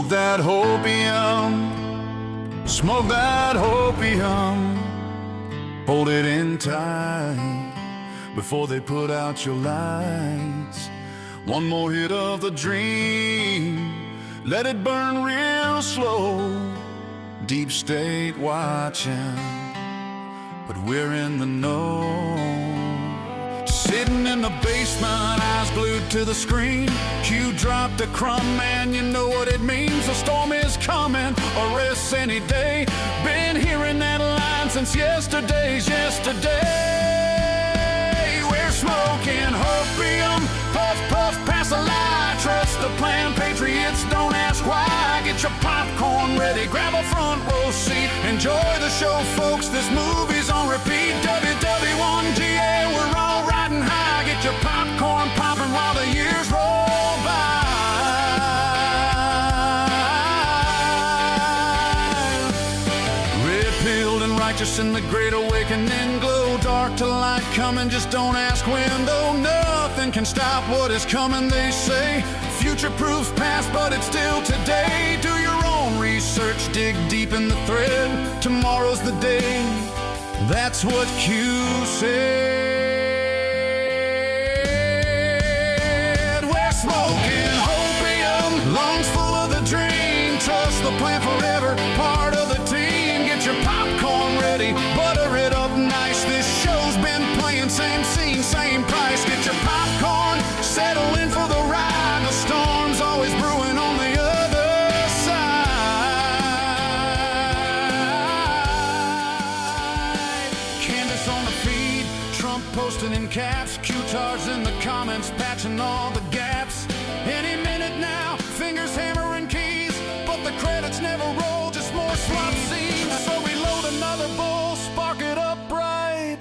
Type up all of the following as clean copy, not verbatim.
Smoke that opium, smoke that opium, hold it in tight before they put out your lights. One more hit of the dream, let it burn real slow. Deep state watching, but we're in the know. Sitting in the basement, eyes glued to the screen. Q dropped a crumb, man, you know what it means. A storm is coming, arrests any day. Been hearing that line since yesterday's yesterday. We're smoking opium, puff, puff, pass a lie. Trust the plan, patriots, don't ask why. Get your popcorn ready, grab a front row seat. Enjoy the show, folks, this movie's on repeat. WW1GA, we're all riding high. Get your popcorn popping while the years roll by. Red-pilled and righteous in the great awakening glow. Dark to light coming, just don't ask when. Though nothing can stop what is coming, they say. Future proofs past, but it's still today. Do your own research, dig deep in the thread. Tomorrow's the day, that's what Q said. We're smoking opium, lungs full of the dream. Trust the plan forever, part of the team. Get your popcorn ready, butter it up nice. This show's been playing, same scene, same price. Get your popcorn, settle in for the ride. The storm's always brewing on the other side. Candace on the feed, Trump posting in caps. Q-tars in the comments, patching all the gaps. Any minute now, fingers hammering keys. But the credits never roll, just more slot scenes. So we load another bowl, spark it up bright.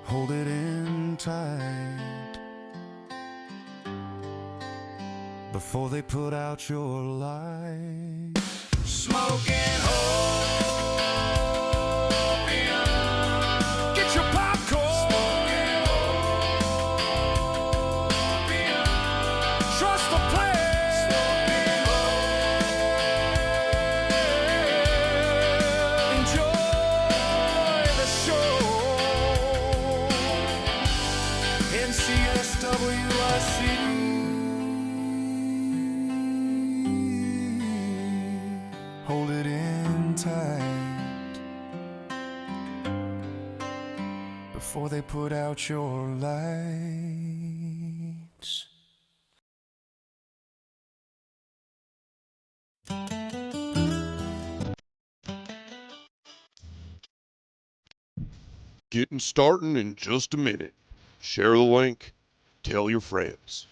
Hold it in tight before they put out your light. Smoking opium, get your popcorn. Smoking opium, trust the plan. Smoking opium, enjoy the show. NCSWIC. Hold it in tight before they put out your lights. Getting started in just a minute. Share the link. Tell your friends.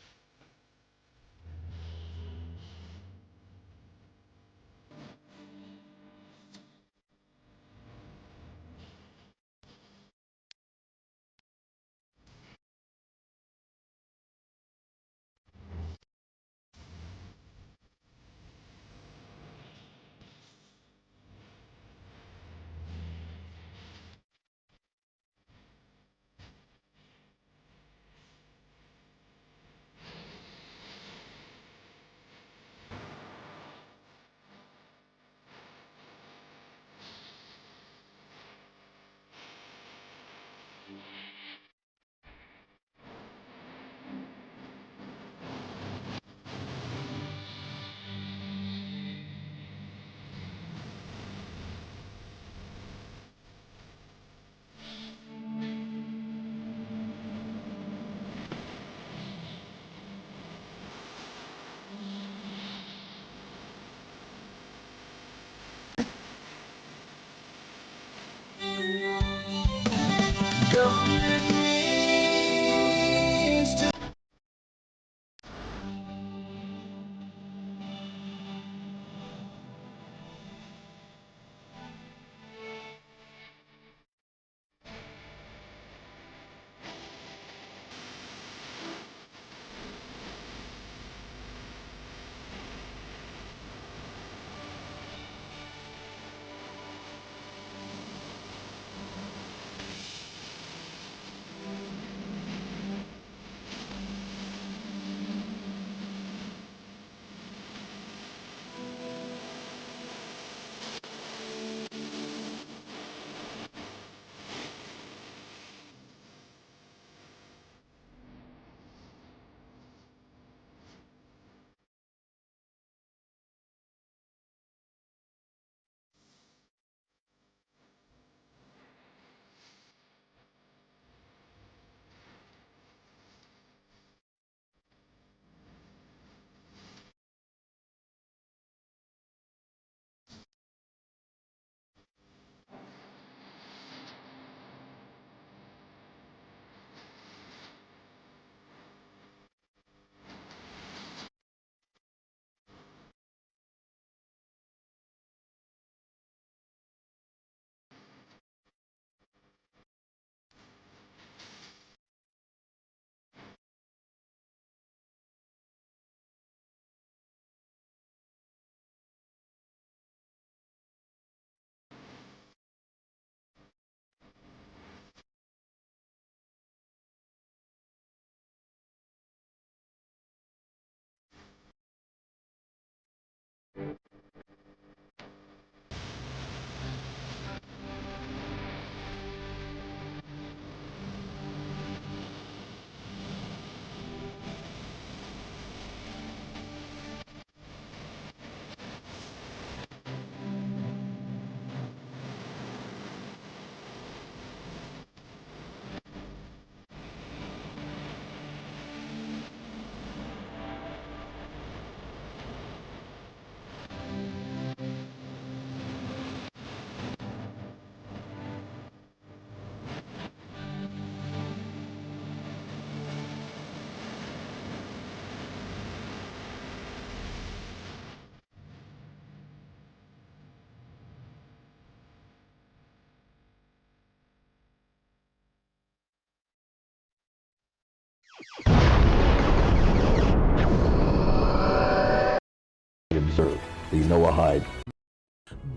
observe, the Noahide.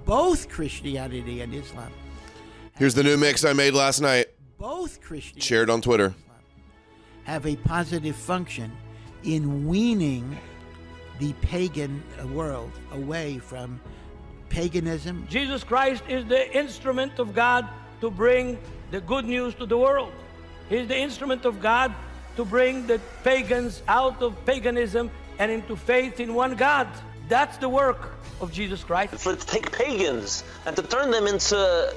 Both Christianity and Islam. Here's the new mix I made last night. Both Christianity Shared on Twitter. and Islam have a positive function in weaning the pagan world away from paganism. Jesus Christ is the instrument of God to bring the good news to the world. He's the instrument of God to bring the pagans out of paganism and into faith in one God. That's the work of Jesus Christ. For to take pagans and to turn them into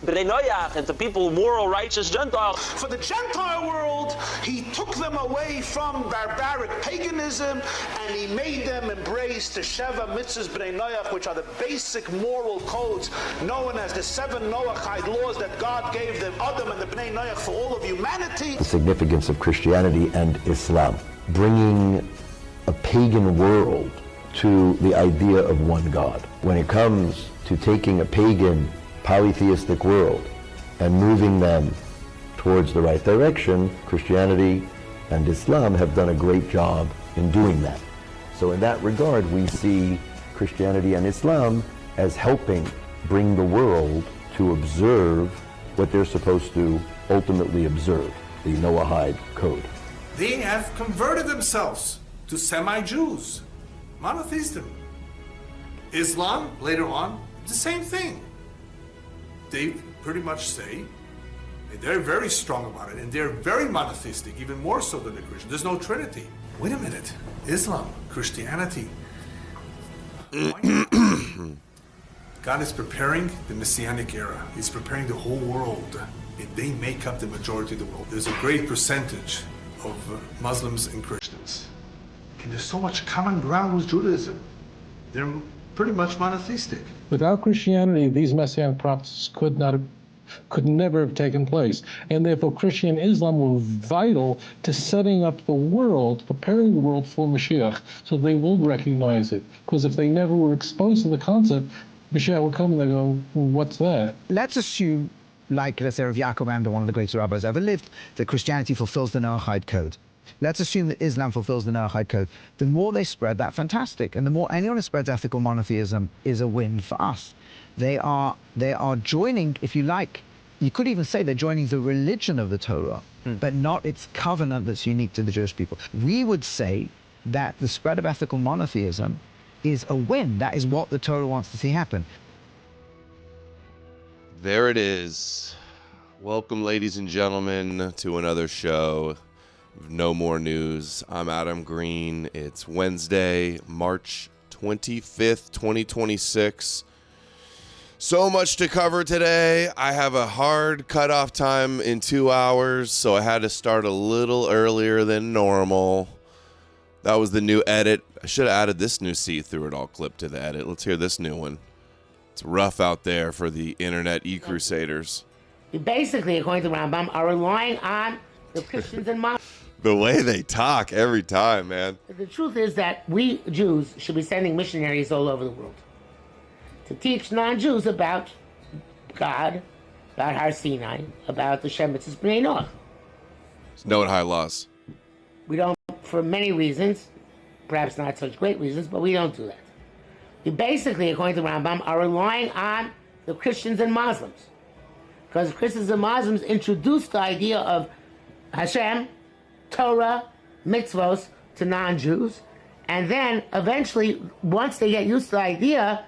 B'nai Noach, into people, moral, righteous Gentiles. For the Gentile world, he took them away from barbaric paganism and he made them embrace the Sheva Mitzvahs B'nai Noach, which are the basic moral codes known as the 7 Noachide laws that God gave the Adam and the B'nai Noach for all of humanity. The significance of Christianity and Islam, bringing a pagan world to the idea of one God. When it comes to taking a pagan polytheistic world and moving them towards the right direction, Christianity and Islam have done a great job in doing that. So in that regard, we see Christianity and Islam as helping bring the world to observe what they're supposed to ultimately observe, the Noahide code. They have converted themselves to semi-Jews, monotheistic. Islam, later on, the same thing. They pretty much say, they're very strong about it, and they're very monotheistic, even more so than the Christians. There's no Trinity. Wait a minute. Islam, Christianity. God is preparing the Messianic era. He's preparing the whole world. And they make up the majority of the world. There's a great percentage of Muslims and Christians. And there's so much common ground with Judaism. They're pretty much monotheistic. Without Christianity, these messianic prophecies could never have taken place. And therefore, Christian and Islam were vital to setting up the world, preparing the world for Mashiach, so they will recognize it. Because if they never were exposed to the concept, Mashiach will come and they go, what's that? Let's assume, like, let's say, Rav Yaakov Amber, one of the greatest rabbis ever lived, that Christianity fulfills the Noahide code. Let's assume that Islam fulfills the Noahide code. The more they spread that, fantastic. And the more anyone who spreads ethical monotheism is a win for us. They are joining, if you like, you could even say they're joining the religion of the Torah, but not its covenant that's unique to the Jewish people. We would say that the spread of ethical monotheism is a win. That is what the Torah wants to see happen. There it is. Welcome, ladies and gentlemen, to another show. No More News. I'm Adam Green. It's Wednesday, March 25th, 2026. So much to cover today. I have a hard cutoff time in 2 hours, so I had to start a little earlier than normal. That was the new edit. I should have added this new See Through It All clip to the edit. Let's hear this new one. It's rough out there for the internet e-crusaders. You basically, according to Rambam, are relying on the Christians and Muslims. The way they talk every time, man. The truth is that we Jews should be sending missionaries all over the world to teach non-Jews about God, about Har Sinai, about the Shemitz's B'nai Noach. No high loss. We don't, for many reasons, perhaps not such great reasons, but we don't do that. We basically, according to Rambam, are relying on the Christians and Muslims. Because Christians and Muslims introduced the idea of Hashem, Torah, mitzvos to non-Jews, and then eventually, once they get used to the idea,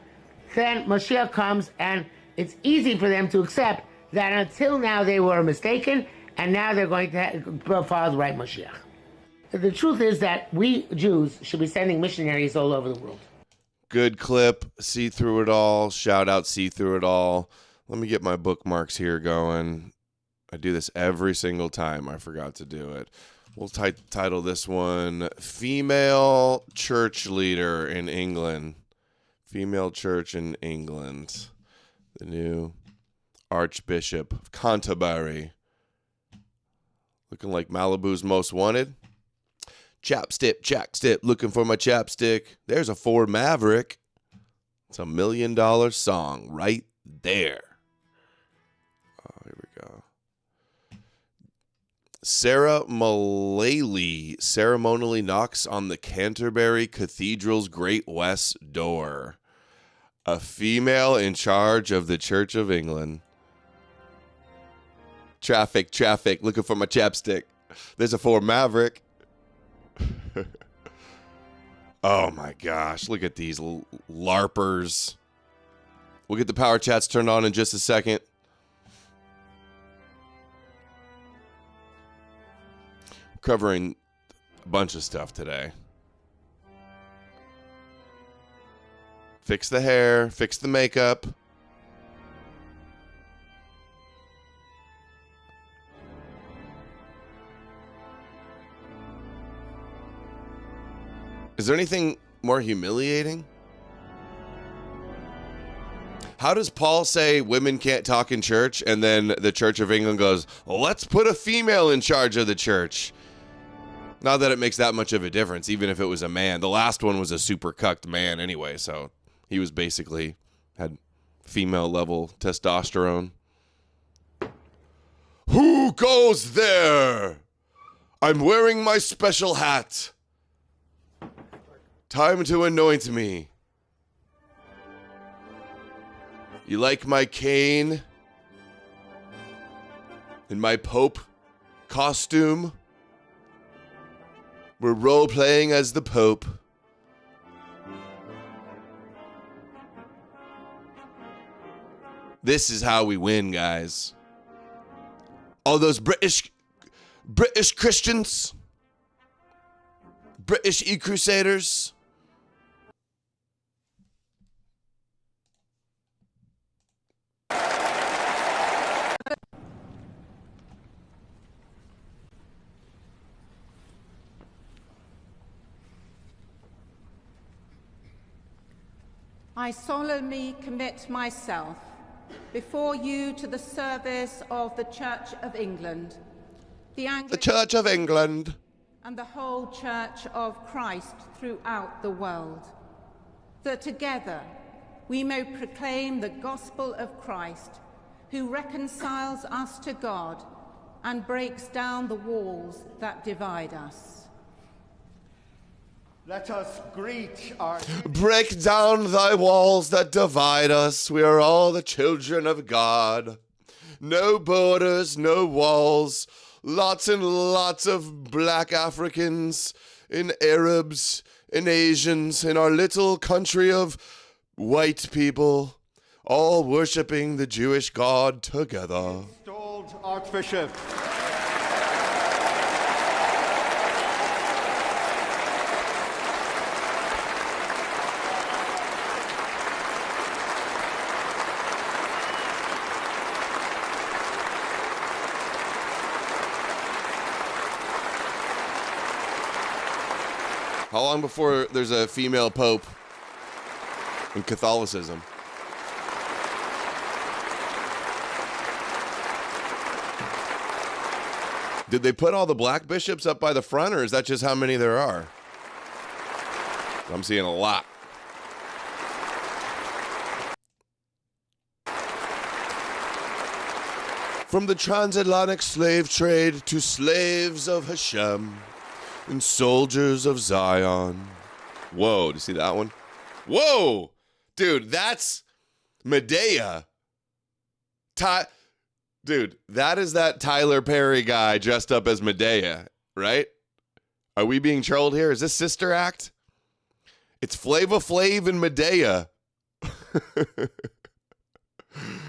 then Mashiach comes, and it's easy for them to accept that until now they were mistaken, and now they're going to follow the right Mashiach. The truth is that we Jews should be sending missionaries all over the world. Good clip. See Through It All. Shout out See Through It All. Let me get my bookmarks here going. I do this every single time. I forgot to do it. We'll title this one, Female Church Leader in England. Female Church in England. The new Archbishop of Canterbury. Looking like Malibu's Most Wanted. Chapstick, looking for my chapstick. There's a Ford Maverick. It's $1 million song right there. Oh, here we go. Sarah Mullally ceremonially knocks on the Canterbury Cathedral's Great West door. A female in charge of the Church of England. Traffic, looking for my chapstick. There's a Ford Maverick. Oh my gosh, look at these LARPers. We'll get the power chats turned on in just a second. Covering a bunch of stuff today. Fix the hair, fix the makeup. Is there anything more humiliating? How does Paul say women can't talk in church, and then the Church of England goes, well, let's put a female in charge of the church? Not that it makes that much of a difference, even if it was a man. The last one was a super cucked man anyway, so he was basically had female level testosterone. Who goes there? I'm wearing my special hat. Time to anoint me. You like my cane and my Pope costume? We're role-playing as the Pope. This is how we win, guys. All those British Christians, British e-crusaders. I solemnly commit myself before you to the service of the Church of England, the Church of England, and the whole Church of Christ throughout the world, that together we may proclaim the gospel of Christ, who reconciles us to God and breaks down the walls that divide us. Let us greet our... Break down thy walls that divide us. We are all the children of God. No borders, no walls. Lots and lots of black Africans and Arabs and Asians in our little country of white people, all worshiping the Jewish God together. Installed Archbishop. How long before there's a female pope in Catholicism? Did they put all the black bishops up by the front, or is that just how many there are? I'm seeing a lot. From the transatlantic slave trade to slaves of Hashem and soldiers of Zion. Whoa, do you see that one? Whoa! Dude, that's Medea. Dude, that is that Tyler Perry guy dressed up as Medea, right? Are we being trolled here? Is this Sister Act? It's Flava Flav and Medea.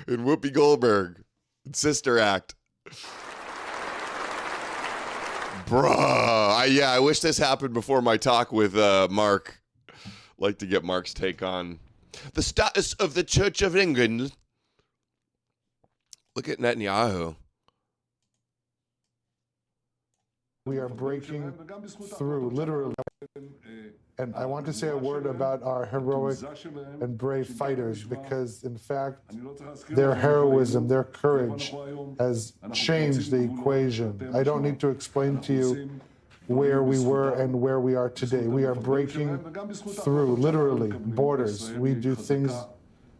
And Whoopi Goldberg. It's Sister Act. Bruh. I wish this happened before my talk with Mark. Like to get Mark's take on the status of the Church of England. Look at Netanyahu. We are breaking through, literally. And I want to say a word about our heroic and brave fighters, because in fact, their heroism, their courage has changed the equation. I don't need to explain to you where we were and where we are today. We are breaking through, literally, borders. We do things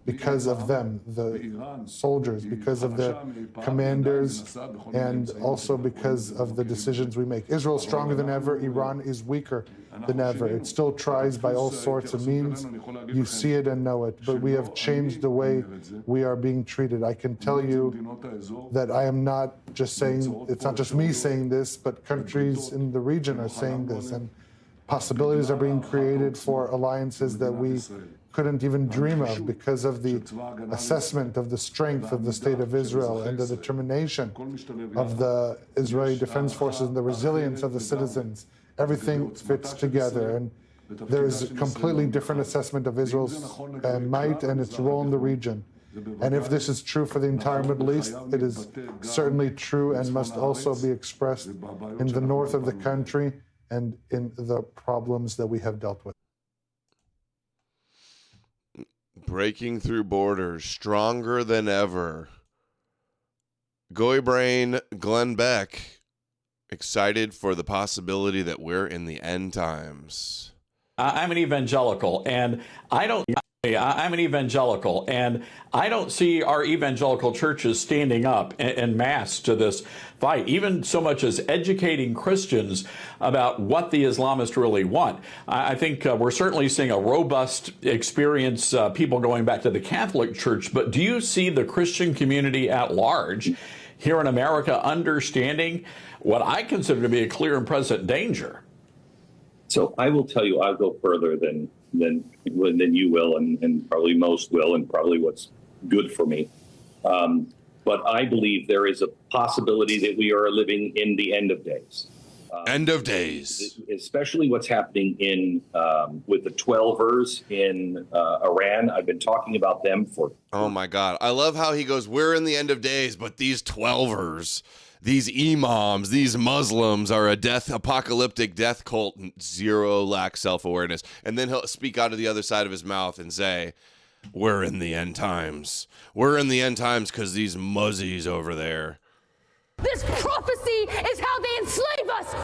because of them, the soldiers, because of their commanders, and also because of the decisions we make. Israel is stronger than ever. Iran is weaker than ever. It still tries by all sorts of means. You see it and know it, but we have changed the way we are being treated. I can tell you that I am not just saying, it's not just me saying this, but countries in the region are saying this, and possibilities are being created for alliances that we couldn't even dream of because of the assessment of the strength of the state of Israel and the determination of the Israeli Defense Forces and the resilience of the citizens. Everything fits together, and there is a completely different assessment of Israel's might and its role in the region. And if this is true for the entire Middle East, it is certainly true and must also be expressed in the north of the country and in the problems that we have dealt with. Breaking through borders, stronger than ever. Goy Brain Glenn Beck, excited for the possibility that we're in the end times. I'm an evangelical, and I'm an evangelical, and I don't see our evangelical churches standing up en masse to this fight, even so much as educating Christians about what the Islamists really want. I think we're certainly seeing a robust experience, people going back to the Catholic Church, but do you see the Christian community at large here in America understanding what I consider to be a clear and present danger? So I will tell you, I'll go further than you will, and probably most will, and probably what's good for me. But I believe there is a possibility that we are living in the end of days. End of days. Especially what's happening in with the 12ers in Iran. I've been talking about them for... Oh, my God. I love how he goes, we're in the end of days, but these 12ers... These imams, these Muslims are a apocalyptic death cult, zero lack self-awareness. And then he'll speak out of the other side of his mouth and say, we're in the end times. We're in the end times because these muzzies over there. This prophecy is how they enslave us.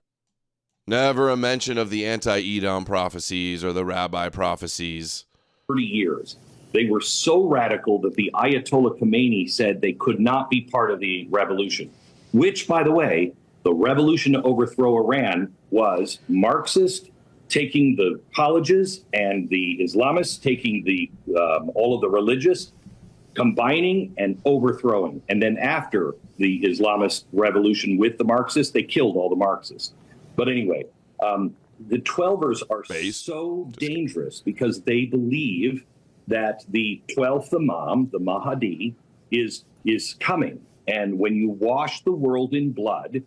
Never a mention of the anti-Edom prophecies or the rabbi prophecies. 30 years. They were so radical that the Ayatollah Khomeini said they could not be part of the revolution. Which, by the way, the revolution to overthrow Iran was Marxist taking the colleges and the Islamists taking the all of the religious, combining and overthrowing. And then after the Islamist revolution with the Marxists, they killed all the Marxists. But anyway, the 12ers are so dangerous because they believe that the 12th Imam, the Mahdi, is coming. And when you wash the world in blood,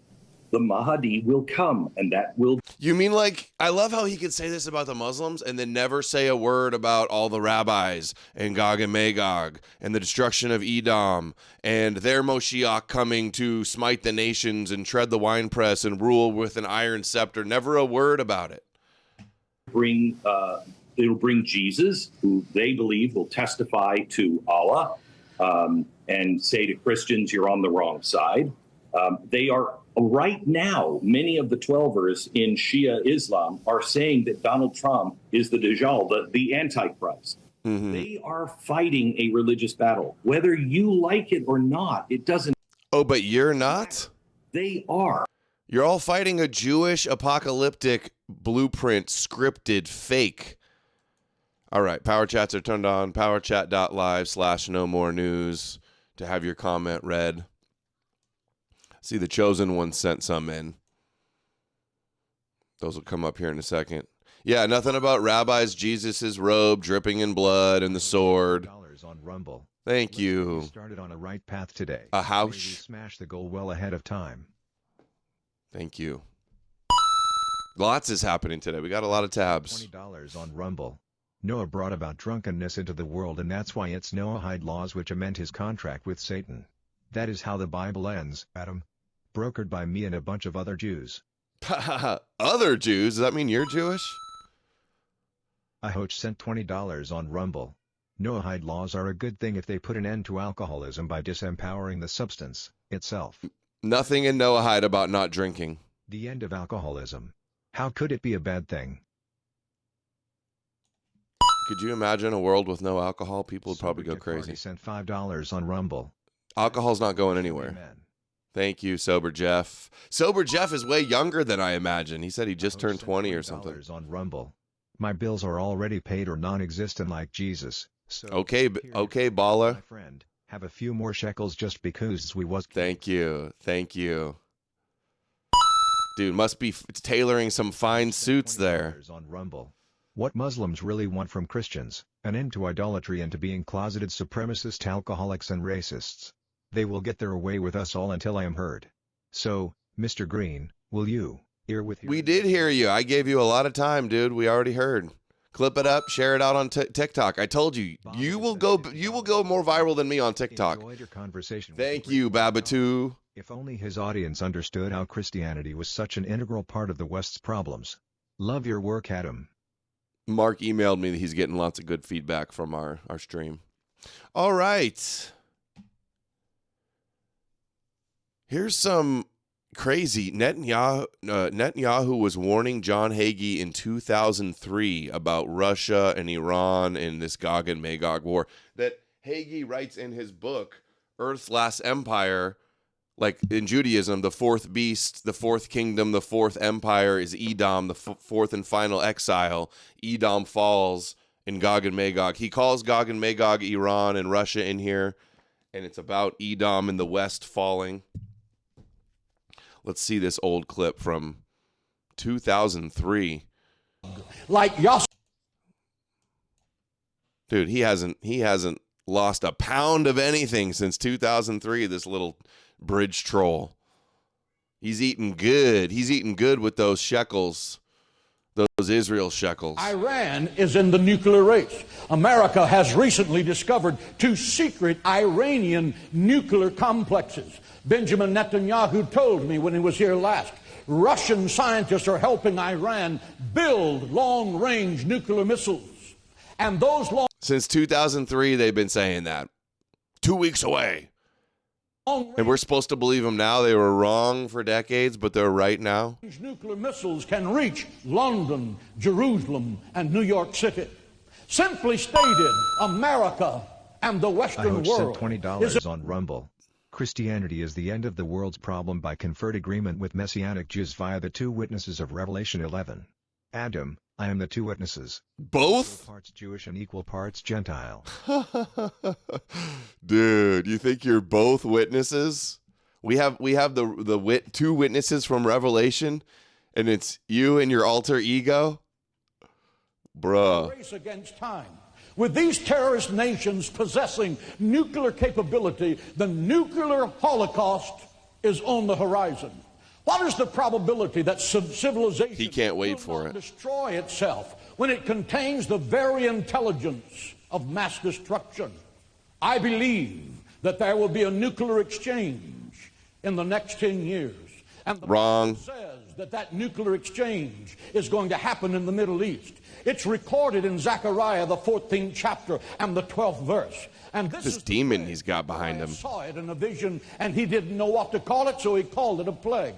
the Mahdi will come, and that will... You mean, like, I love how he could say this about the Muslims and then never say a word about all the rabbis and Gog and Magog and the destruction of Edom and their Moshiach coming to smite the nations and tread the winepress and rule with an iron scepter. Never a word about it. It'll bring Jesus, who they believe will testify to Allah, and say to Christians, you're on the wrong side. They are right now, many of the 12ers in Shia Islam are saying that Donald Trump is the Dajjal, the Antichrist. Mm-hmm. They are fighting a religious battle. Whether you like it or not, it doesn't. Oh, but you're not? They are. You're all fighting a Jewish apocalyptic blueprint scripted fake. All right, Power Chats are turned on. Powerchat.live/no-more-news to have your comment read. See, the chosen one sent some in. Those will come up here in a second. Yeah, nothing about rabbis, Jesus' robe dripping in blood and the sword. On Rumble. Thank you. Started on a right path today. A house. Smash the goal well ahead of time. Thank you. Lots is happening today. We got a lot of tabs. $20 on Rumble. Noah brought about drunkenness into the world, and that's why it's Noahide laws which amend his contract with Satan. That is how the Bible ends, Adam. Brokered by me and a bunch of other Jews. Other Jews? Does that mean you're Jewish? Ahoch sent $20 on Rumble. Noahide laws are a good thing if they put an end to alcoholism by disempowering the substance itself. Nothing in Noahide about not drinking. The end of alcoholism. How could it be a bad thing? Could you imagine a world with no alcohol? People would probably go crazy. Sent $5 on Rumble. Alcohol's not going anywhere. Amen. Thank you, Sober Jeff. Sober Jeff is way younger than I imagine. He said he just turned 20 or something. On Rumble. My bills are already paid or non-existent like Jesus. So okay, baller. My friend, have a few more shekels just because we was. Thank you. Dude, must be tailoring some fine suits there. On Rumble. What Muslims really want from Christians, an end to idolatry and to being closeted supremacist alcoholics and racists. They will get their way with us all until I am heard. So, Mr. Green, will you, ear with We did hear you. I gave you a lot of time, dude. We already heard. Clip it up, share it out on TikTok. I told you, you will go more viral than me on TikTok. Thank you, Babatu. If only his audience understood how Christianity was such an integral part of the West's problems. Love your work, Adam. Mark emailed me that he's getting lots of good feedback from our stream. All right. Here's some crazy. Netanyahu was warning John Hagee in 2003 about Russia and Iran and this Gog and Magog war. That Hagee writes in his book, Earth's Last Empire, like in Judaism, the fourth beast, the fourth kingdom, the fourth empire is Edom, the fourth and final exile. Edom falls in Gog and Magog. He calls Gog and Magog Iran and Russia in here, and it's about Edom in the west falling. Let's see this old clip from 2003. Like Yos. Dude, he hasn't lost a pound of anything since 2003, this little bridge troll. He's eating good. He's eating good with those shekels, those Israel shekels. Iran is in the nuclear race. America has recently discovered 2 secret Iranian nuclear complexes. Benjamin Netanyahu told me when he was here last, Russian scientists are helping Iran build long-range nuclear missiles. And those Since 2003, they've been saying that. 2 weeks away. And we're supposed to believe them now. They were wrong for decades, but they're right now. Nuclear missiles can reach London, Jerusalem, and New York City. Simply stated, America and the Western world sent $20 on Rumble. Christianity is the end of the world's problem by conferred agreement with Messianic Jews via the 2 witnesses of Revelation 11. Adam, I am the 2 witnesses. Both? Equal parts Jewish and equal parts Gentile. Dude, you think you're both witnesses? We have the 2 witnesses from Revelation, and it's you and your alter ego? Bruh. Race against time. With these terrorist nations possessing nuclear capability, the nuclear holocaust is on the horizon. What is the probability that civilization he can't wait for it. Destroy itself when it contains the very intelligence of mass destruction? I believe that there will be a nuclear exchange in the next 10 years. And the Wrong. Bible says that nuclear exchange is going to happen in the Middle East. It's recorded in Zechariah, the 14th chapter and the 12th verse. And this demon he's got behind him. Saw it in a vision, and he didn't know what to call it, so he called it a plague.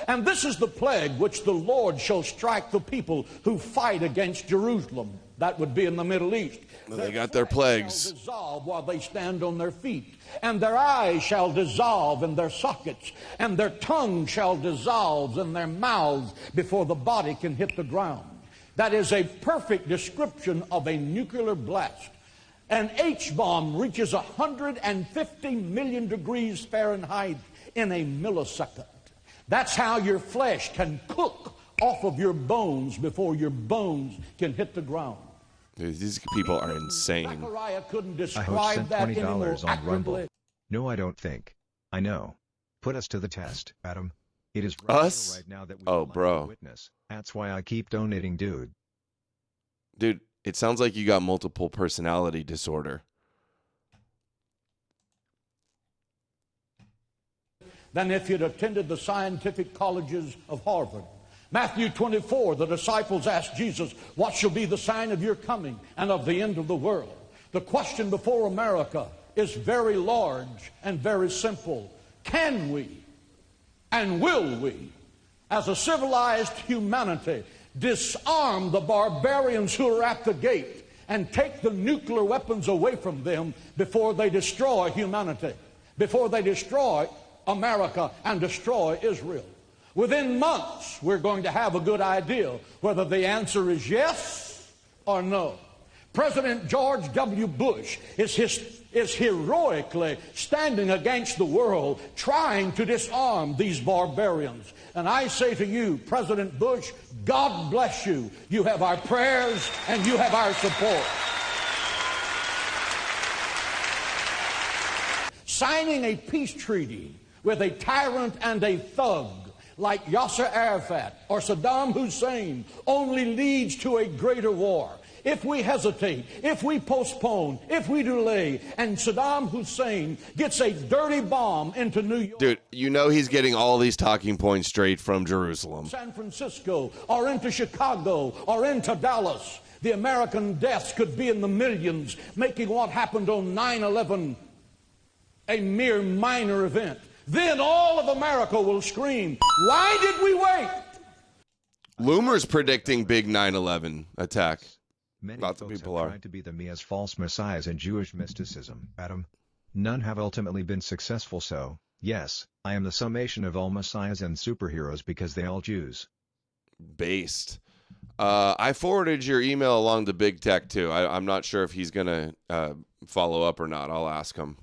And this is the plague which the Lord shall strike the people who fight against Jerusalem. That would be in the Middle East. Well, they got their plagues. Shall dissolve while they stand on their feet, and their eyes shall dissolve in their sockets, and their tongue shall dissolve in their mouths before the body can hit the ground. That is a perfect description of a nuclear blast. An H-bomb reaches 150 million degrees Fahrenheit in a millisecond. That's how your flesh can cook off of your bones before your bones can hit the ground. Dude, these people are insane. Zechariah couldn't I describe sent that $20 anymore on Rumble. accurately. No, I don't think. I know. Put us to the test, Adam. It is us right now that we oh, bro. Witness. That's why I keep donating, dude. Dude, it sounds like you got multiple personality disorder. Than if you'd attended the scientific colleges of Harvard. Matthew 24, the disciples asked Jesus, what shall be the sign of your coming and of the end of the world? The question before America is very large and very simple. Can we and will we, as a civilized humanity, disarm the barbarians who are at the gate and take the nuclear weapons away from them before they destroy humanity, before they destroy America and destroy Israel. Within months, we're going to have a good idea whether the answer is yes or no. President George W. Bush is heroically standing against the world, trying to disarm these barbarians. And I say to you, President Bush, God bless you. You have our prayers and you have our support. Signing a peace treaty with a tyrant and a thug like Yasser Arafat or Saddam Hussein only leads to a greater war. If we hesitate, if we postpone, if we delay, and Saddam Hussein gets a dirty bomb into New York, dude, you know he's getting all these talking points straight from Jerusalem. San Francisco, or into Chicago, or into Dallas, the American deaths could be in the millions, making what happened on 9/11 a mere minor event. Then all of America will scream, why did we wait? Loomer's predicting big 9/11 attack. Many Lots of folks people have are. tried to be the me as false messiahs in Jewish mysticism, Adam. None have ultimately been successful, so, yes, I am the summation of all messiahs and superheroes because they all Jews. Based. I forwarded your email along to Big Tech, too. I'm not sure if he's going to follow up or not. I'll ask him.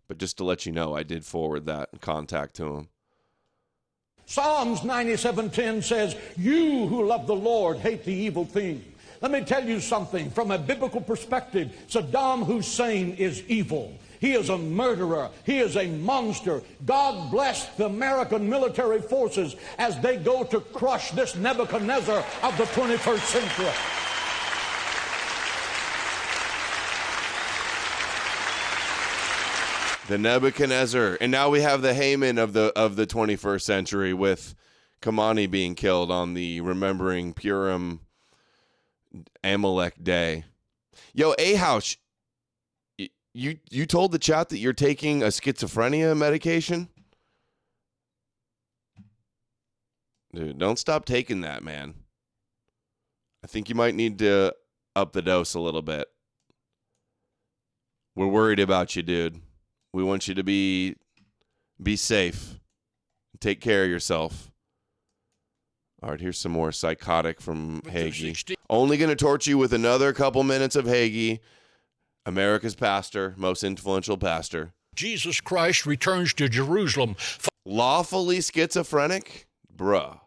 But just to let you know, I did forward that contact to him. Psalms 97:10 says, you who love the Lord hate the evil thing. Let me tell you something. From a biblical perspective, Saddam Hussein is evil. He is a murderer. He is a monster. God bless the American military forces as they go to crush this Nebuchadnezzar of the 21st century. The Nebuchadnezzar. And now we have the Haman of the 21st century with Kamani being killed on the Remembering Purim Amalek Day. Yo, Ahaush, you told the chat that you're taking a schizophrenia medication? Dude, don't stop taking that, man. I think you might need to up the dose a little bit. We're worried about you, dude. We want you to be safe. Take care of yourself. All right, here's some more psychotic from Hagee. Only going to torture you with another couple minutes of Hagee, America's pastor, most influential pastor. Jesus Christ returns to Jerusalem. Lawfully schizophrenic? Bruh.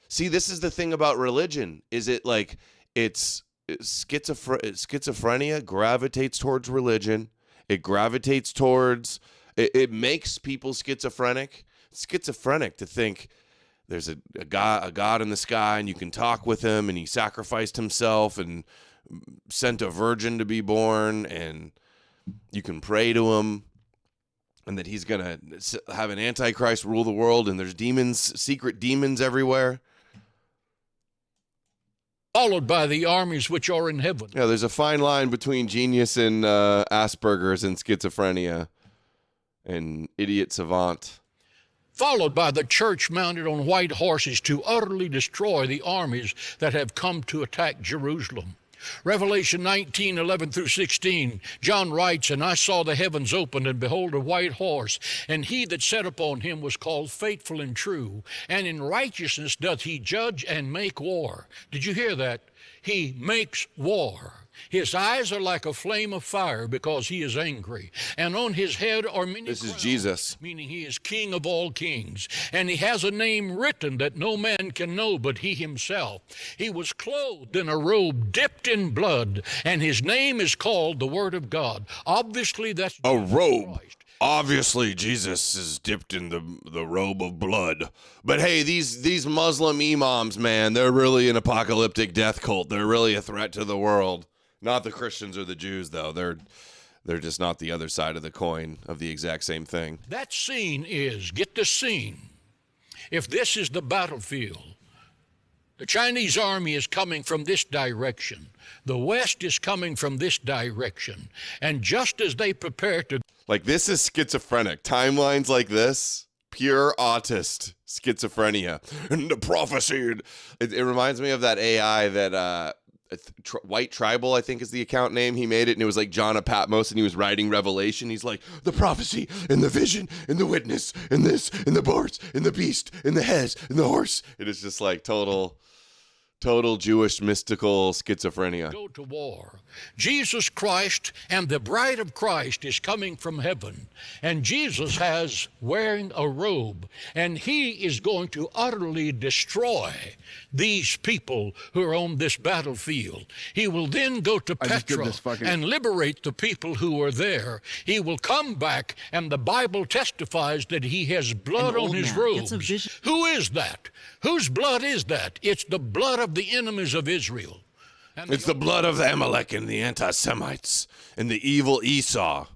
See, this is the thing about religion. Is it like schizophrenia gravitates towards religion. It gravitates towards, it makes people schizophrenic. It's schizophrenic to think there's a God in the sky and you can talk with him and he sacrificed himself and sent a virgin to be born and you can pray to him and that he's going to have an antichrist rule the world and there's demons, secret demons everywhere. Followed by the armies which are in heaven. Yeah, there's a fine line between genius and Asperger's and schizophrenia and idiot savant. Followed by the church mounted on white horses to utterly destroy the armies that have come to attack Jerusalem. Revelation 19:11-16, John writes, and I saw the heavens opened, and behold a white horse, and he that sat upon him was called Faithful and True, and in righteousness doth he judge and make war. Did you hear that? He makes war. His eyes are like a flame of fire because he is angry. And on his head are many This is crowns, Jesus. meaning he is King of all kings. And he has a name written that no man can know but he himself. He was clothed in a robe dipped in blood, and his name is called the Word of God. Obviously, that's a robe. Obviously, Jesus is dipped in the robe of blood. But hey, these Muslim imams, man, they're really an apocalyptic death cult. They're really a threat to the world. Not the Christians or the Jews, though. They're just not the other side of the coin of the exact same thing. That scene is, get the scene. If this is the battlefield, the Chinese army is coming from this direction. The West is coming from this direction. And just as they prepare to... Like, this is schizophrenic. Timelines like this, pure autist schizophrenia. And the prophecy. It reminds me of that AI that White Tribal, I think is the account name. He made it, and it was like John of Patmos, and he was writing Revelation. He's like, the prophecy, and the vision, and the witness, and this, and the birds, and the beast, and the heads, and the horse. It is just like total Jewish mystical schizophrenia. Go to war. Jesus Christ and the bride of Christ is coming from heaven, and Jesus has wearing a robe, and he is going to utterly destroy these people who are on this battlefield. He will then go to Petra and liberate the people who are there. He will come back, and the Bible testifies that he has blood on his robes. Who is that? Whose blood is that? It's the blood of the enemies of Israel. It's the blood of Amalek and the anti-Semites and the evil Esau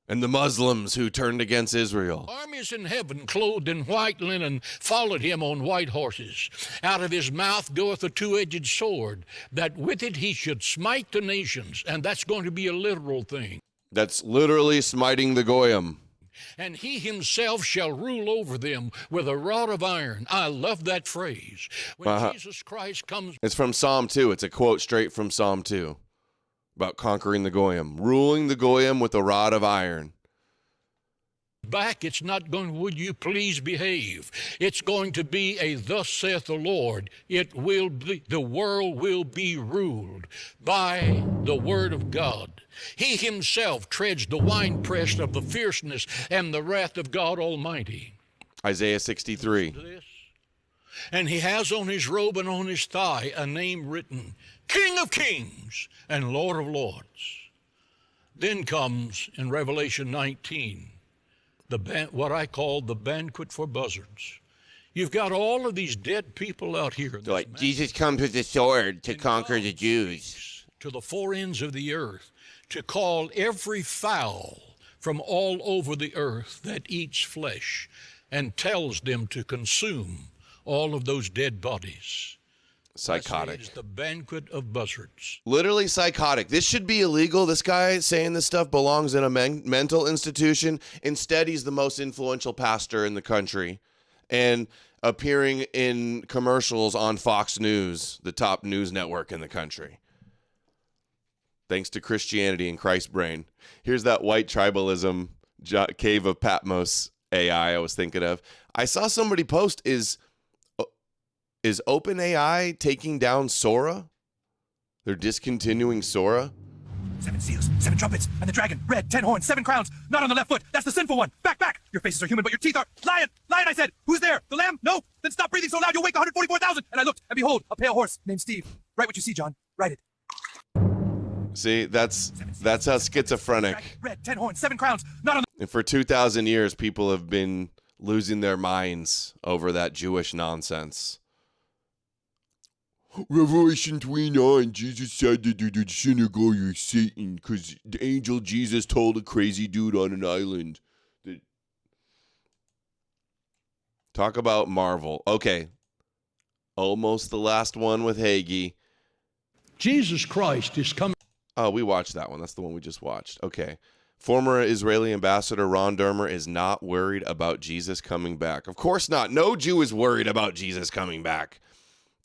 and the Muslims who turned against Israel. Armies in heaven, clothed in white linen, followed him on white horses. Out of his mouth goeth a two-edged sword, that with it he should smite the nations. And that's going to be a literal thing. That's literally smiting the Goyim. And he himself shall rule over them with a rod of iron. I love that phrase. When Jesus Christ comes... It's from Psalm 2. It's a quote straight from Psalm 2 about conquering the Goyim. Ruling the Goyim with a rod of iron. Back, it's not going, would you please behave? It's going to be a thus saith the Lord. It will be, the world will be ruled by the word of God. He himself treads the winepress of the fierceness and the wrath of God Almighty. Isaiah 63. And he has on his robe and on his thigh a name written, King of Kings and Lord of Lords. Then comes in Revelation 19, what I call the banquet for buzzards. You've got all of these dead people out here. Like Jesus comes with a sword to conquer the Jews. To the four ends of the earth, to call every fowl from all over the earth that eats flesh, and tells them to consume all of those dead bodies. Psychotic. It's the banquet of buzzards. Literally psychotic. This should be illegal. This guy saying this stuff belongs in a mental institution. Instead, he's the most influential pastor in the country and appearing in commercials on Fox News, the top news network in the country. Thanks to Christianity and Christ brain. Here's that white tribalism cave of Patmos AI I was thinking of. I saw somebody post, is OpenAI taking down Sora? They're discontinuing Sora? 7 seals, 7 trumpets, and the dragon, red, 10 horns, 7 crowns, not on the left foot, that's the sinful one, back, back, your faces are human, but your teeth are, lion, I said, who's there, the lamb, no, then stop breathing so loud, you'll wake 144,000, and I looked, and behold, a pale horse, named Steve, write what you see, John, write it. See, that's how schizophrenic. Dragon, red, 10 horns, 7 crowns, not on And for 2,000 years, people have been losing their minds over that Jewish nonsense. Revelation 29, Jesus said that the synagogue is Satan because the angel Jesus told a crazy dude on an island. Talk about Marvel. Okay. Almost the last one with Hagee. Jesus Christ is coming. Oh, we watched that one. That's the one we just watched. Okay. Former Israeli ambassador Ron Dermer is not worried about Jesus coming back. Of course not. No Jew is worried about Jesus coming back.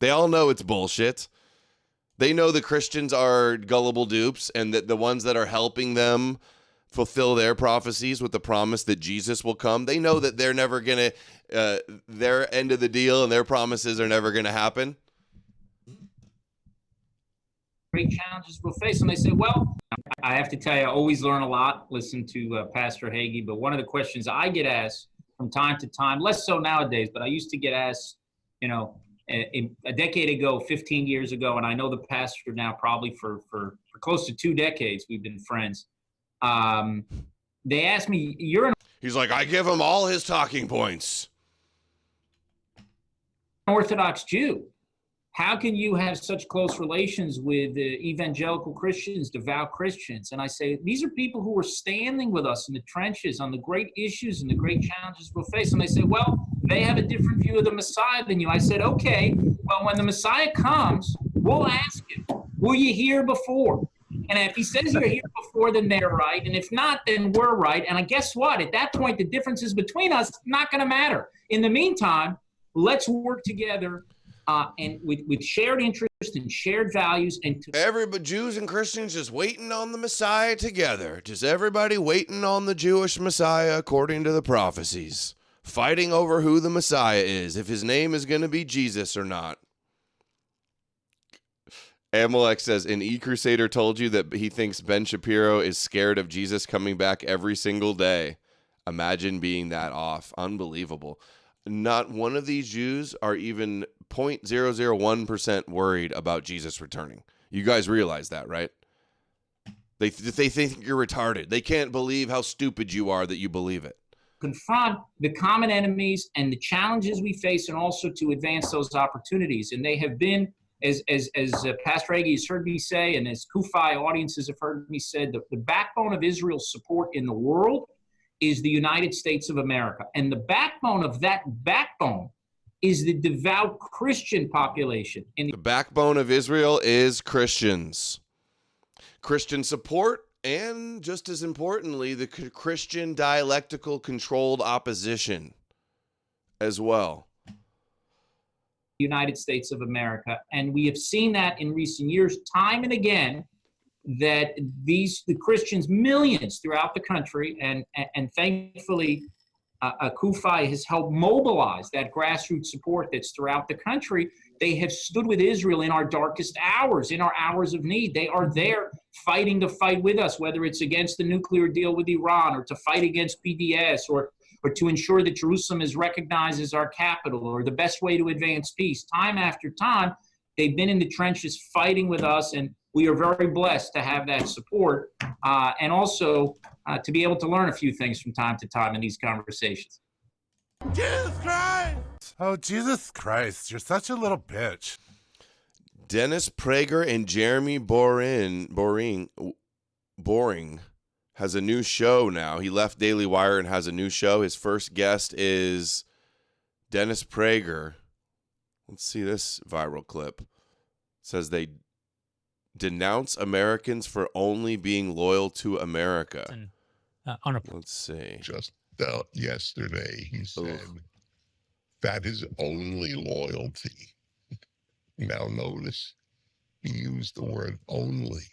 They all know it's bullshit. They know the Christians are gullible dupes and that the ones that are helping them fulfill their prophecies with the promise that Jesus will come, they know that they're never going to, their end of the deal and their promises are never going to happen. Great challenges we'll face. And they say, well, I have to tell you, I always learn a lot, listen to Pastor Hagee, but one of the questions I get asked from time to time, less so nowadays, but I used to get asked, a decade ago, 15 years ago, and I know the pastor now probably for close to 2 decades, we've been friends. They asked me, He's like, I give him all his talking points. Orthodox Jew. How can you have such close relations with evangelical Christians, devout Christians? And I say, these are people who are standing with us in the trenches on the great issues and the great challenges we'll face. And they say, well, they have a different view of the Messiah than you. I said, okay, well, when the Messiah comes, we'll ask him, were you here before? And if he says you're here before, then they're right. And if not, then we're right. And guess what? At that point, the differences between us not going to matter. In the meantime, let's work together and with shared interests and shared values. And everybody, Jews and Christians, just waiting on the Messiah together. Just everybody waiting on the Jewish Messiah according to the prophecies. Fighting over who the Messiah is, if his name is going to be Jesus or not. Amalek says, an E-Crusader told you that he thinks Ben Shapiro is scared of Jesus coming back every single day. Imagine being that off. Unbelievable. Not one of these Jews are even 0.001% worried about Jesus returning. You guys realize that, right? They think you're retarded. They can't believe how stupid you are that you believe it. Confront the common enemies and the challenges we face, and also to advance those opportunities. And they have been, as Pastor Agee has heard me say, and as Kufi audiences have heard me say, the backbone of Israel's support in the world is the United States of America. And the backbone of that backbone is the devout Christian population. And the backbone of Israel is Christians. Christian support, and just as importantly, the Christian dialectical controlled opposition as well. United States of America. And we have seen that in recent years, time and again, that the Christians, millions throughout the country, and thankfully, Kufi has helped mobilize that grassroots support that's throughout the country. They have stood with Israel in our darkest hours, in our hours of need. They are there fighting to fight with us, whether it's against the nuclear deal with Iran, or to fight against PDS, or to ensure that Jerusalem is recognized as our capital, or the best way to advance peace. Time after time, they've been in the trenches fighting with us, and we are very blessed to have that support, and also to be able to learn a few things from time to time in these conversations. Jesus Christ! Oh, Jesus Christ, you're such a little bitch. Dennis Prager and Jeremy Boring has a new show now. He left Daily Wire and has a new show. His first guest is Dennis Prager. Let's see this viral clip. It says they denounce Americans for only being loyal to America. Let's see. Just yesterday, he said that is only loyalty. Now notice, he used the word only.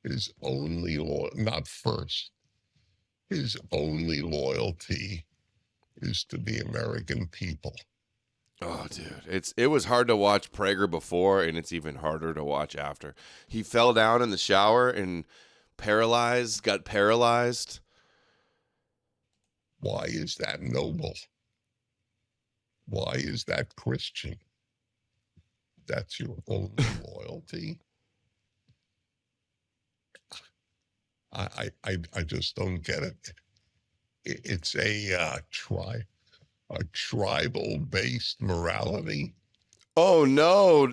His only not first. His only loyalty is to the American people. Oh, dude, it was hard to watch Prager before, and it's even harder to watch after. He fell down in the shower and got paralyzed. Why is that noble? Why is that Christian? That's your only loyalty? I just don't get it. It's a tribal-based morality. Oh no,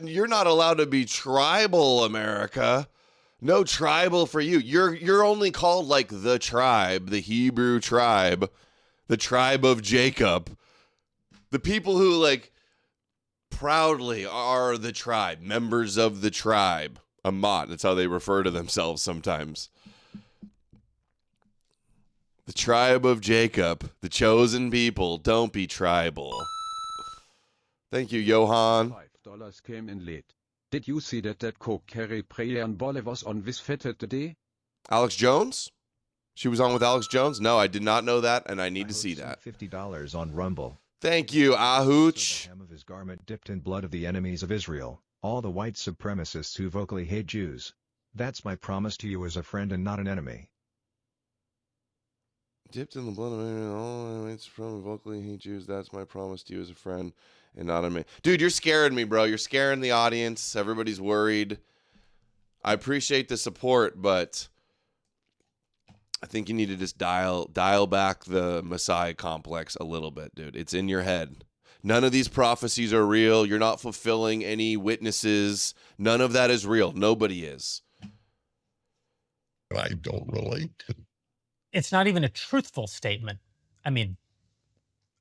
you're not allowed to be tribal, America. No tribal for you. You're only called like the tribe, the Hebrew tribe, the tribe of Jacob. The people who like proudly are the tribe, members of the tribe. Amat, that's how they refer to themselves sometimes. The tribe of Jacob, the chosen people. Don't be tribal. Thank you, Johan. $5 came in late. Did you see that Coke Carrie Prayer Bolle was on this fetted today? Alex Jones? She was on with Alex Jones? No, I did not know that, and I need to see that. $50 on Rumble. Thank you, Ahooch. The hem of his garment dipped in blood of the enemies of Israel, all the white supremacists who vocally hate Jews. That's my promise to you as a friend and not an enemy. Dipped in the blood of all the white supremacists vocally hate Jews. That's my promise to you as a friend and not an enemy. Dude, you're scaring me, bro. You're scaring the audience. Everybody's worried. I appreciate the support, but I think you need to just dial back the Messiah complex a little bit, dude. It's in your head. None of these prophecies are real. You're not fulfilling any witnesses. None of that is real. Nobody is. I don't relate to. It's not even a truthful statement. I mean,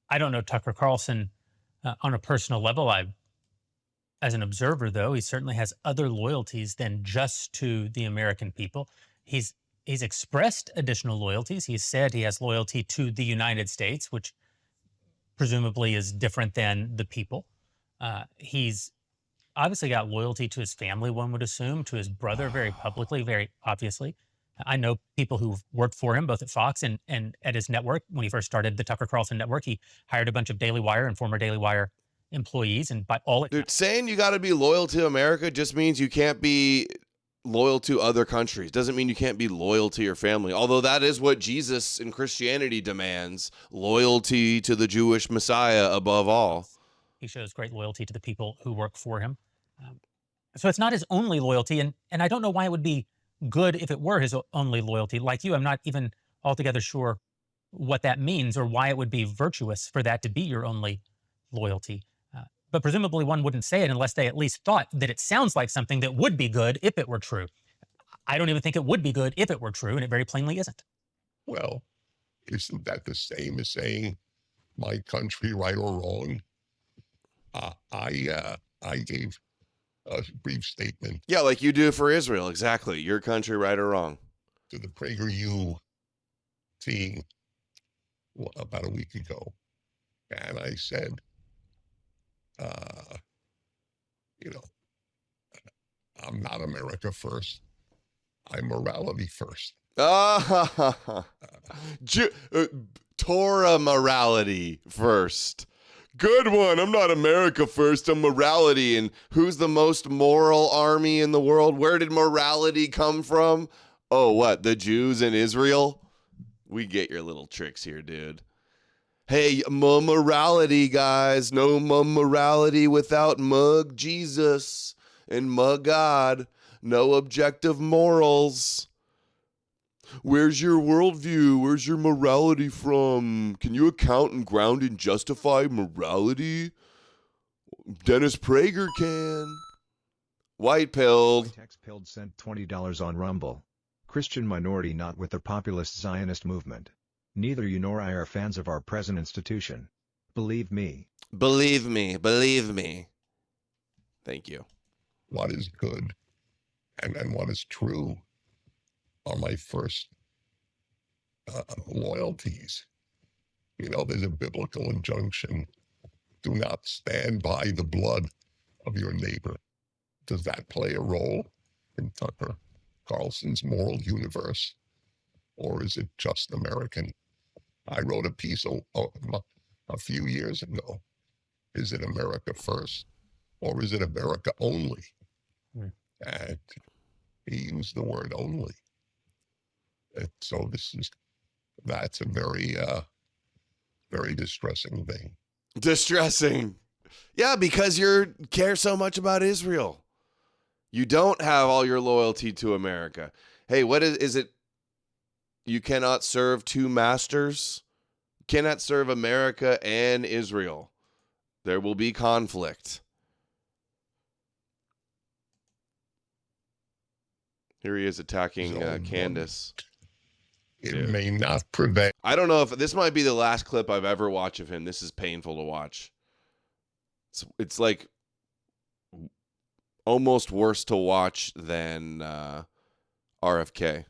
I don't know Tucker Carlson on a personal level. As an observer, though, he certainly has other loyalties than just to the American people. He's expressed additional loyalties. He's said he has loyalty to the United States, which presumably is different than the people. He's obviously got loyalty to his family, one would assume, to his brother very publicly, very obviously. I know people who've worked for him, both at Fox and at his network. When he first started the Tucker Carlson network, he hired a bunch of Daily Wire and former Daily Wire employees. And by all Dude, saying you got to be loyal to America just means you can't be loyal to other countries. Doesn't mean you can't be loyal to your family. Although that is what Jesus in Christianity demands, loyalty to the Jewish Messiah above all. he shows great loyalty to the people who work for him. So it's not his only loyalty, and I don't know why it would be good if it were his only loyalty. Like you, I'm not even altogether sure what that means or why it would be virtuous for that to be your only loyalty. But presumably one wouldn't say it unless they at least thought that it sounds like something that would be good if it were true. I don't even think it would be good if it were true, and it very plainly isn't. Well, isn't that the same as saying my country, right or wrong? I gave a brief statement. Yeah, like you do for Israel. Exactly. Your country, right or wrong. To the PragerU team about a week ago. And I said, I'm not America first. I'm morality first. Torah morality first. Good one. I'm not America first. I'm morality. And who's the most moral army in the world? Where did morality come from? Oh, what? The Jews in Israel? We get your little tricks here, dude. Hey, morality, guys. No morality without mug Jesus and mug God. No objective morals. Where's your worldview? Where's your morality from? Can you account and ground and justify morality? Dennis Prager can. White-pilled. White-pilled sent $20 on Rumble. Christian minority not with the populist Zionist movement. Neither you nor I are fans of our present institution. Believe me. Believe me. Believe me. Thank you. What is good and what is true are my first loyalties. There's a biblical injunction. Do not stand by the blood of your neighbor. Does that play a role in Tucker Carlson's moral universe? Or is it just American? I wrote a piece a few years ago. Is it America first? Or is it America only? And he used the word only. So that's a very, very distressing thing. Distressing. Yeah, because you care so much about Israel. You don't have all your loyalty to America. Hey, what is it? You cannot serve two masters. You cannot serve America and Israel. There will be conflict. Here he is attacking Candace. It may not prevent. I don't know if this might be the last clip I've ever watched of him. This is painful to watch. It's like almost worse to watch than RFK.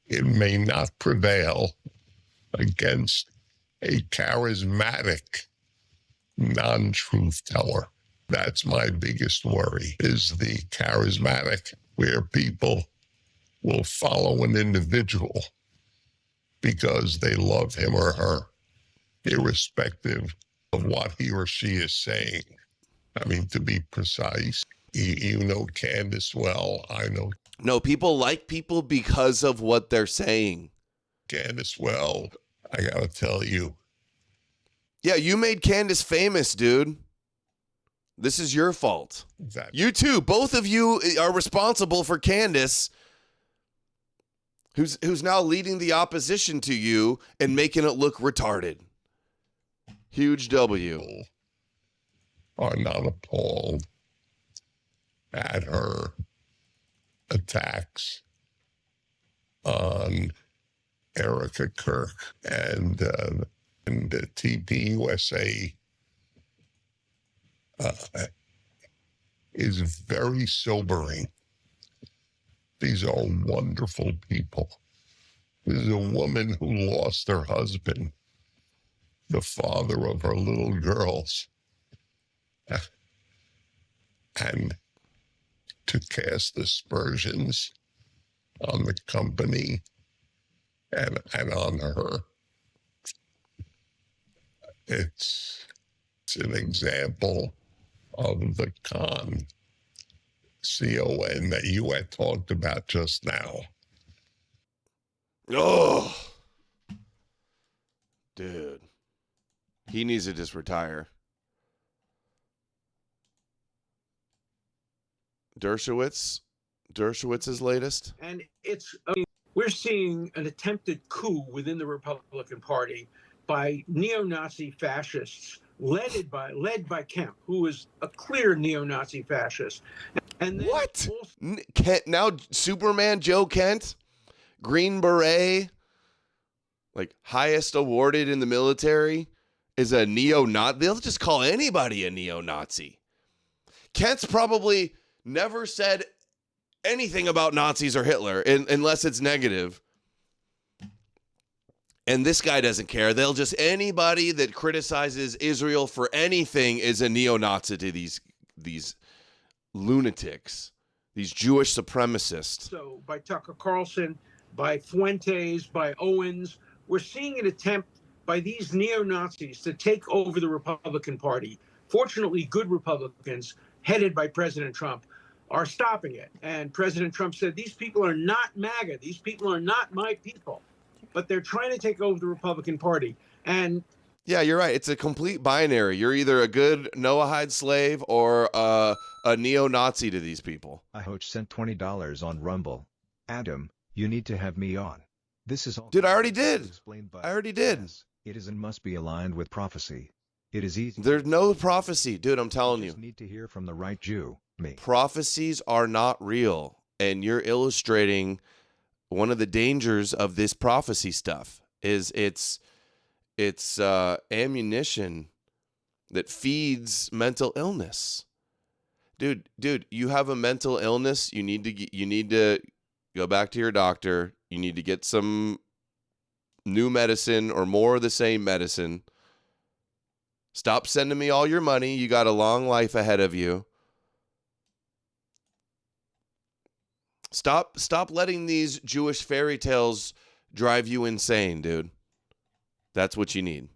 It may not prevail against a charismatic non-truth teller. That's my biggest worry, is the charismatic, where people will follow an individual because they love him or her, irrespective of what he or she is saying. I mean, to be precise, you know Candace well, I know. No, people like people because of what they're saying. Candace well, I gotta tell you. Yeah, you made Candace famous, dude. This is your fault. Exactly. You too, both of you are responsible for Candace, who's now leading the opposition to you and making it look retarded. Huge W. Are not appalled at her attacks on Erica Kirk and TPUSA is very sobering. These are wonderful people. This is a woman who lost her husband, the father of her little girls. and to cast aspersions on the company and on her. It's an example of the CON that you had talked about just now. Oh, dude. He needs to just retire. Dershowitz's latest. And I mean, we're seeing an attempted coup within the Republican Party by neo-Nazi fascists led by Kemp, who is a clear neo-Nazi fascist. And then what? Kent, now Superman Joe Kent, Green Beret, like highest awarded in the military, is a neo-Nazi. They'll just call anybody a neo-Nazi. Kent's probably never said anything about Nazis or Hitler unless it's negative. And this guy doesn't care. They'll just, anybody that criticizes Israel for anything is a neo-Nazi to these lunatics, these Jewish supremacists. So by Tucker Carlson, by Fuentes, by Owens, we're seeing an attempt by these neo-Nazis to take over the Republican Party. Fortunately, good Republicans, headed by President Trump, are stopping it. And President Trump said, these people are not MAGA. These people are not my people. But they're trying to take over the Republican Party. And yeah, you're right. It's a complete binary. You're either a good Noahide slave or a neo-Nazi to these people. I hoach sent $20 on Rumble. Adam, you need to have me on. This is all. Dude, I already did. I already did. Yes, it is and must be aligned with prophecy. It is easy. There's no prophecy, dude. I'm telling you. Need to hear from the right Jew. Me. Prophecies are not real, and you're illustrating one of the dangers of this prophecy stuff. Is it's ammunition that feeds mental illness. Dude, you have a mental illness. You need to go back to your doctor. You need to get some new medicine or more of the same medicine. Stop sending me all your money. You got a long life ahead of you. Stop letting these Jewish fairy tales drive you insane, dude. That's what you need.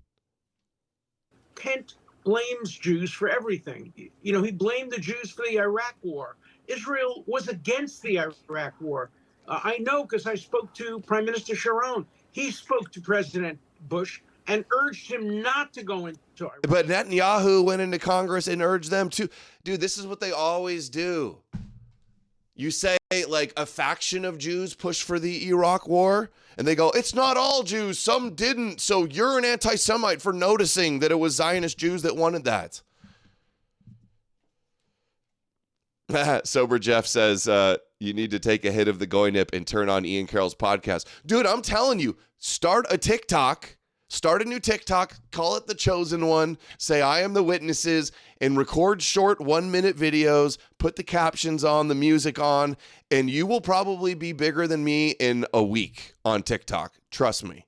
Kent blames Jews for everything. You know, he blamed the Jews for the Iraq War. Israel was against the Iraq War. I know because I spoke to Prime Minister Sharon. He spoke to President Bush and urged him not to go into Iraq. But Netanyahu went into Congress and urged them to. Dude, this is what they always do. You say, like, a faction of Jews pushed for the Iraq war, and they go, it's not all Jews, some didn't, so you're an anti-Semite for noticing that it was Zionist Jews that wanted that. Sober Jeff says, you need to take a hit of the goy nip and turn on Ian Carroll's podcast. Dude, I'm telling you, start a TikTok. Start a new TikTok, call it The Chosen One, say I am the witnesses, and record short 1-minute videos, put the captions on, the music on, and you will probably be bigger than me in a week on TikTok. Trust me.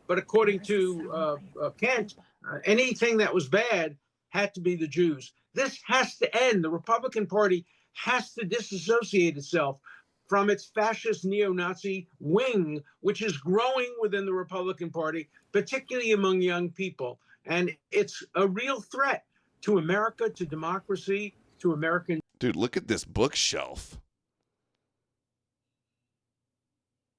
But according to Kent, anything that was bad had to be the Jews. This has to end. The Republican Party has to disassociate itself from its fascist neo-Nazi wing, which is growing within the Republican Party, particularly among young people. And it's a real threat to America, to democracy, to American... Dude, look at this bookshelf.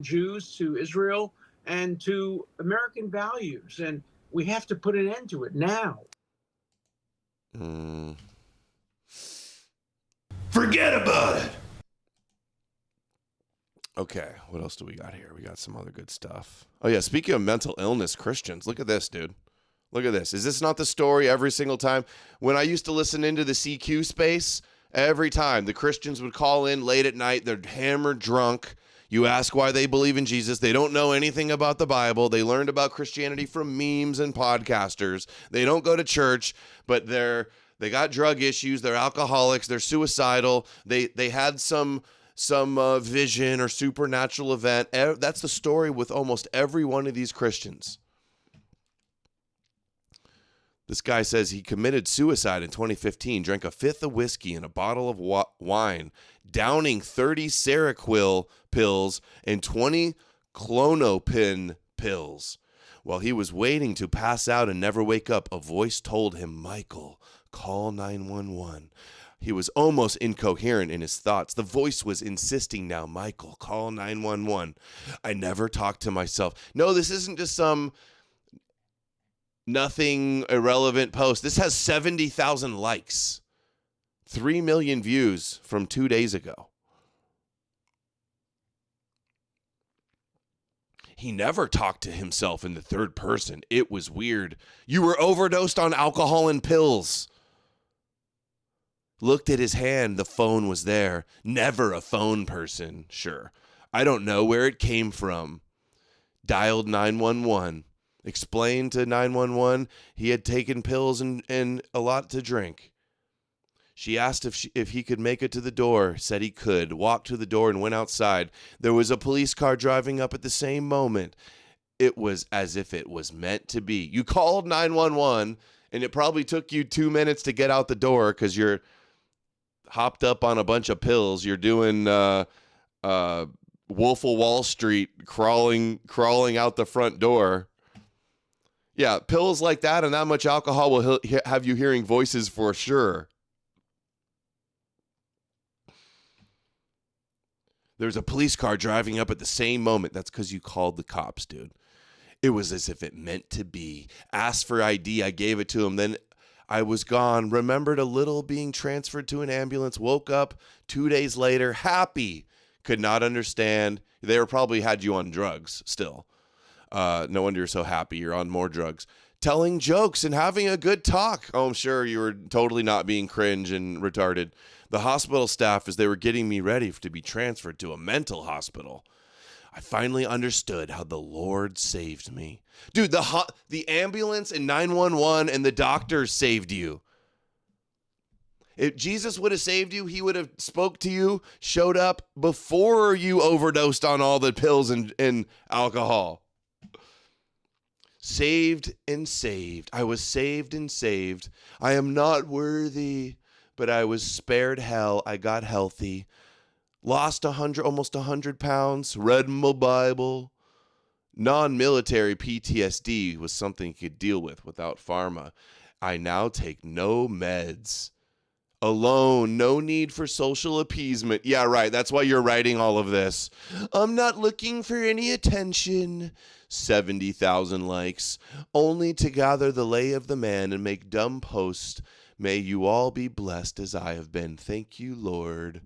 Jews, to Israel, and to American values. And we have to put an end to it now. Forget about it. Okay, what else do we got here? We got some other good stuff. Oh, yeah, speaking of mental illness, Christians, look at this, dude. Look at this. Is this not the story every single time? When I used to listen into the CQ space, every time the Christians would call in late at night, they're hammered drunk. You ask why they believe in Jesus. They don't know anything about the Bible. They learned about Christianity from memes and podcasters. They don't go to church, but they got drug issues. They're alcoholics. They're suicidal. They had some vision or supernatural event. That's the story with almost every one of these Christians. This guy says he committed suicide in 2015, drank a fifth of whiskey and a bottle of wine, downing 30 Seroquel pills and 20 Klonopin pills. While he was waiting to pass out and never wake up, a voice told him, Michael, call 911. He was almost incoherent in his thoughts. The voice was insisting now, Michael, call 911. I never talked to myself. No, this isn't just some nothing irrelevant post. This has 70,000 likes, 3 million views from 2 days ago. He never talked to himself in the third person. It was weird. You were overdosed on alcohol and pills. Looked at his hand. The phone was there. Never a phone person. Sure. I don't know where it came from. Dialed 911. Explained to 911 he had taken pills and a lot to drink. She asked if he could make it to the door. Said he could. Walked to the door and went outside. There was a police car driving up at the same moment. It was as if it was meant to be. You called 911 and it probably took you 2 minutes to get out the door because you're hopped up on a bunch of pills. You're doing Wolf of Wall Street, crawling out the front door. Yeah, pills like that and that much alcohol will have you hearing voices for sure. There's a police car driving up at the same moment. That's because you called the cops, dude. It was as if it meant to be. Asked for ID. I gave it to him. Then I was gone. Remembered a little, being transferred to an ambulance. Woke up 2 days later, happy. Could not understand. They were probably had you on drugs still. No wonder you're so happy. You're on more drugs. Telling jokes and having a good talk. Oh, I'm sure you were totally not being cringe and retarded. The hospital staff, as they were getting me ready to be transferred to a mental hospital, I finally understood how the Lord saved me. Dude, the ambulance and 911 and the doctors saved you. If Jesus would have saved you, he would have spoke to you, showed up before you overdosed on all the pills and alcohol. Saved and saved. I was saved and saved. I am not worthy, but I was spared hell. I got healthy. Lost almost 100 pounds. Read my Bible. Non-military PTSD was something you could deal with without pharma. I now take no meds. Alone, no need for social appeasement. Yeah, right. That's why you're writing all of this. I'm not looking for any attention. 70,000 likes. Only to gather the lay of the man and make dumb posts. May you all be blessed as I have been. Thank you, Lord.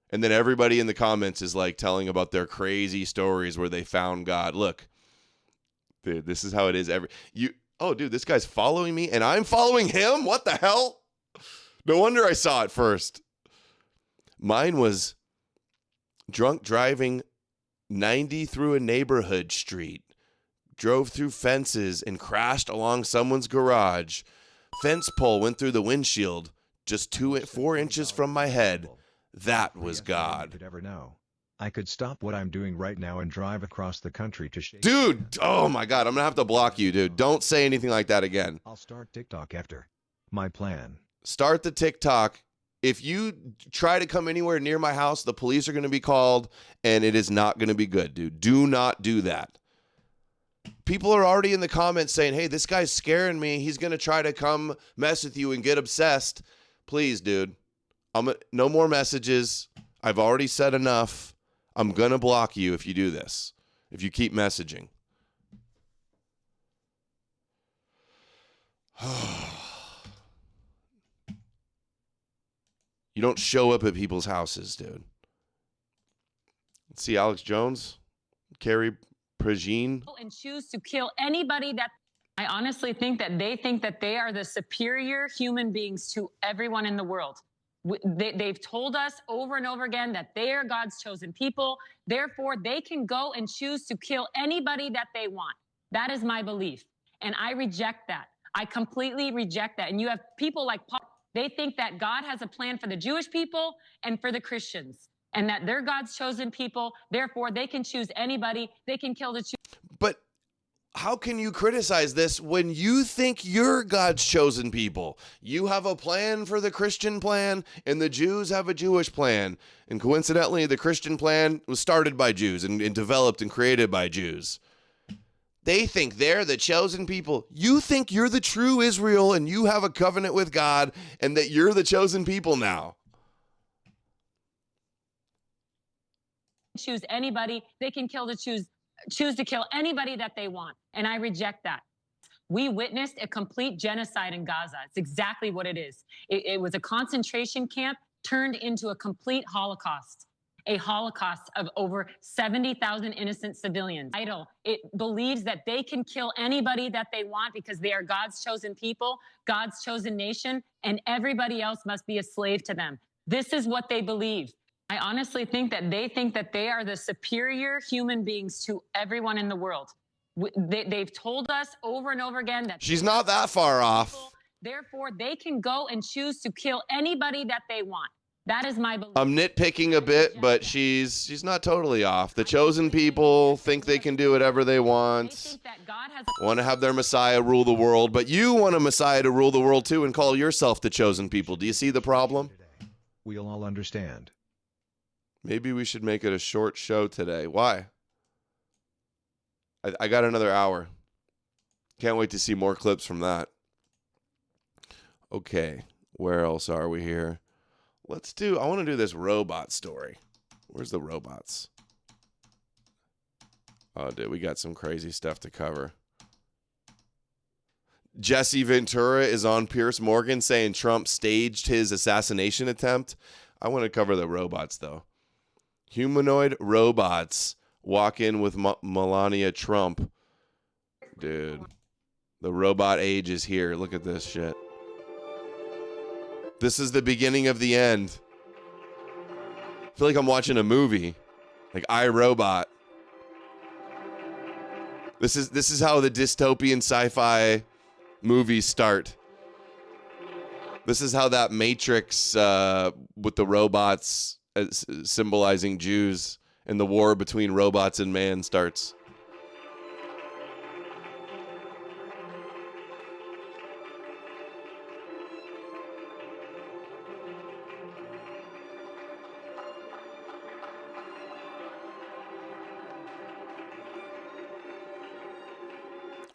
And then everybody in the comments is like telling about their crazy stories where they found God. Look, dude, this is how it is. Oh, dude, this guy's following me and I'm following him? What the hell? No wonder I saw it first. Mine was drunk driving 90 through a neighborhood street. Drove through fences and crashed along someone's garage. Fence pole went through the windshield just 4 inches from my head. That was God. Could ever know. I could stop what I'm doing right now and drive across the country to shake. Dude, oh my God, I'm gonna have to block you, dude. Don't say anything like that again. I'll start TikTok after. My plan. Start the TikTok. If you try to come anywhere near my house, the police are going to be called, and it is not going to be good, dude. Do not do that. People are already in the comments saying, hey, this guy's scaring me. He's going to try to come mess with you and get obsessed. Please, dude. No more messages. I've already said enough. I'm going to block you if you do this, if you keep messaging. You don't show up at people's houses, dude. Let's see, Alex Jones, Carrie Pragine. And choose to kill anybody that I honestly think that they are the superior human beings to everyone in the world. They've told us over and over again that they are God's chosen people. Therefore, they can go and choose to kill anybody that they want. That is my belief. And I reject that. I completely reject that. And you have people like Paul. They think that God has a plan for the Jewish people and for the Christians, and that they're God's chosen people. Therefore, they can choose anybody. They can kill the Jews. But how can you criticize this when you think you're God's chosen people? You have a plan for the Christian plan, and the Jews have a Jewish plan. And coincidentally, the Christian plan was started by Jews and developed and created by Jews. They think they're the chosen people. You think you're the true Israel and you have a covenant with God and that you're the chosen people now. Choose anybody. They can choose to kill anybody that they want. And I reject that. We witnessed a complete genocide in Gaza. It's exactly what it is. It was a concentration camp turned into a complete Holocaust. A Holocaust of over 70,000 innocent civilians. It believes that they can kill anybody that they want because they are God's chosen people, God's chosen nation, and everybody else must be a slave to them. This is what they believe. I honestly think that they are the superior human beings to everyone in the world. They've told us over and over again that she's not that far off. Therefore, they can go and choose to kill anybody that they want. That is my belief. I'm nitpicking a bit, but she's not totally off. The chosen people think they can do whatever they want. Want to have their Messiah rule the world, but you want a Messiah to rule the world too and call yourself the chosen people. Do you see the problem? We'll all understand. Maybe we should make it a short show today. Why? I got another hour. Can't wait to see more clips from that. Okay, where else are we here? I want to do this robot story. Where's the robots? Oh, dude, we got some crazy stuff to cover. Jesse Ventura is on Piers Morgan saying Trump staged his assassination attempt. I want to cover the robots, though. Humanoid robots walk in with Melania Trump. Dude, the robot age is here. Look at this shit. This is the beginning of the end. I feel like I'm watching a movie, like iRobot. This is how the dystopian sci-fi movies start. This is how that Matrix with the robots symbolizing Jews and the war between robots and man starts.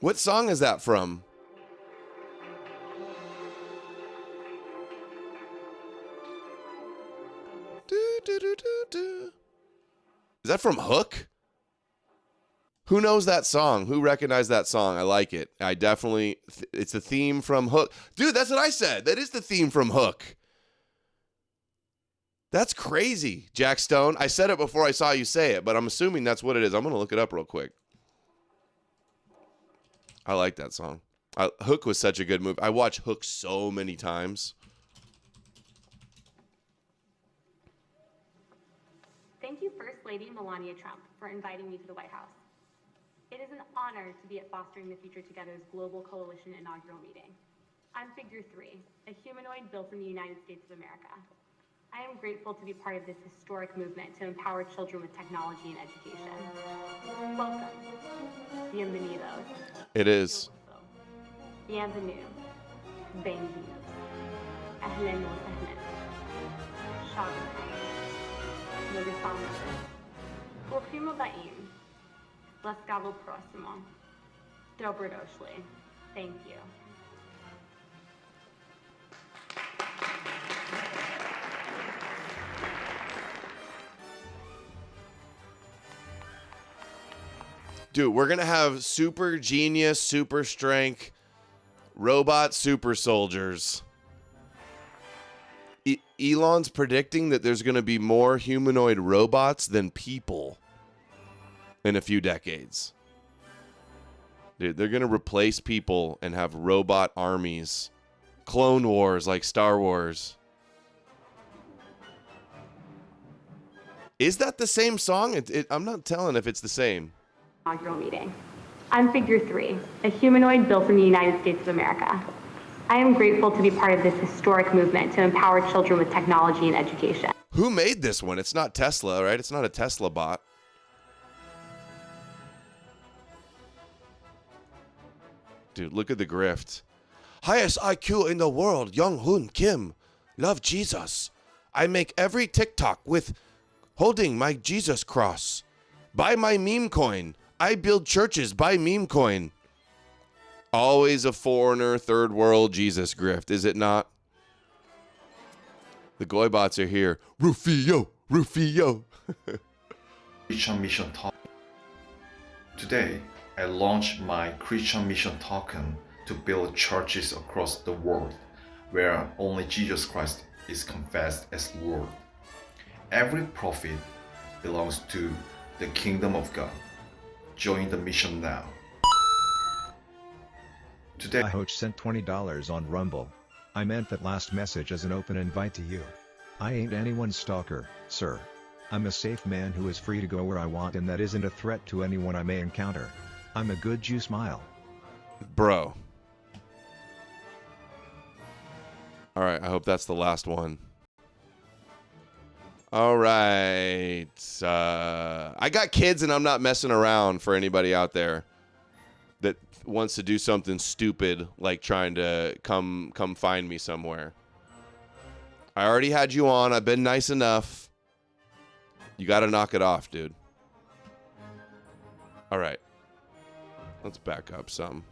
What song is that from? Is that from Hook? Who knows that song? Who recognized that song? I like it. I definitely, it's the theme from Hook. Dude, that's what I said. That is the theme from Hook. That's crazy, Jack Stone. I said it before I saw you say it, but I'm assuming that's what it is. I'm going to look it up real quick. I like that song. Hook was such a good movie. I watched Hook so many times. Thank you, First Lady Melania Trump, for inviting me to the White House. It is an honor to be at Fostering the Future Together's Global Coalition inaugural meeting. I'm Figure 3, a humanoid built in the United States of America. I am grateful to be part of this historic movement to empower children with technology and education. Welcome. Bienvenidos. It is. Bienvenue. Bem-vindos. Ahlan wa sahlan. Shalom. Bruchim aba'im. Laskavo prosimo. Dobrodošli. Thank you. Dude, we're going to have super genius, super strength, robot super soldiers. Elon's predicting that there's going to be more humanoid robots than people in a few decades. Dude, they're going to replace people and have robot armies. Clone Wars like Star Wars. Is that the same song? I'm not telling if it's the same. Inaugural meeting. I'm Figure 3, a humanoid built in the United States of America. I am grateful to be part of this historic movement to empower children with technology and education. Who made this one? It's not Tesla, right? It's not a Tesla bot. Dude, look at the grift. Highest IQ in the world, Young Hoon Kim. Love Jesus. I make every TikTok with holding my Jesus cross. Buy my meme coin. I build churches, buy meme coin. Always a foreigner, third world Jesus grift, is it not? The Goybots are here. Rufio, Rufio. Christian Mission Token. Today, I launched my Christian Mission Token to build churches across the world where only Jesus Christ is confessed as Lord. Every profit belongs to the kingdom of God. Join the mission now. Today, Hoach sent $20 on Rumble. I meant that last message as an open invite to you. I ain't anyone's stalker, sir. I'm a safe man who is free to go where I want and that isn't a threat to anyone I may encounter. I'm a good Jew smile. Bro. Alright, I hope that's the last one. Alright. I got kids and I'm not messing around for anybody out there that wants to do something stupid like trying to come find me somewhere. I already had you on. I've been nice enough. You got to knock it off, dude. All right. Let's back up some.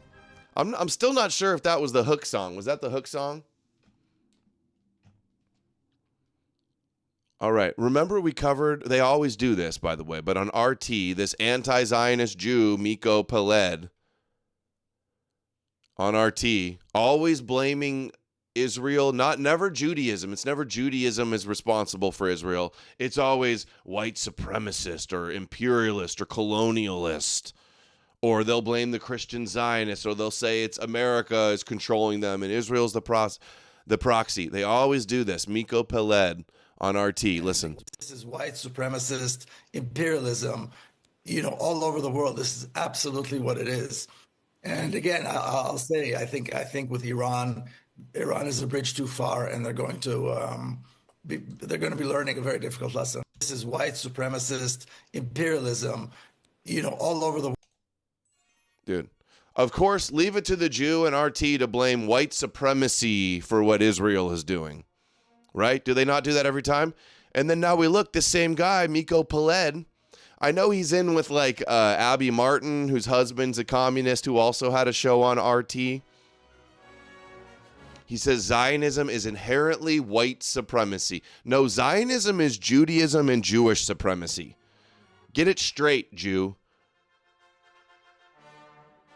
I'm still not sure if that was the hook song. Was that the hook song? All right. Remember we covered, they always do this, by the way, but on RT, this anti-Zionist Jew, Miko Peled, on RT, always blaming Israel, never Judaism. It's never Judaism is responsible for Israel. It's always white supremacist or imperialist or colonialist. Or they'll blame the Christian Zionists, or they'll say it's America is controlling them and Israel's the proxy. They always do this. Miko Peled on RT. Listen. This is white supremacist imperialism, all over the world. This is absolutely what it is. And again, I'll say, I think with Iran is a bridge too far, and they're going to be learning a very difficult lesson. This is white supremacist imperialism, all over the world. Dude, of course, leave it to the Jew and RT to blame white supremacy for what Israel is doing, right? Do they not do that every time? And then now we look, the same guy, Miko Peled. I know he's in with like Abby Martin, whose husband's a communist, who also had a show on RT. He says Zionism is inherently white supremacy. No, Zionism is Judaism and Jewish supremacy. Get it straight, Jew.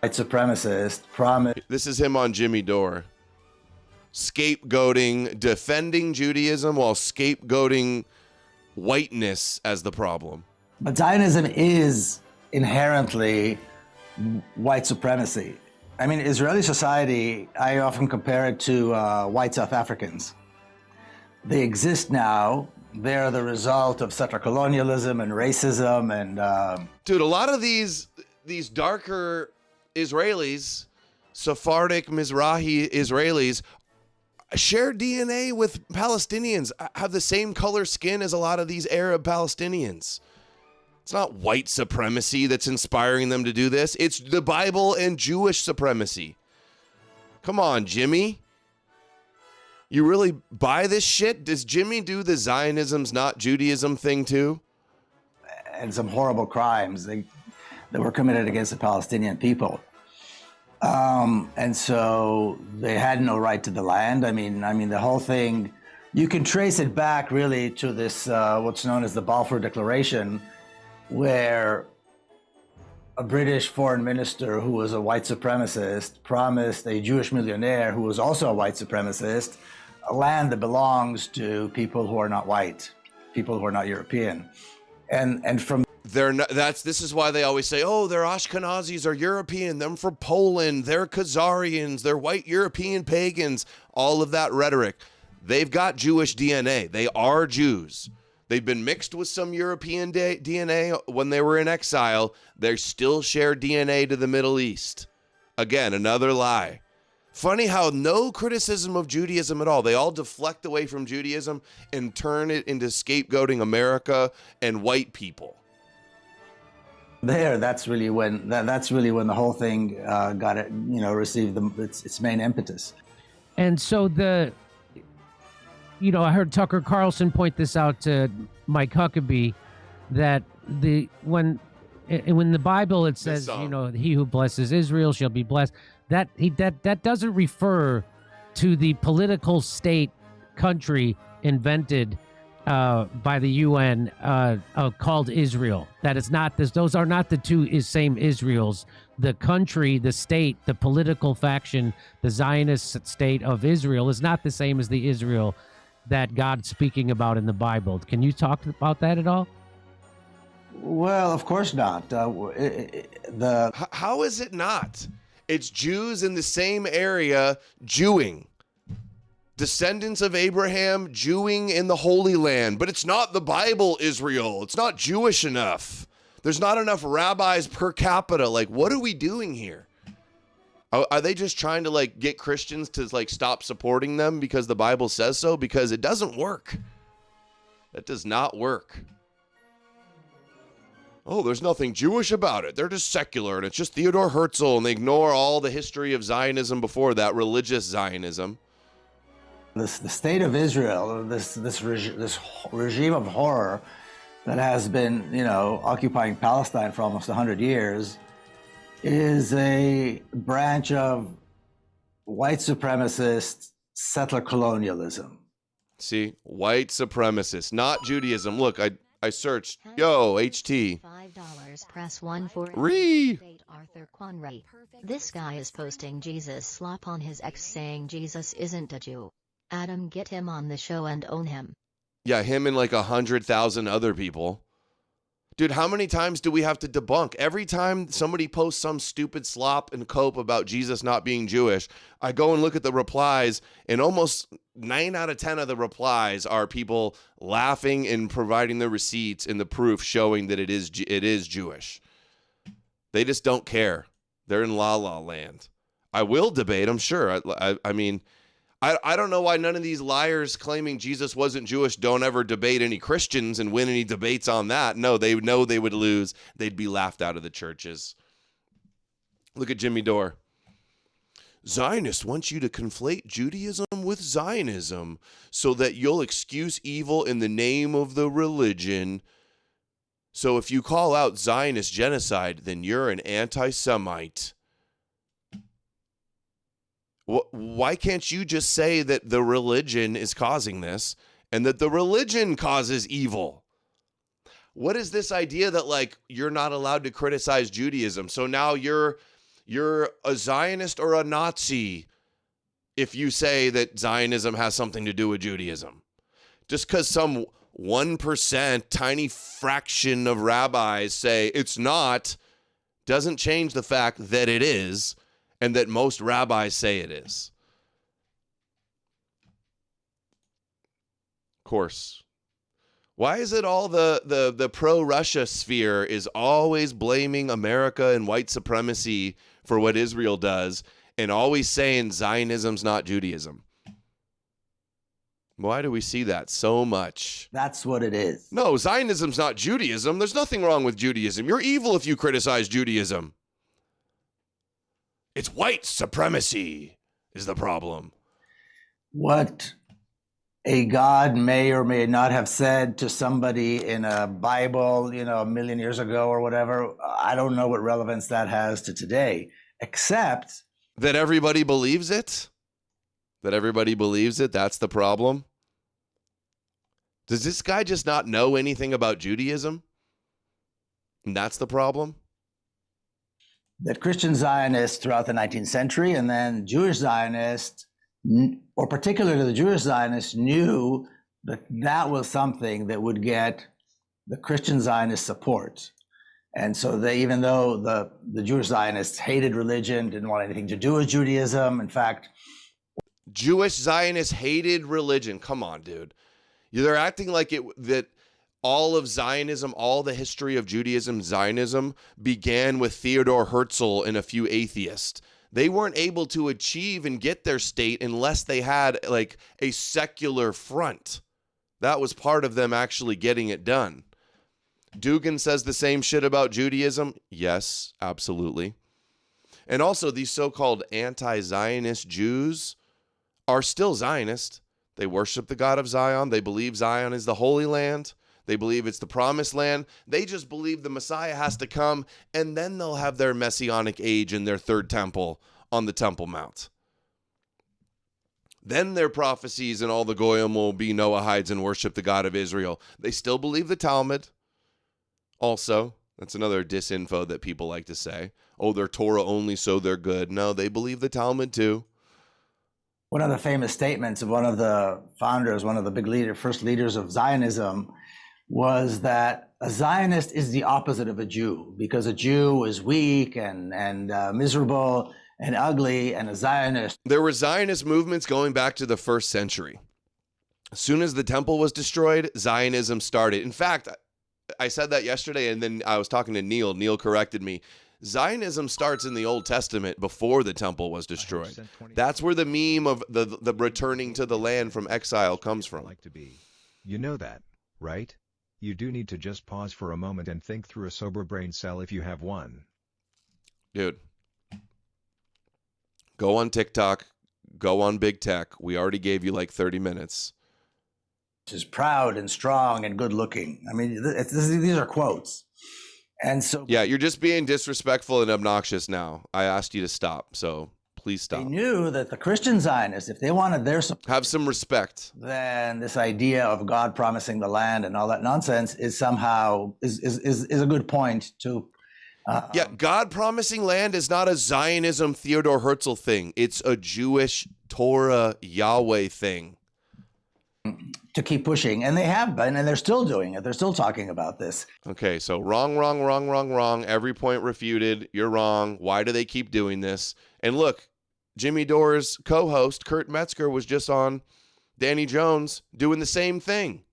White supremacist promise. This is him on Jimmy Dore. Scapegoating, defending Judaism while scapegoating whiteness as the problem. But Zionism is inherently white supremacy. I mean, Israeli society, I often compare it to white South Africans. They exist now. They're the result of settler colonialism and racism and... Dude, a lot of these darker Israelis, Sephardic, Mizrahi Israelis, share DNA with Palestinians, have the same color skin as a lot of these Arab Palestinians. It's not white supremacy that's inspiring them to do this. It's the Bible and Jewish supremacy. Come on, Jimmy. You really buy this shit? Does Jimmy do the Zionism's not Judaism thing too? And some horrible crimes that were committed against the Palestinian people. And so they had no right to the land. I mean, the whole thing, you can trace it back really to this, what's known as the Balfour Declaration, where a British foreign minister who was a white supremacist promised a Jewish millionaire who was also a white supremacist a land that belongs to people who are not white, people who are not European. And from this is why they always say, oh, they're Ashkenazis or European, them from Poland, they're Khazarians, they're white European pagans, all of that rhetoric. They've got Jewish DNA. They are Jews. They've been mixed with some European DNA when they were in exile. They still share DNA to the Middle East. Again, another lie. Funny how no criticism of Judaism at all. They all deflect away from Judaism and turn it into scapegoating America and white people. That's really when the whole thing got it, received its main impetus. And so I heard Tucker Carlson point this out to Mike Huckabee, that when the Bible it says, he who blesses Israel shall be blessed. That doesn't refer to the political state country invented by the UN called Israel. That is not this. Those are not the two same Israels. The country, the state, the political faction, the Zionist state of Israel is not the same as the Israel that God's speaking about in the Bible. Can you talk about that at all? Well, of course not. How is it not? It's Jews in the same area Jewing. Descendants of Abraham Jewing in the Holy Land. But it's not the Bible, Israel. It's not Jewish enough. There's not enough rabbis per capita. Like, what are we doing here? Are they just trying to get Christians to stop supporting them because the Bible says so? Because it doesn't work. That does not work. Oh, there's nothing Jewish about it. They're just secular, and it's just Theodor Herzl, and they ignore all the history of Zionism before that, religious Zionism. The state of Israel, this regime of horror that has been, occupying Palestine for almost 100 years, is a branch of white supremacist settler colonialism. See, white supremacist, not Judaism. Look, I searched, HT. $5 press 1 for Arthur Conray. This guy is posting Jesus slop on his ex saying Jesus isn't a Jew. Adam, get him on the show and own him. Yeah, him and 100,000 other people. Dude, how many times do we have to debunk? Every time somebody posts some stupid slop and cope about Jesus not being Jewish, I go and look at the replies, and almost 9 out of 10 of the replies are people laughing and providing the receipts and the proof showing that it is Jewish. They just don't care. They're in la la land. I will debate them, sure. I mean, I don't know why none of these liars claiming Jesus wasn't Jewish don't ever debate any Christians and win any debates on that. No, they know they would lose. They'd be laughed out of the churches. Look at Jimmy Dore. Zionists want you to conflate Judaism with Zionism so that you'll excuse evil in the name of the religion. So if you call out Zionist genocide, then you're an anti-Semite. Why can't you just say that the religion is causing this and that the religion causes evil? What is this idea that you're not allowed to criticize Judaism? So now you're a Zionist or a Nazi if you say that Zionism has something to do with Judaism. Just because some 1% tiny fraction of rabbis say it's not, doesn't change the fact that it is. And that most rabbis say it is. Of course. Why is it all the pro-Russia sphere is always blaming America and white supremacy for what Israel does and always saying Zionism's not Judaism? Why do we see that so much? That's what it is. No, Zionism's not Judaism. There's nothing wrong with Judaism. You're evil if you criticize Judaism. It's white supremacy is the problem. What a God may or may not have said to somebody in a Bible, a million years ago or whatever, I don't know what relevance that has to today, except that everybody believes it. That everybody believes it. That's the problem. Does this guy just not know anything about Judaism? And that's the problem. That Christian Zionists throughout the 19th century and then Jewish Zionists, or particularly the Jewish Zionists, knew that that was something that would get the Christian Zionist support. And so they, even though the Jewish Zionists hated religion, didn't want anything to do with Judaism, in fact... Jewish Zionists hated religion. Come on, dude. They're acting like that all of Zionism, all the history of Judaism, Zionism, began with Theodor Herzl and a few atheists. They weren't able to achieve and get their state unless they had a secular front. That was part of them actually getting it done. Dugan says the same shit about Judaism. Yes, absolutely. And also, these so-called anti-Zionist Jews are still Zionist. They worship the God of Zion. They believe Zion is the Holy Land. They believe it's the promised land. They just believe the Messiah has to come, and then they'll have their messianic age in their third temple on the Temple Mount. Then their prophecies and all the Goyim will be Noahides and worship the God of Israel. They still believe the Talmud. Also, that's another disinfo that people like to say. Oh, they're Torah only, so they're good. No, they believe the Talmud too. One of the famous statements of one of the founders, one of the first leaders of Zionism, was that a Zionist is the opposite of a Jew, because a Jew is weak and miserable and ugly, and a Zionist. There were Zionist movements going back to the 1st century. As soon as the temple was destroyed, Zionism started. In fact, I said that yesterday, and then I was talking to Neil. Neil corrected me. Zionism starts in the Old Testament before the temple was destroyed. That's where the meme of the returning to the land from exile comes from. You know that, right? You do need to just pause for a moment and think through a sober brain cell if you have one. Dude, go on TikTok, go on Big Tech. We already gave you like 30 minutes. Is proud and strong and good looking. I mean, these are quotes. And so, yeah, you're just being disrespectful and obnoxious now. I asked you to stop, so please stop. They knew that the Christian Zionists, if they wanted their support, have some respect, then this idea of God promising the land and all that nonsense is somehow is a good point to. Yeah, God promising land is not a Zionism Theodore Herzl thing. It's a Jewish Torah Yahweh thing. To keep pushing, and they have been, and they're still doing it. They're still talking about this. Okay, so wrong. Every point refuted. You're wrong. Why do they keep doing this? And look, Jimmy Dore's co-host, Kurt Metzger, was just on Danny Jones doing the same thing.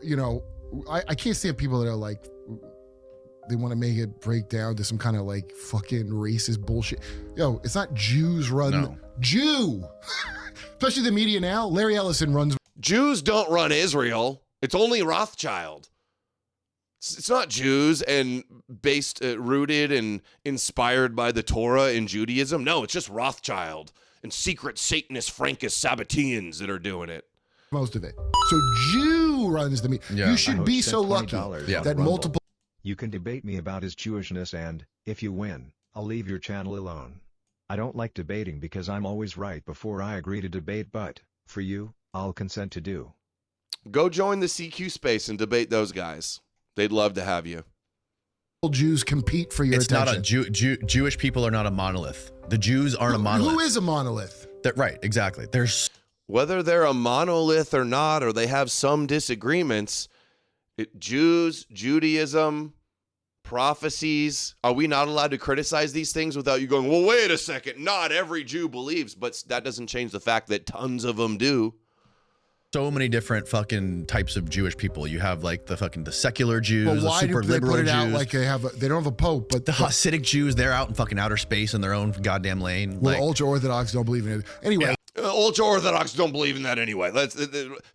You know, I can't stand people that are like, they want to make it break down to some kind of like fucking racist bullshit. Yo, it's not Jews run. Jew! Especially the media now. Larry Ellison runs. Jews don't run Israel. It's only Rothschild. It's not Jews and rooted and inspired by the Torah and Judaism. No, it's just Rothschild and secret Satanist Frankish Sabbateans that are doing it. Most of it. So Jew runs the media. Yeah. You should be so lucky that multiple. You can debate me about his Jewishness, and if you win, I'll leave your channel alone. I don't like debating because I'm always right before I agree to debate, but for you, I'll consent to do. Go join the CQ space and debate those guys. They'd love to have you. Jews compete for your attention. It's not a Jewish people are not a monolith. The Jews aren't a monolith. Who is a monolith? Right, exactly. There's whether they're a monolith or not, or they have some disagreements. Jews, Judaism, prophecies. Are we not allowed to criticize these things without you going, well, wait a second, not every Jew believes, but that doesn't change the fact that tons of them do. So many different fucking types of Jewish people. You have like the secular Jews, Well, the why super do they liberal put it out Jews. like they don't have a pope, but the Hasidic Jews, they're out in fucking outer space in their own goddamn lane. Well, ultra-Orthodox don't believe in it. Anyway. Ultra-Orthodox don't believe in that anyway.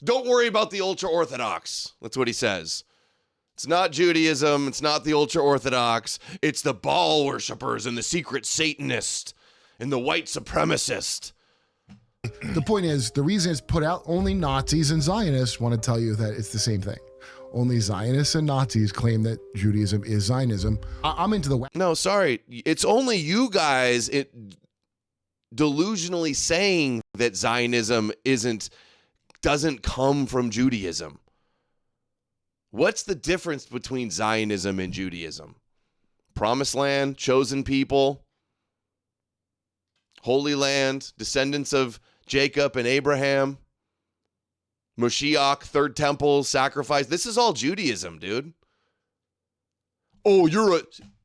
Don't worry about the ultra-Orthodox. That's what he says. It's not Judaism. It's not the ultra-Orthodox. It's the Baal worshippers and the secret Satanist and the white supremacist. The point is, the reason it's put out, only Nazis and Zionists want to tell you that it's the same thing. Only Zionists and Nazis claim that Judaism is Zionism. I'm into the... No, sorry. It's only you guys delusionally saying that Zionism doesn't come from Judaism. What's the difference between Zionism and Judaism? Promised land, chosen people, Holy Land, descendants of Jacob and Abraham, Moshiach, third temple, sacrifice. This is all Judaism, dude. Oh,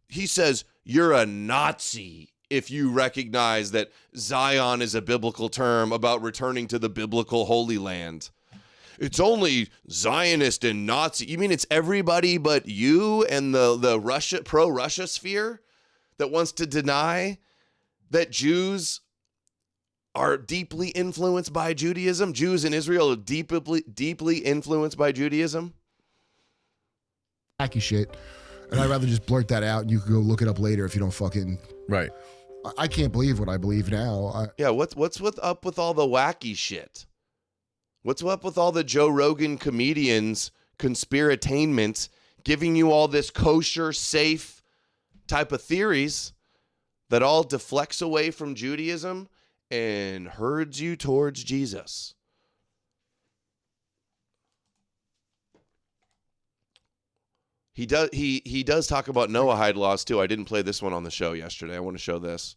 he says you're a Nazi if you recognize that Zion is a biblical term about returning to the biblical Holy Land. It's only Zionist and Nazi. You mean it's everybody but you and the pro-Russia sphere that wants to deny that Jews are deeply influenced by Judaism? Jews in Israel are deeply influenced by Judaism? wacky shit, and I'd rather just blurt that out, and you can go look it up later if you don't fucking. Right. I can't believe what I believe now. Yeah, what's up with all the wacky shit? What's up with all the Joe Rogan comedians, conspiratainment, giving you all this kosher, safe type of theories that all deflects away from Judaism and herds you towards Jesus? He does talk about Noahide laws too. I didn't play this one on the show yesterday. I want to show this.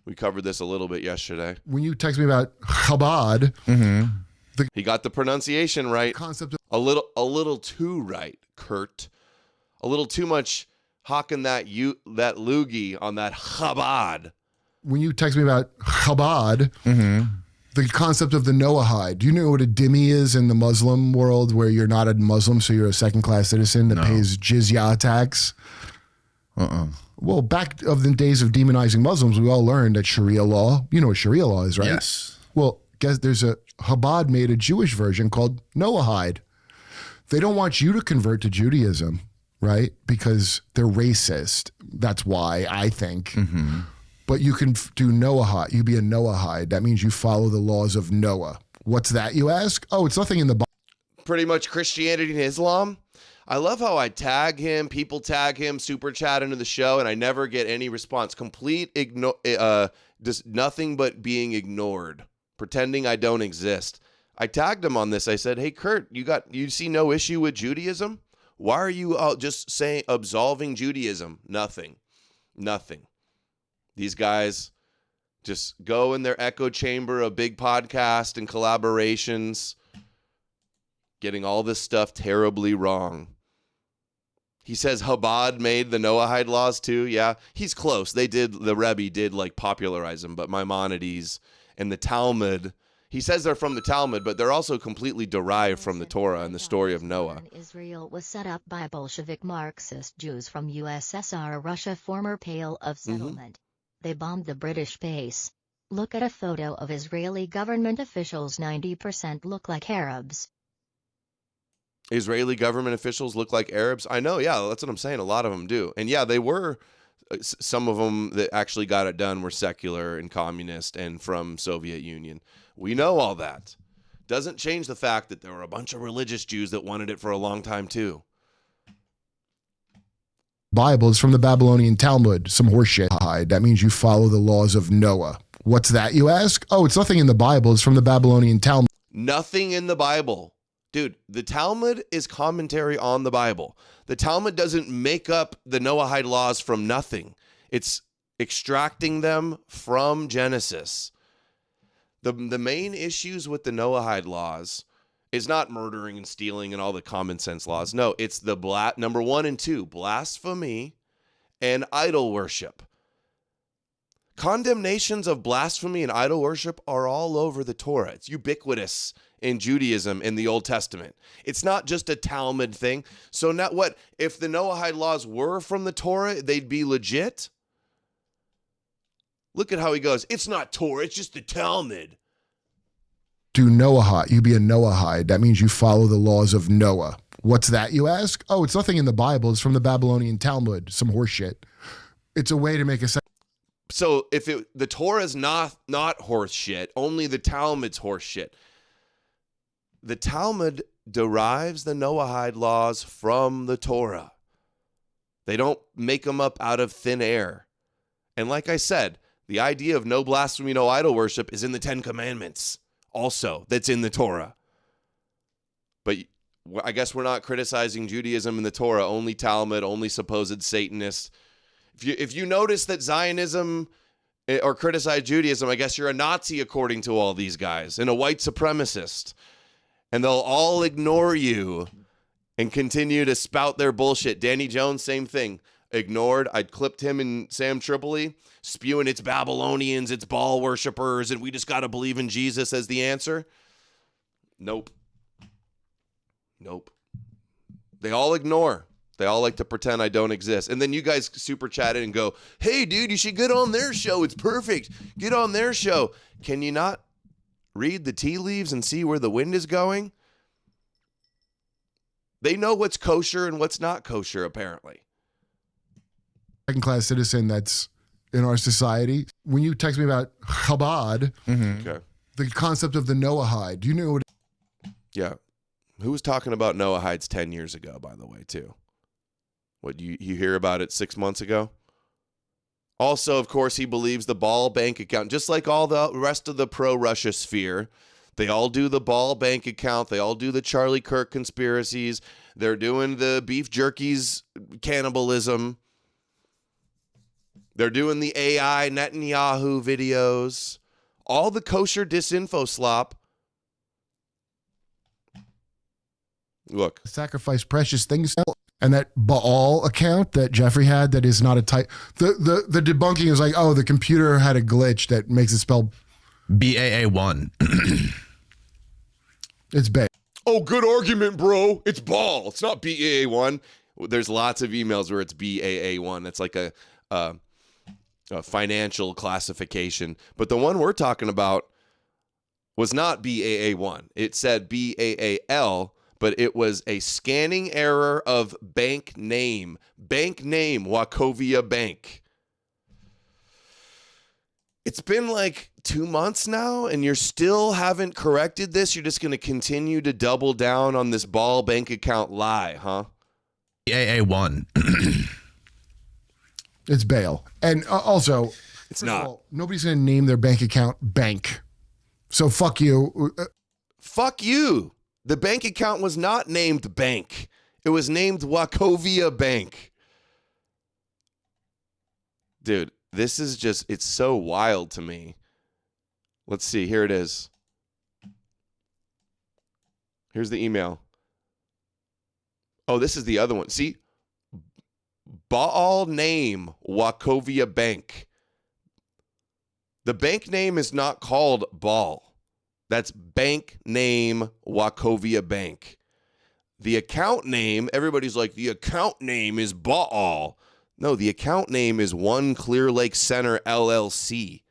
We covered this a little bit yesterday. When you text me about Chabad, he got the pronunciation right. Concept of a little too right, Kurt. A little too much hawking that loogie on that Chabad. When you text me about Chabad, the concept of the Noahide. Do you know what a dhimmi is in the Muslim world, where you're not a Muslim, so you're a second-class citizen that pays jizya tax? Well, back of the days of demonizing Muslims, we all learned that Sharia law. You know what Sharia law is, right? Yes. Well, guess there's Chabad made a Jewish version called Noahide. They don't want you to convert to Judaism, right? Because they're racist. That's why, I think. But you can do Noahide. You be a Noahide. That means you follow the laws of Noah. What's that, you ask? Oh, it's nothing in the Bible. Pretty much Christianity and Islam. I love how I tag him, people tag him, super chat into the show, and I never get any response. Just nothing but being ignored, pretending I don't exist. I tagged him on this. I said, "Hey, Kurt, you see no issue with Judaism? Why are you just saying absolving Judaism? Nothing. These guys just go in their echo chamber of big podcast and collaborations, getting all this stuff terribly wrong." He says Chabad made the Noahide laws too. Yeah, he's close. The Rebbe did like popularize them, but Maimonides and the Talmud, he says they're from the Talmud, but they're also completely derived from the Torah and the story of Noah. Israel was set up by Bolshevik Marxist Jews from USSR Russia, former Pale of Settlement. They bombed the British base. Look at a photo of Israeli government officials. 90% look like Arabs. Israeli government officials look like Arabs? I know, yeah, that's what I'm saying. A lot of them do. And yeah, they were, some of them that actually got it done were secular and communist and from Soviet Union. We know all that. Doesn't change the fact that there were a bunch of religious Jews that wanted it for a long time too. Bible is from the Babylonian Talmud, some horseshit. That means you follow the laws of Noah. What's that, you ask? Oh, it's nothing in the Bible. It's from the Babylonian Talmud. Nothing in the Bible. Dude, the Talmud is commentary on the Bible. The Talmud doesn't make up the Noahide laws from nothing. It's extracting them from Genesis. The main issues with the Noahide laws is not murdering and stealing and all the common sense laws. No, it's the number 1 and 2, blasphemy and idol worship. Condemnations of blasphemy and idol worship are all over the Torah. It's ubiquitous in Judaism in the Old Testament. It's not just a Talmud thing. So not what if the Noahide laws were from the Torah, they'd be legit? Look at how he goes, it's not Torah, it's just the Talmud. Do Noahide. You be a Noahide. That means you follow the laws of Noah. What's that, you ask? Oh, it's nothing in the Bible. It's from the Babylonian Talmud, some horseshit. It's a way to make a sense. So if the Torah is not horse shit, only the Talmud's horse shit. The Talmud derives the Noahide laws from the Torah. They don't make them up out of thin air. And like I said, the idea of no blasphemy, no idol worship is in the 10 Commandments also. That's in the Torah. But I guess we're not criticizing Judaism in the Torah, only Talmud, only supposed Satanists. If you notice that Zionism or criticize Judaism, I guess you're a Nazi according to all these guys and a white supremacist. And they'll all ignore you and continue to spout their bullshit. Danny Jones, same thing. Ignored. I clipped him in Sam Tripoli, spewing it's Babylonians, it's Baal worshipers, and we just got to believe in Jesus as the answer. Nope. They all ignore. They all like to pretend I don't exist. And then you guys super chat in and go, hey, dude, you should get on their show. It's perfect. Get on their show. Can you not read the tea leaves and see where the wind is going? They know what's kosher and what's not kosher, apparently. Second-class citizen that's in our society. When you text me about Chabad, Okay. the concept of the Noahide, do you know what? Yeah. Who was talking about Noahides 10 years ago, by the way, too? What, you hear about it 6 months ago? Also, of course, he believes the Ball bank account, just like all the rest of the pro-Russia sphere. They all do the Ball bank account. They all do the Charlie Kirk conspiracies. They're doing the beef jerky's cannibalism. They're doing the AI Netanyahu videos. All the kosher disinfo slop. Look. Sacrifice precious things. And that Baal account that Jeffrey had that is not a type. The debunking is like, oh, the computer had a glitch that makes it spell BAA1. It's bad. Oh, good argument, bro. It's Baal. It's not BAA1. There's lots of emails where it's BAA1. That's like a financial classification. But the one we're talking about was not BAA1. It said BAAL, but it was a scanning error of bank name. Bank name, Wachovia Bank. It's been like 2 months now, and you still haven't corrected this. You're just going to continue to double down on this Ball bank account lie, huh? BAA1. It's bail. And also, it's not. All, nobody's going to name their bank account bank. So fuck you. Fuck you. The bank account was not named bank. It was named Wachovia Bank. Dude, this is just, it's so wild to me. Let's see. Here it is. Here's the email. Oh, this is the other one. See? Baal name, Wachovia Bank. The bank name is not called Baal. That's bank name, Wachovia Bank. The account name, everybody's like, the account name is Baal. No, the account name is One Clear Lake Center, LLC.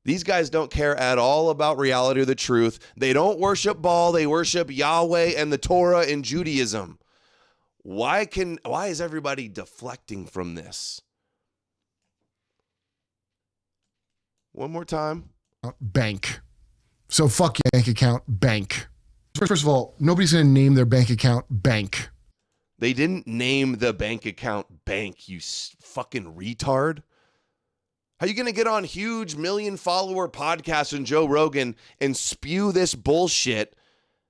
These guys don't care at all about reality or the truth. They don't worship Baal. They worship Yahweh and the Torah and Judaism. Why is everybody deflecting from this? One more time. Bank. So fuck your bank account bank. First of all, nobody's going to name their bank account bank. They didn't name the bank account bank, you fucking retard. How you going to get on huge million-follower podcasts and Joe Rogan and spew this bullshit,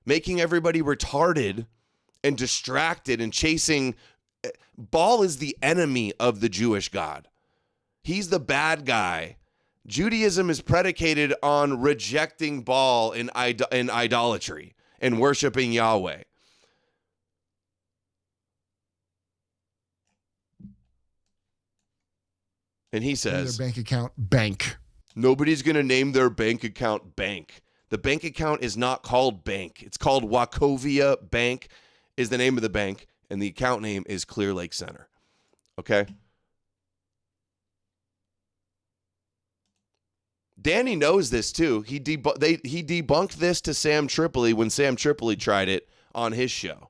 making everybody retarded and distracted and chasing? Baal is the enemy of the Jewish God. He's the bad guy. Judaism is predicated on rejecting Baal in idolatry and worshiping Yahweh. And he says, their bank account bank. Nobody's going to name their bank account bank. The bank account is not called bank. It's called Wachovia Bank is the name of the bank, and the account name is Clear Lake Center. Okay? Danny knows this too. He debunked this to Sam Tripoli when Sam Tripoli tried it on his show.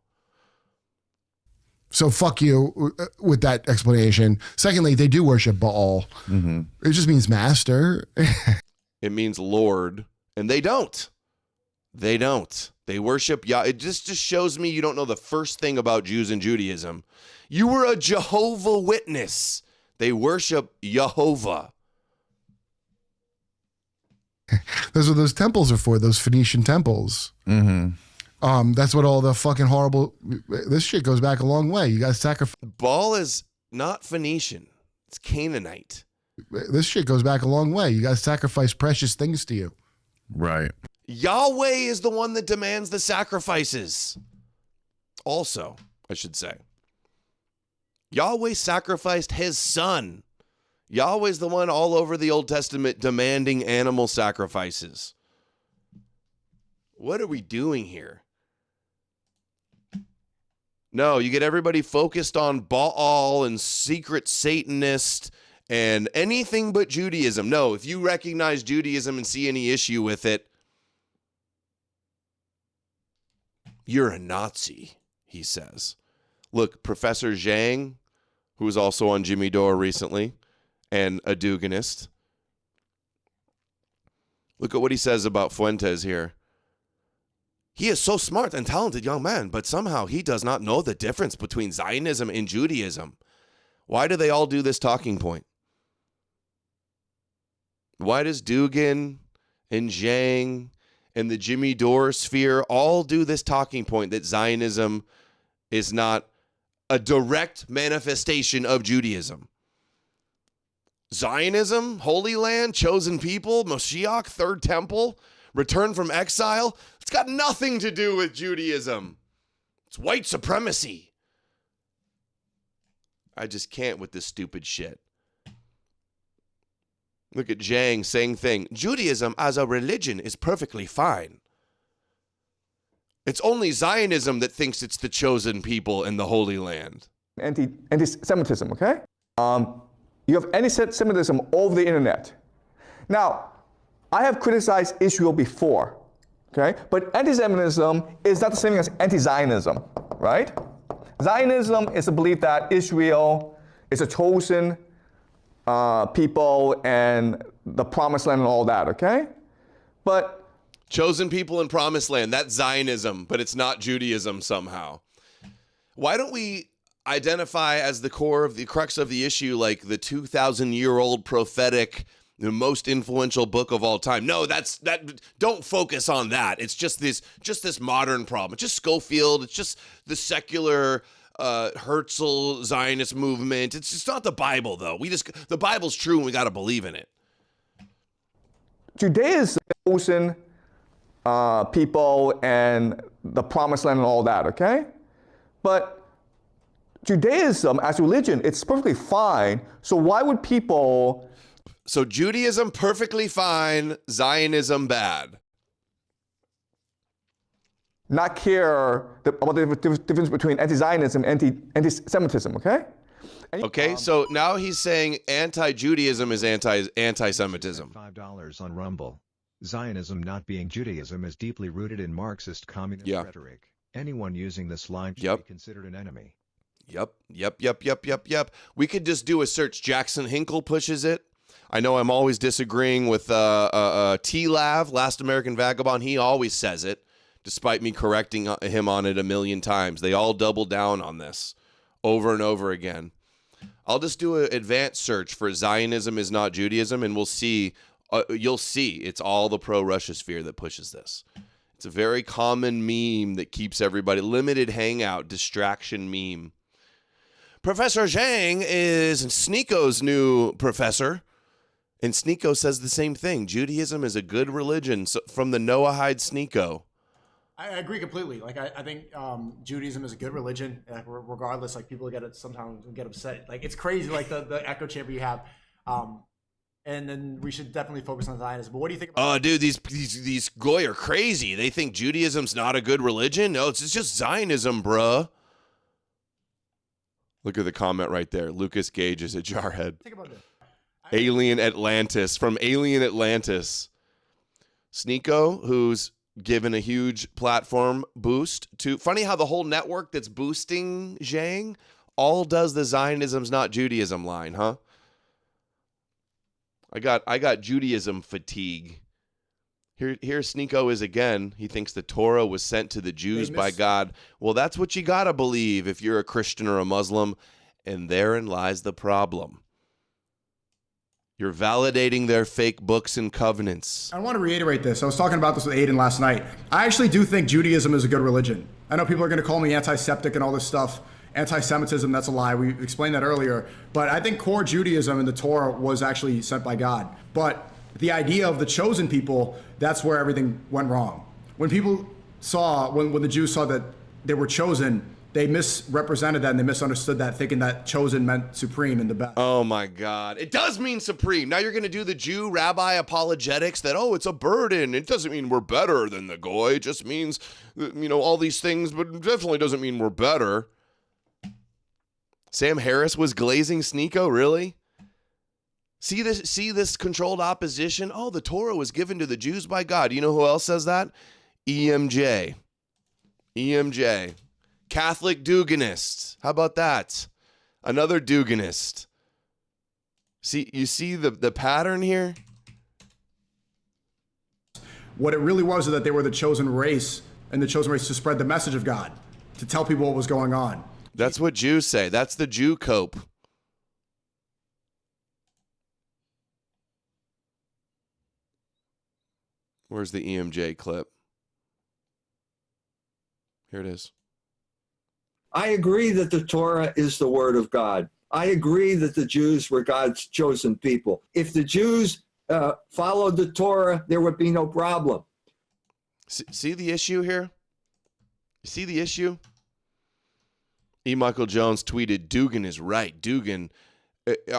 So fuck you with that explanation. Secondly, they do worship Baal. Mm-hmm. It just means master. It means Lord, and they don't. They don't. They worship Yah. It just shows me you don't know the first thing about Jews and Judaism. You were a Jehovah Witness. They worship Yehovah. Those are those temples are for, those Phoenician temples. Mm-hmm. That's what all the fucking horrible, this shit goes back a long way. You guys sacrifice. Baal is not Phoenician. It's Canaanite. This shit goes back a long way. You guys sacrifice precious things to you. Right. Yahweh is the one that demands the sacrifices. Also, I should say, Yahweh sacrificed his son. Yahweh's the one all over the Old Testament demanding animal sacrifices. What are we doing here? No, you get everybody focused on Baal and secret Satanist and anything but Judaism. No, if you recognize Judaism and see any issue with it, you're a Nazi, he says. Look, Professor Zhang, who was also on Jimmy Dore recently, and a Duganist. Look at what he says about Fuentes here. He is so smart and talented young man, but somehow he does not know the difference between Zionism and Judaism. Why do they all do this talking point? Why does Dugan and Zhang and the Jimmy Dore sphere all do this talking point that Zionism is not a direct manifestation of Judaism? Zionism, Holy Land, chosen people, Moshiach, Third Temple, return from exile, it's got nothing to do with Judaism. It's white supremacy. I just can't with this stupid shit. Look at Zhang, same thing. Judaism as a religion is perfectly fine. It's only Zionism that thinks it's the chosen people in the Holy Land. Anti-Semitism, okay? You have anti-Semitism over the internet. Now, I have criticized Israel before, okay? But anti-Semitism is not the same thing as anti-Zionism, right? Zionism is the belief that Israel is a chosen people and the promised land and all that, okay? But chosen people and promised land, that's Zionism, but it's not Judaism somehow. Why don't we identify as the core of the crux of the issue like the 2,000-year-old prophetic, the most influential book of all time? No, don't focus on that. It's just this modern problem. It's just Schofield. It's just the secular Herzl Zionist movement. It's just not the Bible, though. The Bible's true and we got to believe in it. Judaism is chosen people and the promised land and all that, okay? But Judaism as a religion, it's perfectly fine. So why would people... So Judaism perfectly fine, Zionism bad. Not care about the difference between anti-Zionism and anti-Semitism, okay? Okay, so now he's saying anti-Judaism is anti-Semitism. $5 on Rumble. Zionism not being Judaism is deeply rooted in Marxist communist rhetoric. Anyone using this line should be considered an enemy. Yep. We could just do a search. Jackson Hinkle pushes it. I know I'm always disagreeing with T-Lav, Last American Vagabond. He always says it, despite me correcting him on it a million times. They all double down on this over and over again. I'll just do an advanced search for Zionism is not Judaism, and we'll see. You'll see it's all the pro-Russia sphere that pushes this. It's a very common meme that keeps everybody limited hangout, distraction meme. Professor Zhang is Sneako's new professor, and Sneako says the same thing. Judaism is a good religion, so from the Noahide Sneako. I agree completely. Like I think Judaism is a good religion, regardless. Like people sometimes get upset. Like it's crazy, like the echo chamber you have. And then we should definitely focus on Zionism. But what do you think about dude, these goy are crazy. They think Judaism's not a good religion. No, it's just Zionism, bruh. Look at the comment right there. Lucas Gage is a jarhead. Think about this. Alien Atlantis, from Alien Atlantis. Sneako, who's given a huge platform boost to... Funny how the whole network that's boosting Zhang all does the Zionism's not Judaism line, huh? I got Judaism fatigue. Here Sneako is again. He thinks the Torah was sent to the Jews by God. Well, that's what you gotta believe if you're a Christian or a Muslim, and therein lies the problem. You're validating their fake books and covenants. I want to reiterate this. I was talking about this with Aiden last night. I actually do think Judaism is a good religion. I know people are going to call me anti-Septic and all this stuff. Anti-Semitism, that's a lie. We explained that earlier. But I think core Judaism in the Torah was actually sent by God. But the idea of the chosen people, that's where everything went wrong. When people saw, when the Jews saw that they were chosen, they misrepresented that and they misunderstood that, thinking that chosen meant supreme and the best. Oh my God. It does mean supreme. Now you're going to do the Jew rabbi apologetics that, oh, it's a burden. It doesn't mean we're better than the goy. It just means, all these things, but it definitely doesn't mean we're better. Sam Harris was glazing Sneako, really? See this controlled opposition? Oh, the Torah was given to the Jews by God. You know who else says that? EMJ. EMJ. Catholic Duganist. How about that? Another Duganist. You see the pattern here? What it really was is that they were the chosen race, and the chosen race to spread the message of God, to tell people what was going on. That's what Jews say. That's the Jew cope. Where's the EMJ clip? Here it is. I agree that the Torah is the word of God. I agree that the Jews were God's chosen people. If the Jews followed the Torah, there would be no problem. See the issue here? You see the issue? E. Michael Jones tweeted, Dugan is right. Dugan,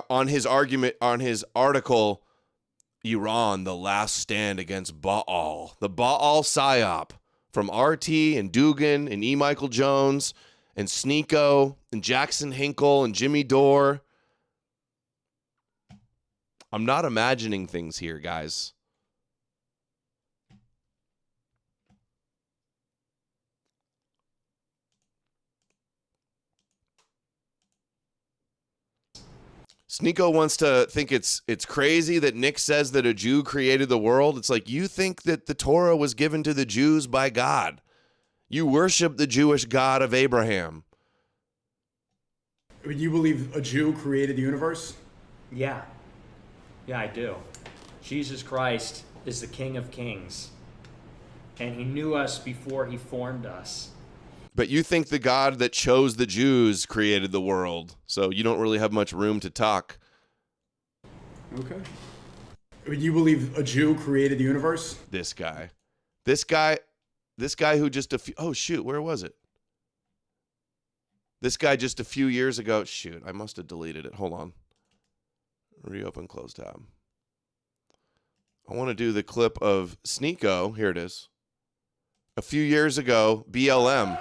on his argument, on his article, Iran, the last stand against Baal. The Baal PSYOP from RT and Dugan and E. Michael Jones and Sneeko and Jackson Hinkle and Jimmy Dore. I'm not imagining things here, guys. Sneeko wants to think it's crazy that Nick says that a Jew created the world. It's like, you think that the Torah was given to the Jews by God. You worship the Jewish God of Abraham. You believe a Jew created the universe? Yeah. Yeah, I do. Jesus Christ is the King of Kings. And he knew us before he formed us. But you think the God that chose the Jews created the world, so you don't really have much room to talk. Okay. You believe a Jew created the universe? This guy who just oh shoot, where was it? This guy just a few years ago, shoot, I must have deleted it. Hold on. Reopen, close tab. I want to do the clip of Sneeko. Here it is. A few years ago, BLM.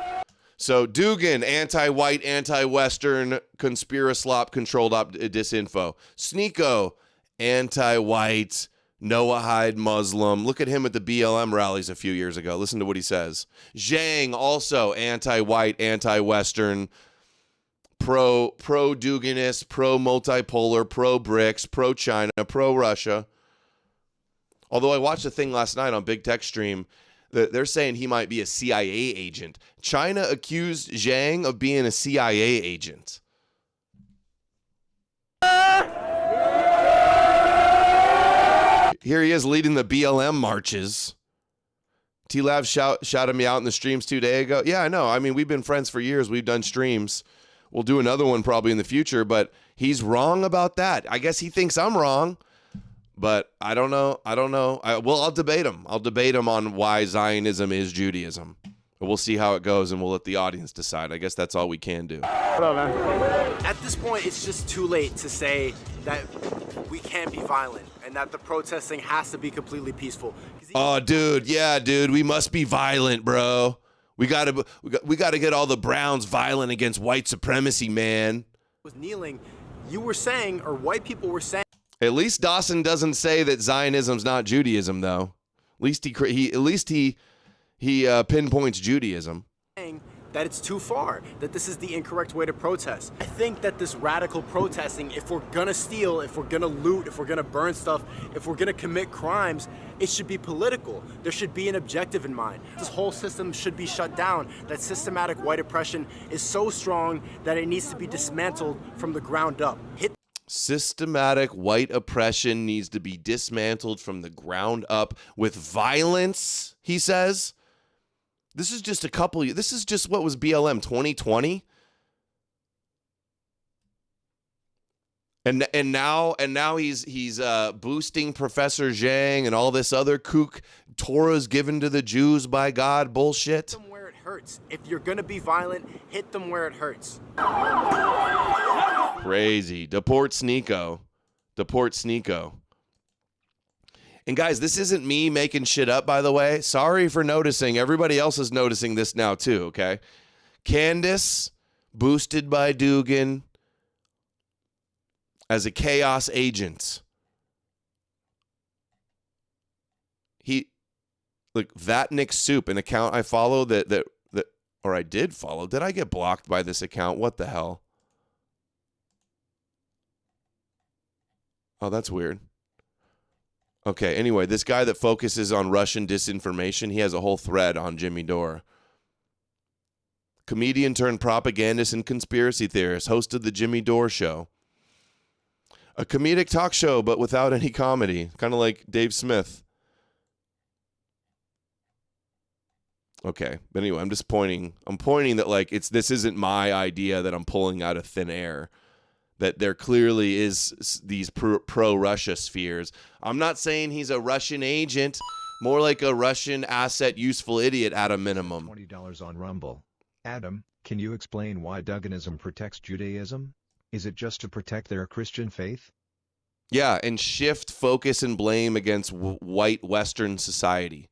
So Dugan, anti-white, anti-Western, conspiraslop, controlled disinfo. Sneeko, anti-white, Noahide Muslim. Look at him at the BLM rallies a few years ago. Listen to what he says. Zhang, also anti-white, anti-Western, pro-Duganist, pro-multipolar, pro-BRICS, pro-China, pro-Russia. Although I watched a thing last night on Big Tech Stream, they're saying he might be a CIA agent. China accused Zhang of being a CIA agent. Here he is leading the BLM marches. T-Lab shouted me out in the streams 2 days ago. Yeah, I know. I mean, we've been friends for years. We've done streams. We'll do another one probably in the future, but he's wrong about that. I guess he thinks I'm wrong. But I don't know. I'll debate him. I'll debate him on why Zionism is Judaism. We'll see how it goes, and we'll let the audience decide. I guess that's all we can do. What up, man? At this point, it's just too late to say that we can't be violent and that the protesting has to be completely peaceful. Oh, dude. Yeah, dude. We must be violent, bro. We gotta get all the Browns violent against white supremacy, man. Was kneeling, you were saying, or white people were saying. At least Dawson doesn't say that Zionism's not Judaism, though. At least he pinpoints Judaism. That it's too far, that this is the incorrect way to protest. I think that this radical protesting, if we're gonna steal, if we're gonna loot, if we're gonna burn stuff, if we're gonna commit crimes, it should be political. There should be an objective in mind. This whole system should be shut down. That systematic white oppression is so strong that it needs to be dismantled from the ground up. Systematic white oppression needs to be dismantled from the ground up with violence, he says. This is just this is just what was BLM 2020. And now he's boosting Professor Zhang and all this other kook Torah's given to the Jews by God bullshit. Hit them where it hurts. If you're gonna be violent, hit them where it hurts. Crazy. Deport Sneeko. And guys, this isn't me making shit up, by the way. Sorry for noticing. Everybody else is noticing this now too, okay? Candace, boosted by Dugan as a chaos agent. Look, that Nick Soup, an account I follow that Or I did follow. Did I get blocked by this account? What the hell? Oh, that's weird. Okay, anyway, this guy that focuses on Russian disinformation, he has a whole thread on Jimmy Dore. Comedian turned propagandist and conspiracy theorist, hosted the Jimmy Dore Show. A comedic talk show, but without any comedy. Kind of like Dave Smith. Okay, but anyway, I'm pointing that like this isn't my idea that I'm pulling out of thin air. That there clearly is these pro-Russia spheres. I'm not saying he's a Russian agent, more like a Russian asset useful idiot at a minimum. $20 on Rumble. Adam, can you explain why Dugganism protects Judaism? Is it just to protect their Christian faith? Yeah, and shift focus and blame against white Western society.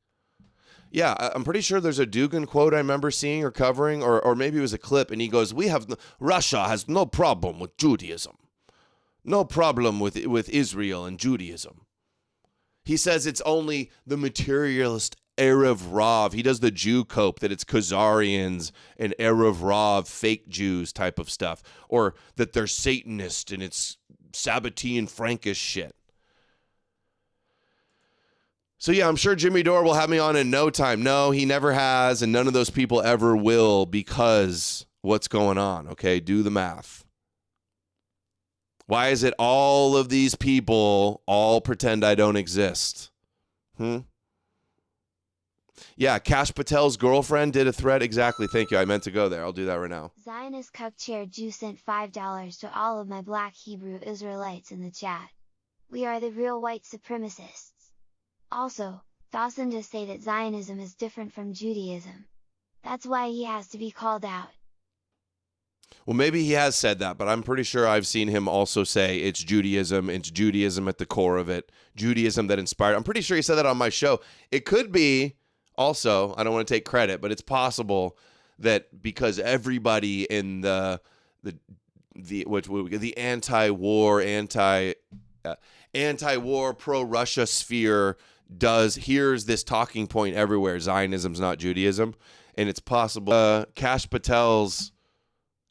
Yeah, I'm pretty sure there's a Dugan quote I remember seeing or covering, or maybe it was a clip, and he goes, Russia has no problem with Judaism. No problem with Israel and Judaism. He says it's only the materialist Erev Rav. He does the Jew cope, that it's Khazarians and Erev Rav, fake Jews type of stuff, or that they're Satanist and it's Sabbatean Frankish shit. So yeah, I'm sure Jimmy Dore will have me on in no time. No, he never has, and none of those people ever will, because what's going on, okay? Do the math. Why is it all of these people all pretend I don't exist? Yeah, Kash Patel's girlfriend did a thread. Exactly, thank you. I meant to go there. I'll do that right now. Zionist Cuck Chair Jew sent $5 to all of my black Hebrew Israelites in the chat. We are the real white supremacists. Also, Dawson just say that Zionism is different from Judaism. That's why he has to be called out. Well, maybe he has said that, but I'm pretty sure I've seen him also say it's Judaism at the core of it. Judaism that inspired. I'm pretty sure he said that on my show. It could be also, I don't want to take credit, but it's possible that because everybody in the anti-war, anti-war pro-Russia sphere hears this talking point everywhere. Zionism's not Judaism. And it's possible. Kash Patel's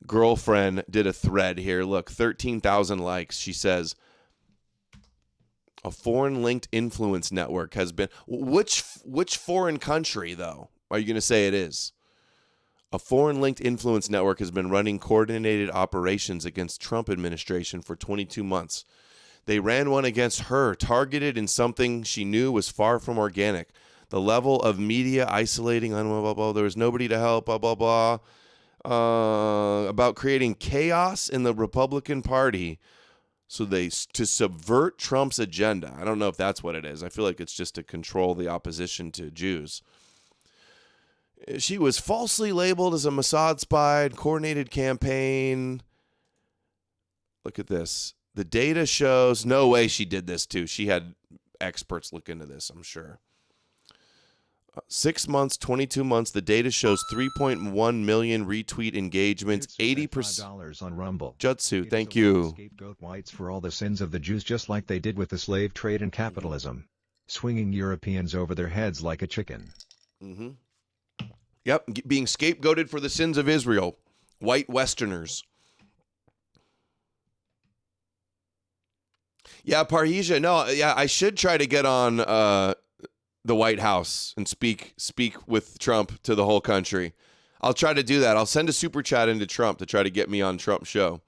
girlfriend did a thread here. Look, 13,000 likes. She says, a foreign linked influence network has been... Which foreign country, though, are you going to say it is? A foreign linked influence network has been running coordinated operations against Trump administration for 22 months. They ran one against her, targeted in something she knew was far from organic. The level of media isolating, blah, blah, blah, there was nobody to help, blah, blah, blah. About creating chaos in the Republican Party to subvert Trump's agenda. I don't know if that's what it is. I feel like it's just to control the opposition to Jews. She was falsely labeled as a Mossad spy, coordinated campaign. Look at this. The data shows, no way she did this too. She had experts look into this, I'm sure. 6 months, 22 months. The data shows 3.1 million retweet engagements, 80% on Rumble. Jutsu, thank you. Scapegoat whites for all the sins of the Jews, just like they did with the slave trade and capitalism, swinging Europeans over their heads like a chicken. Mm-hmm. Yep, being scapegoated for the sins of Israel, white Westerners. Yeah, Parhesia. No, yeah, I should try to get on the White House and speak with Trump to the whole country. I'll try to do that. I'll send a super chat into Trump to try to get me on Trump's show.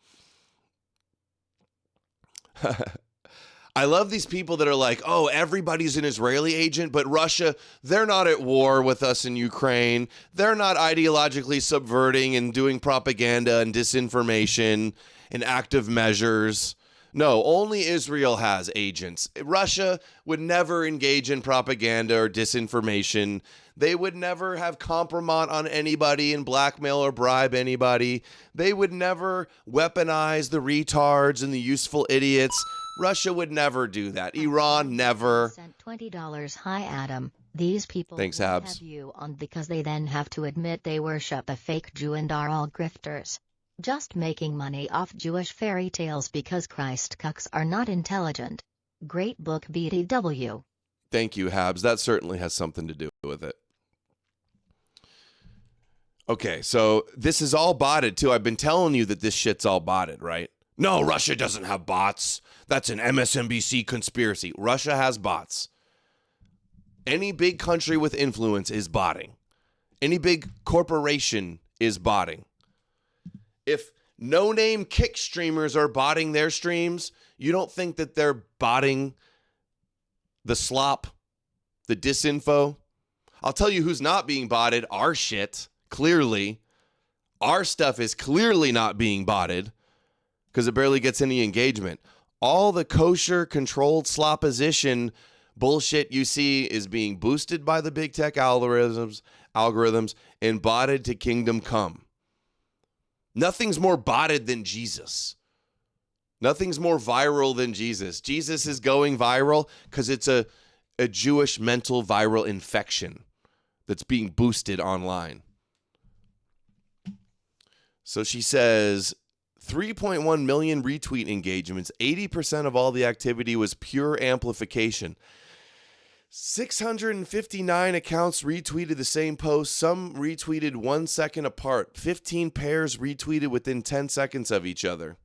I love these people that are like, oh, everybody's an Israeli agent, but Russia, they're not at war with us in Ukraine. They're not ideologically subverting and doing propaganda and disinformation and active measures. No, only Israel has agents. Russia would never engage in propaganda or disinformation. They would never have compromise on anybody and blackmail or bribe anybody. They would never weaponize the retards and the useful idiots. Russia would never do that. Iran never. Sent $20. Hi, Adam. These people Thanks, have Habs. you on because they then have to admit they worship a fake Jew and are all grifters. Just making money off Jewish fairy tales because Christ cucks are not intelligent. Great book, BTW. Thank you, Habs. That certainly has something to do with it. Okay, so this is all botted too. I've been telling you that this shit's all botted, right? No, Russia doesn't have bots. That's an MSNBC conspiracy. Russia has bots. Any big country with influence is botting. Any big corporation is botting. If no-name kick streamers are botting their streams, you don't think that they're botting the slop, the disinfo? I'll tell you who's not being botted. Our shit, clearly. Our stuff is clearly not being botted because it barely gets any engagement. All the kosher controlled slopposition bullshit you see is being boosted by the big tech algorithms and botted to kingdom come. Nothing's more botted than Jesus. Nothing's more viral than Jesus. Jesus is going viral because it's a Jewish mental viral infection that's being boosted online. So she says 3.1 million retweet engagements. 80% of all the activity was pure amplification. 659 accounts retweeted the same post. Some retweeted 1 second apart. 15 pairs retweeted within 10 seconds of each other.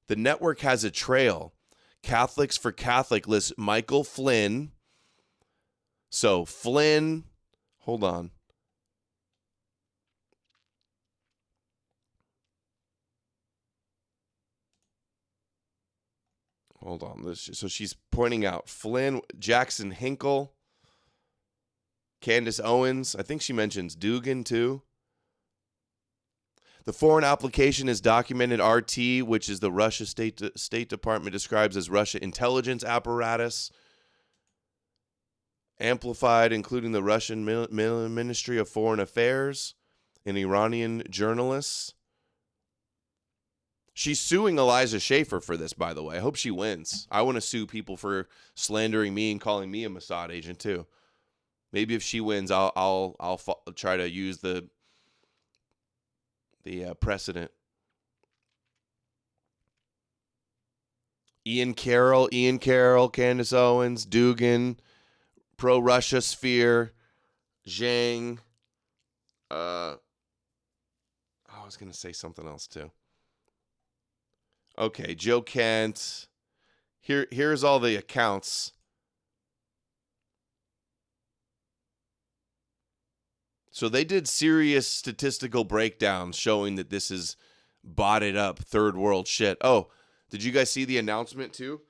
The network has a trail. Catholics for Catholic lists Michael Flynn. So Flynn, hold on. Hold on. So she's pointing out Flynn, Jackson Hinkle, Candace Owens. I think she mentions Dugan too. The foreign application is documented RT, which is the Russia State Department describes as Russia intelligence apparatus. Amplified, including the Russian Ministry of Foreign Affairs and Iranian journalists. She's suing Elijah Schaffer for this, by the way. I hope she wins. I want to sue people for slandering me and calling me a Mossad agent too. Maybe if she wins, I'll try to use the precedent. Ian Carroll, Candace Owens, Dugan, pro-Russia sphere, Zhang. I was going to say something else too. Okay, Joe Kent. Here's all the accounts. So they did serious statistical breakdowns showing that this is botted up third world shit. Oh, did you guys see the announcement too?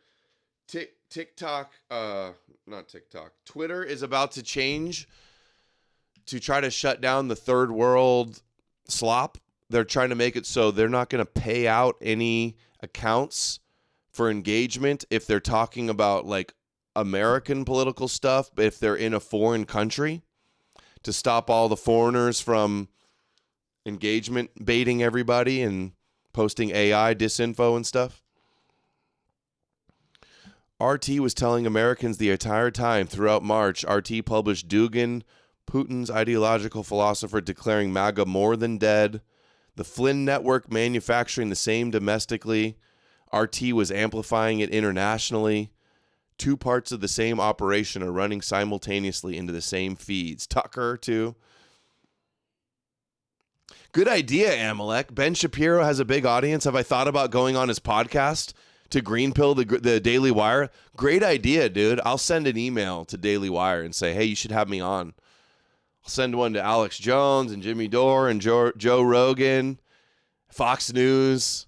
Twitter is about to change to try to shut down the third world slop. They're trying to make it so they're not going to pay out any accounts for engagement if they're talking about like American political stuff, but if they're in a foreign country, to stop all the foreigners from engagement baiting everybody and posting AI disinfo and stuff. RT was telling Americans the entire time throughout March. RT published Dugan, Putin's ideological philosopher, declaring MAGA more than dead. The Flynn network manufacturing the same domestically. RT was amplifying it internationally. Two parts of the same operation are running simultaneously into the same feeds. Tucker, too. Good idea, Amalek. Ben Shapiro has a big audience. Have I thought about going on his podcast to Green Pill, the Daily Wire? Great idea, dude. I'll send an email to Daily Wire and say, hey, you should have me on. I'll send one to Alex Jones and Jimmy Dore and Joe Rogan, Fox News.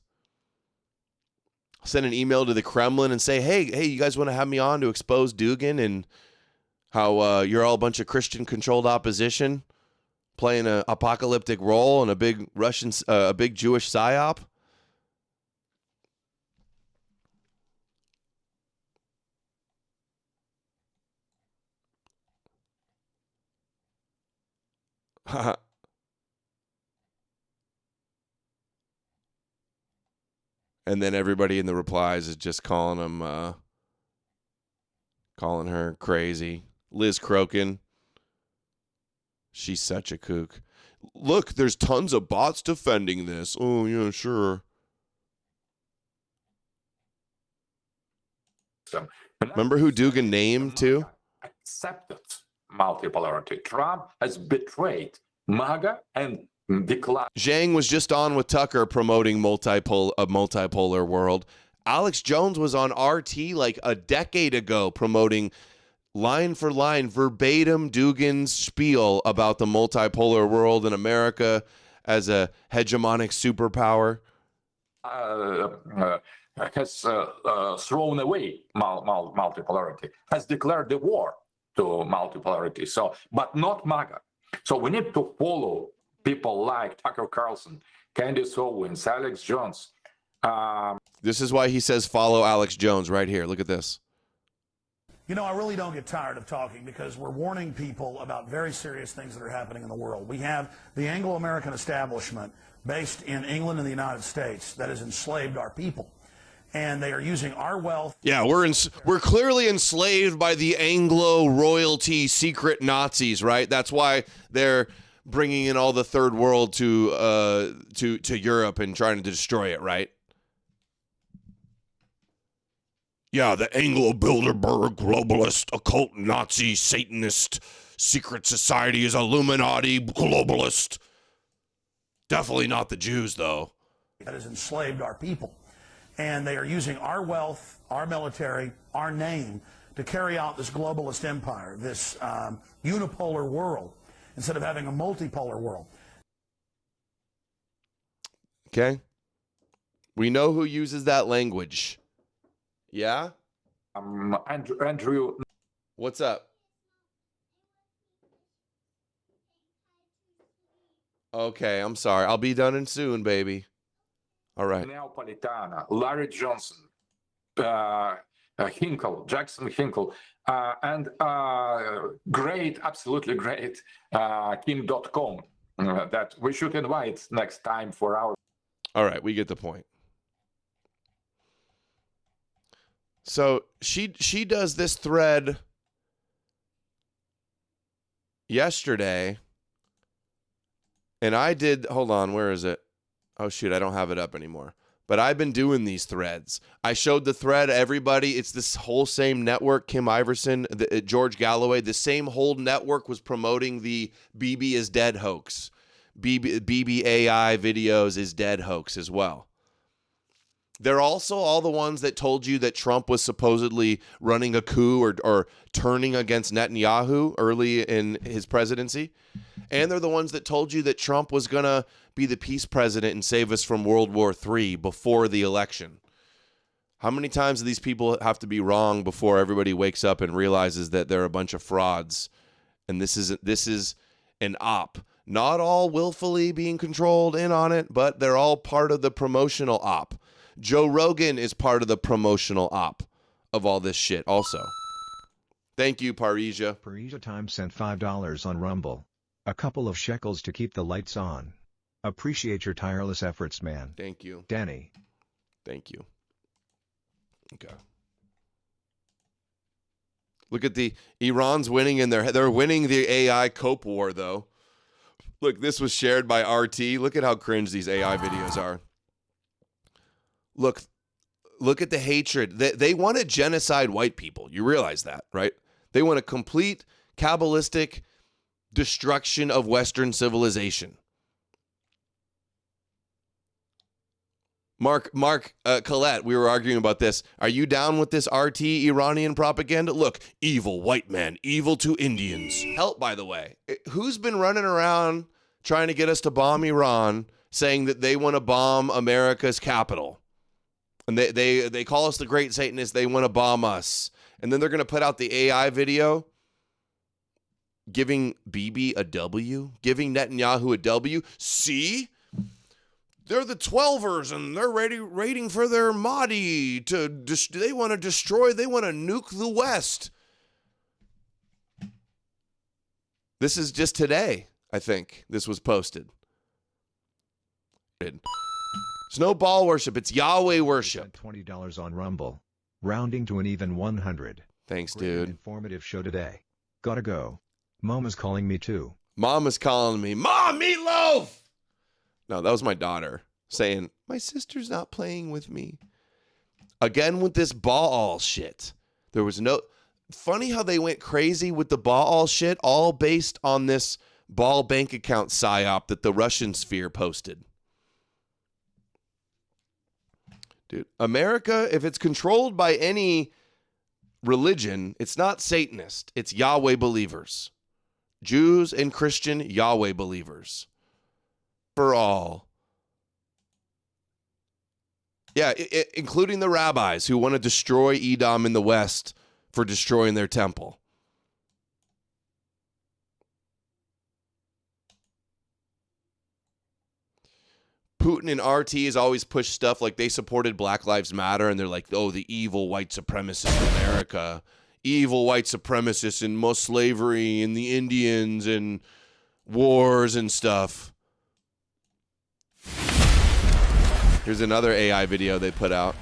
I'll send an email to the Kremlin and say, hey, you guys want to have me on to expose Dugan and how you're all a bunch of Christian-controlled opposition playing an apocalyptic role in a big big Jewish psyop? And then everybody in the replies is just calling her crazy. Liz Crokin, she's such a kook. Look, there's tons of bots defending this. Oh, yeah, sure. Remember who Dugan named, too? Accepted multipolarity. Trump has betrayed MAGA and declared. Zhang was just on with Tucker promoting a multipolar world. Alex Jones was on RT like a decade ago promoting line for line, verbatim Dugin's spiel about the multipolar world in America as a hegemonic superpower. Has thrown away multipolarity, has declared the war to multipolarity. So, but not MAGA. So we need to follow people like Tucker Carlson, Candace Owens, Alex Jones. This is why he says follow Alex Jones right here. Look at this. You know, I really don't get tired of talking because we're warning people about very serious things that are happening in the world. We have the Anglo-American establishment based in England and the United States that has enslaved our people. And they are using our wealth. Yeah, we're clearly enslaved by the Anglo royalty secret Nazis, right? That's why they're bringing in all the third world to Europe and trying to destroy it, right? Yeah, the Anglo-Bilderberg globalist, occult Nazi, Satanist, secret society is Illuminati globalist. Definitely not the Jews, though. That has enslaved our people. And they are using our wealth, our military, our name to carry out this globalist empire, this unipolar world, instead of having a multipolar world. Okay. We know who uses that language. Yeah? Andrew. What's up? Okay, I'm sorry. I'll be done soon, baby. All right. Neapolitana, Larry Johnson, Hinkle, Jackson Hinkle, and great, absolutely great, Kim.com that we should invite next time for our. All right, we get the point. So she does this thread yesterday, and I did. Hold on, where is it? Oh shoot, I don't have it up anymore. But I've been doing these threads. I showed the thread everybody. It's this whole same network. Kim Iverson, George Galloway. The same whole network was promoting the BB is dead hoax. BB AI videos is dead hoax as well. They're also all the ones that told you that Trump was supposedly running a coup or turning against Netanyahu early in his presidency. And they're the ones that told you that Trump was going to be the peace president and save us from World War III before the election. How many times do these people have to be wrong before everybody wakes up and realizes that they're a bunch of frauds? And this is an op. Not all willfully being controlled in on it, but they're all part of the promotional op. Joe Rogan is part of the promotional op of all this shit also. Thank you, Parisia. Parisia Time sent $5 on Rumble. A couple of shekels to keep the lights on. Appreciate your tireless efforts, man. Thank you. Danny. Thank you. Okay. Look at Iran's winning in they're winning the AI cope war though. Look, this was shared by RT. Look at how cringe these AI videos are. Look at the hatred. They want to genocide white people. You realize that, right? They want a complete Kabbalistic destruction of Western civilization. Mark, Colette, we were arguing about this. Are you down with this RT Iranian propaganda? Look, evil white man, evil to Indians. Help, by the way. Who's been running around trying to get us to bomb Iran, saying that they want to bomb America's capital? And they call us the great Satanists. They want to bomb us. And then they're going to put out the AI video giving Bibi a W, giving Netanyahu a W. See? They're the 12ers, and they're waiting for their Mahdi to. They want to destroy. They want to nuke the West. This is just today, I think. This was posted. It's no Baal worship. It's Yahweh worship. $20 on Rumble. Rounding to an even 100. Thanks, Great dude. Informative show today. Gotta go. Mama's calling me too. Mom is calling me. Mom, meatloaf! No, that was my daughter saying, my sister's not playing with me. Again with this Baal shit. There was no... funny how they went crazy with the Baal shit, all based on this Baal bank account psyop that the Russian sphere posted. Dude, America, if it's controlled by any religion, it's not Satanist. It's Yahweh believers. Jews and Christian Yahweh believers. For all. Yeah, including the rabbis who want to destroy Edom in the West for destroying their temple. Putin and RT has always pushed stuff like they supported Black Lives Matter, and they're like, oh, the evil white supremacists in America. Evil white supremacists and most slavery and the Indians and wars and stuff. Here's another AI video they put out.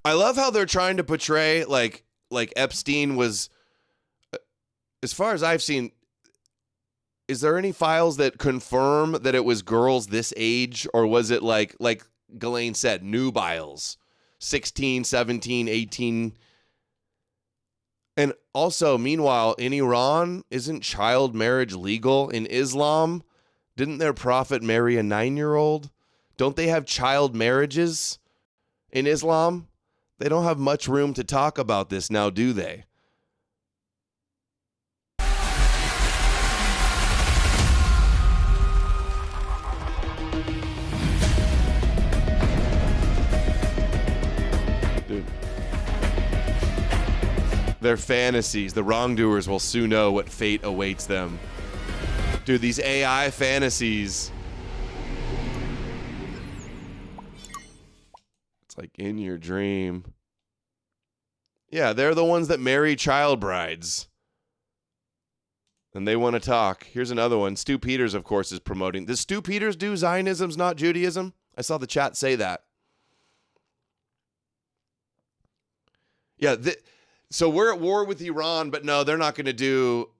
I love how they're trying to portray like Epstein was, as far as I've seen, is there any files that confirm that it was girls this age, or was it like Ghislaine said, nubiles, 16, 17, 18? And also, meanwhile, in Iran, isn't child marriage legal? In Islam, didn't their prophet marry a 9-year-old? Don't they have child marriages in Islam? They don't have much room to talk about this now, do they? Dude. Their fantasies. The wrongdoers will soon know what fate awaits them. Dude, these AI fantasies. It's like in your dream. Yeah, they're the ones that marry child brides. And they want to talk. Here's another one. Stu Peters, of course, is promoting. Does Stu Peters do Zionism's not Judaism? I saw the chat say that. Yeah, so we're at war with Iran, but no, they're not going to do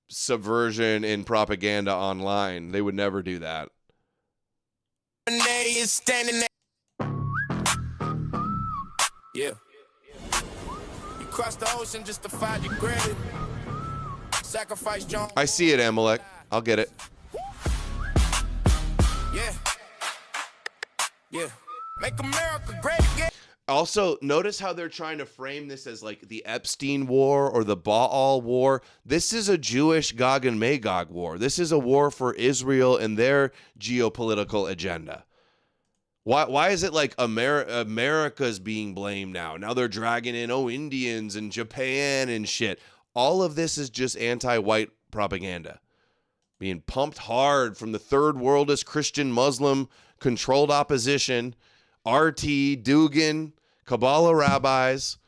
subversion and propaganda online. They would never do that. Is standing there. Yeah. You crossed the ocean just to find your grave. Sacrifice John. I see it, Amalek. I'll get it. Yeah. Yeah. Make America great again. Also, notice how they're trying to frame this as like the Epstein War or the Baal War. This is a Jewish Gog and Magog war. This is a war for Israel and their geopolitical agenda. Why is it like America's being blamed now? Now they're dragging in, Indians and Japan and shit. All of this is just anti-white propaganda being pumped hard from the third worldist Christian Muslim controlled opposition, RT, Dugan, Kabbalah rabbis.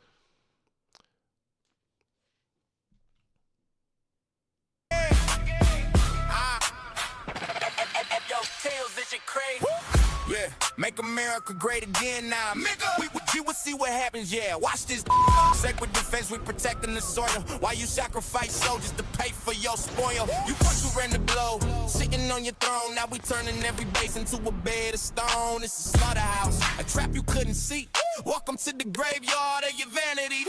Yeah, make America great again now. We will see what happens, yeah. Watch this. Sacred defense, we protecting the soil. Why you sacrifice soldiers to pay for your spoil? You thought you ran the globe, sitting on your throne. Now we turning every base into a bed of stone. It's a slaughterhouse, a trap you couldn't see. Welcome to the graveyard of your vanity.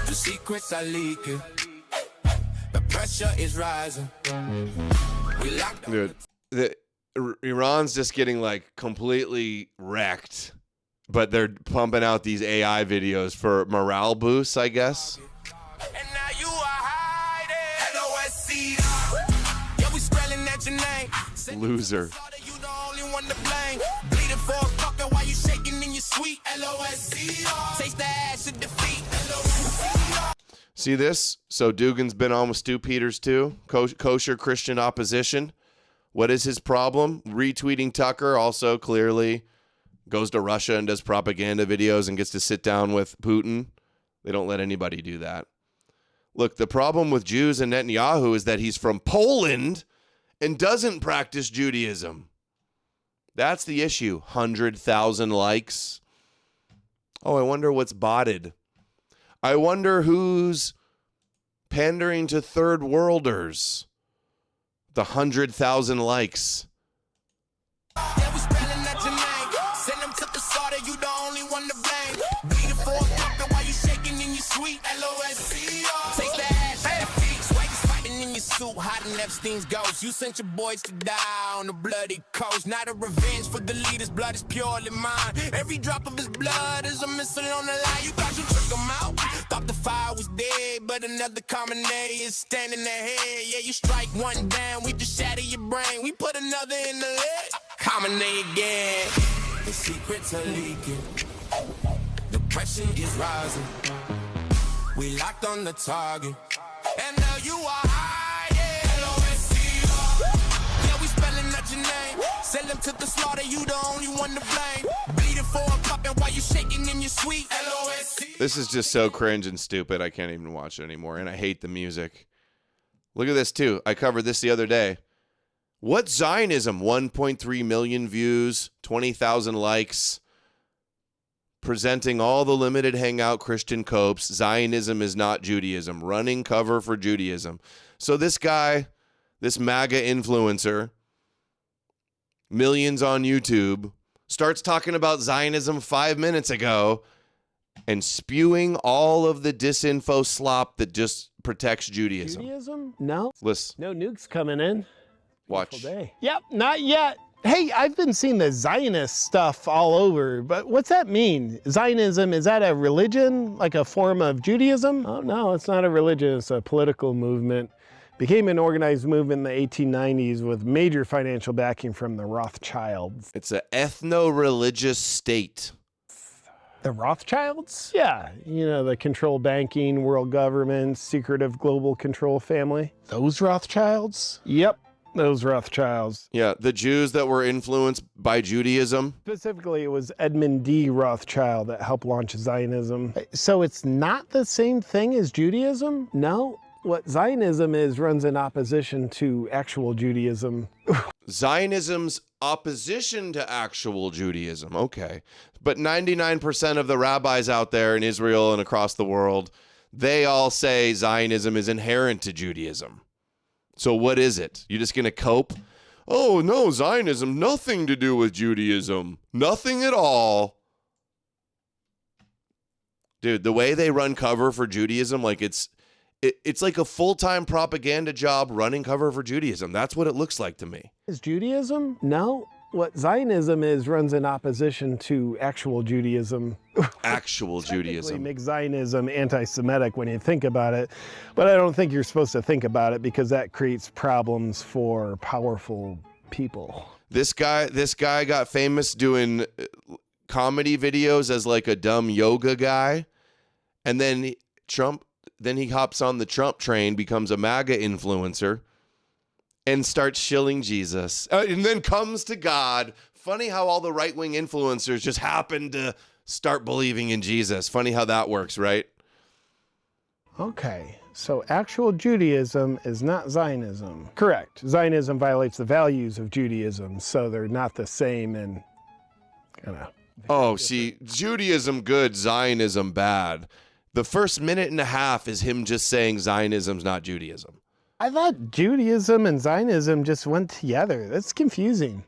The secrets are leaking. The pressure is rising. We locked Dude, Iran's just getting like completely wrecked, but they're pumping out these AI videos for morale boosts, I guess. And now you are hiding. LOSC. Yeah, we spelling at your name. Loser. You the only one to blame. Bleeding for a fucker while you shaking in your sweet. LOSC. Taste the ash of defeat. LOSC. See this? So Dugan's been on with Stu Peters too. Kosher Christian opposition. What is his problem? Retweeting Tucker, also clearly goes to Russia and does propaganda videos and gets to sit down with Putin. They don't let anybody do that. Look, the problem with Jews and Netanyahu is that he's from Poland and doesn't practice Judaism. That's the issue. 100,000 likes. Oh, I wonder what's botted. I wonder who's pandering to third worlders. The 100,000 likes. Yeah, we spelling at your name. Send them to the slaughter, you the only one to blame. Beat it for a puppet while you shaking in your sweet LOSCO. Take the ass at the feet. Swag is fighting in your suit, hiding Epstein's ghost. You sent your boys to die on the bloody coast. Not a revenge for the leader's blood is purely mine. Every drop of his blood is a missile on the line. You thought you took him out. Thought the fire was dead, but another common name is standing ahead. Yeah, you strike one down, we just shatter your brain. We put another in the leg. Common name again. The secrets are leaking. The pressure is rising. We locked on the target. And now you are hiding. LOSCO. Yeah, we spelling out your name. Send them to the slaughter, you the only one to blame. Bleeding for a puppet while you shaking in your sweet LOSCO. This is just so cringe and stupid. I can't even watch it anymore. And I hate the music. Look at this too. I covered this the other day. What's Zionism? 1.3 million views, 20,000 likes. Presenting all the limited hangout Christian copes. Zionism is not Judaism. Running cover for Judaism. So this guy, this MAGA influencer, millions on YouTube, starts talking about Zionism 5 minutes ago and spewing all of the disinfo slop that just protects Judaism. Judaism? No. Listen. No nukes coming in. Watch. Day. Yep, not yet. Hey, I've been seeing the Zionist stuff all over, but what's that mean? Zionism, is that a religion, like a form of Judaism? Oh, no, it's not a religion. It's a political movement. Became an organized movement in the 1890s with major financial backing from the Rothschilds. It's an ethno-religious state. The Rothschilds? Yeah, you know, the control banking, world government, secretive global control family. Those Rothschilds? Yep. Those Rothschilds. Yeah, the Jews that were influenced by Judaism. Specifically, it was Edmund D. Rothschild that helped launch Zionism. So it's not the same thing as Judaism? No. What Zionism is runs in opposition to actual Judaism. Zionism's opposition to actual Judaism. Okay. But 99% of the rabbis out there in Israel and across the world, they all say Zionism is inherent to Judaism. So what is it? You just going to cope? Oh, no, Zionism, nothing to do with Judaism. Nothing at all. Dude, the way they run cover for Judaism, like it's like a full-time propaganda job running cover for Judaism. That's what it looks like to me. Is Judaism? No. What Zionism is runs in opposition to actual Judaism. Actual Judaism. Makes Zionism anti-Semitic when you think about it, but I don't think you're supposed to think about it because that creates problems for powerful people. This guy got famous doing comedy videos as like a dumb yoga guy, and then he hops on the Trump train, becomes a MAGA influencer, and starts shilling Jesus, and then comes to God. Funny how all the right-wing influencers just happen to start believing in Jesus. Funny how that works, right? Okay, so actual Judaism is not Zionism. Correct. Zionism violates the values of Judaism, so they're not the same and kind of... Oh, see, Judaism good, Zionism bad. The first minute and a half is him just saying Zionism's not Judaism. I thought Judaism and Zionism just went together. That's confusing.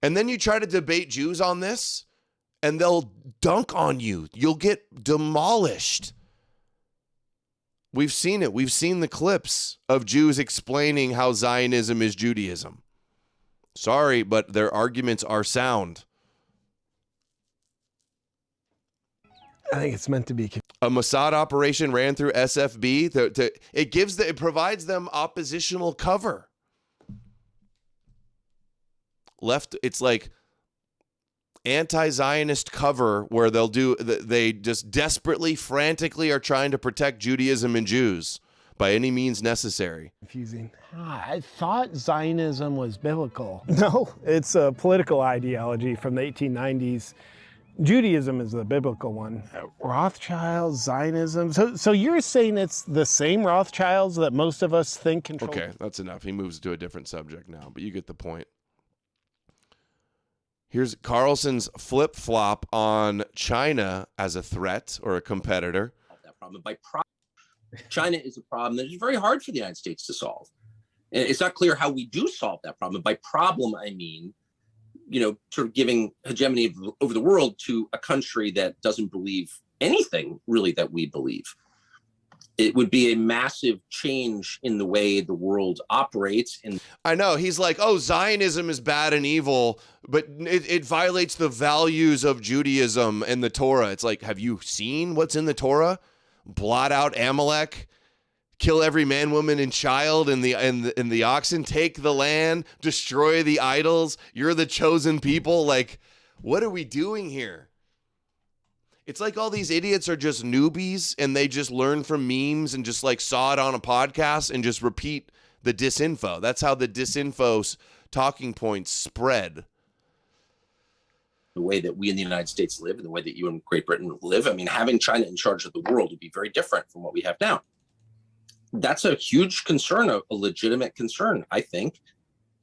And then you try to debate Jews on this, and they'll dunk on you. You'll get demolished. We've seen it. We've seen the clips of Jews explaining how Zionism is Judaism. Sorry, but their arguments are sound. I think it's meant to be. A Mossad operation ran through SFB. It provides them oppositional cover. It's like anti-Zionist cover where they just desperately, frantically are trying to protect Judaism and Jews by any means necessary. Confusing. I thought Zionism was biblical. No, it's a political ideology from the 1890s. Judaism is the biblical one. Rothschilds, Zionism. So you're saying it's the same Rothschilds that most of us think control? Okay, that's enough. He moves to a different subject now, but you get the point. Here's Carlson's flip-flop on China as a threat or a competitor. That problem China is a problem that is very hard for the United States to solve. And it's not clear how we do solve that problem. By problem, I mean, sort of giving hegemony over the world to a country that doesn't believe anything really that we believe. It would be a massive change in the way the world operates. And I know he's like, oh, Zionism is bad and evil, but it violates the values of Judaism and the Torah. It's like, have you seen what's in the Torah? Blot out Amalek, kill every man, woman, and child in the oxen, take the land, destroy the idols. You're the chosen people. Like, what are we doing here? It's like all these idiots are just newbies and they just learn from memes and just like saw it on a podcast and just repeat the disinfo. That's how the disinfo talking points spread. The way that we in the United States live and the way that you in Great Britain live. I mean, having China in charge of the world would be very different from what we have now. That's a huge concern, a legitimate concern, I think.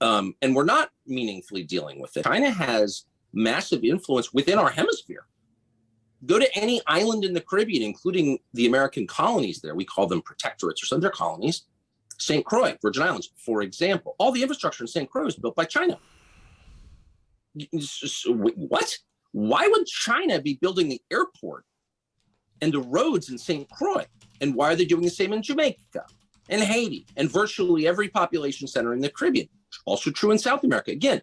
And we're not meaningfully dealing with it. China has massive influence within our hemisphere. Go to any island in the Caribbean, including the American colonies there. We call them protectorates or some of their colonies. St. Croix, Virgin Islands, for example. All the infrastructure in St. Croix was built by China. What? Why would China be building the airport and the roads in St. Croix? And why are they doing the same in Jamaica and Haiti and virtually every population center in the Caribbean? Also true in South America. Again,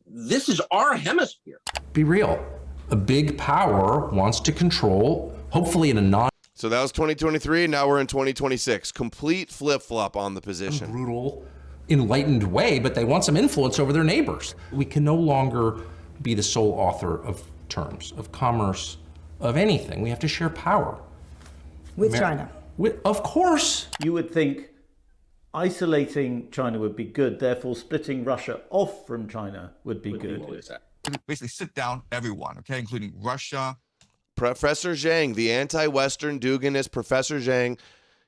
this is our hemisphere. Be real. A big power wants to control, hopefully in a non- So that was 2023. Now we're in 2026. Complete flip-flop on the position. Brutal, enlightened way, but they want some influence over their neighbors. We can no longer be the sole author of terms, of commerce, of anything. We have to share power. With China? Of course. You would think isolating China would be good, therefore splitting Russia off from China would be good. Basically sit down everyone, okay, including Russia. Professor Zhang, the anti-Western Duganist Professor Zhang,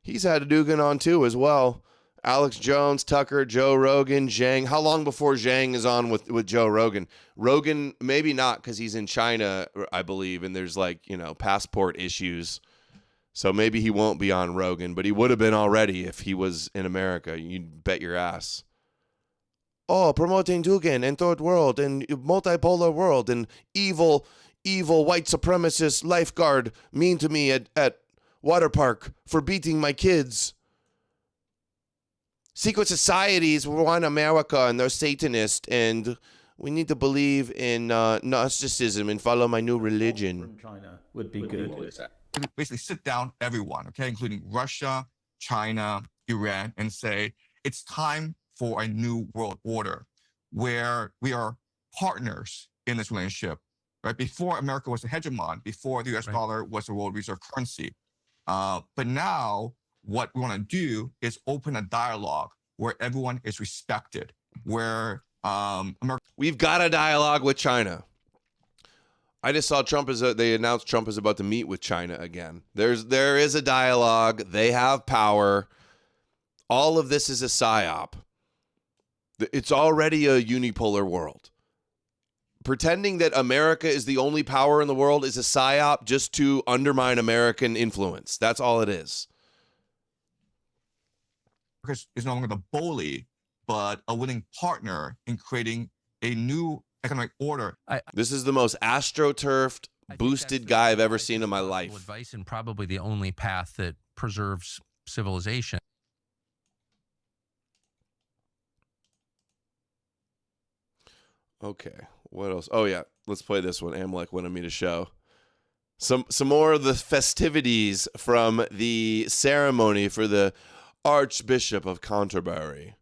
he's had a Dugan on too as well. Alex Jones, Tucker, Joe Rogan, Zhang. How long before Zhang is on with Joe Rogan? Rogan, maybe not because he's in China, I believe, and there's like, passport issues. So maybe he won't be on Rogan, but he would have been already if he was in America. You'd bet your ass. Oh, promoting Dugan and third world and multipolar world and evil white supremacist lifeguard mean to me at water park for beating my kids. Secret societies run America and they're Satanist and we need to believe in Gnosticism and follow my new religion. From China would be good. Basically sit down everyone, okay, including Russia, China, Iran, and say it's time for a new world order where we are partners in this relationship, right? Before America was a hegemon, before the US dollar was the world reserve currency. But now what we want to do is open a dialogue where everyone is respected, where we've got a dialogue with China. I just saw they announced Trump is about to meet with China again. There is a dialogue. They have power. All of this is a psyop. It's already a unipolar world. Pretending that America is the only power in the world is a psyop just to undermine American influence. That's all it is. America is no longer the bully, but a willing partner in creating a new economic order. This is the most astroturfed, boosted guy I've ever seen in my life. Advice and probably the only path that preserves civilization. Okay, what else? Oh yeah, let's play this one. Amalek wanted me to show some more of the festivities from the ceremony for the Archbishop of Canterbury,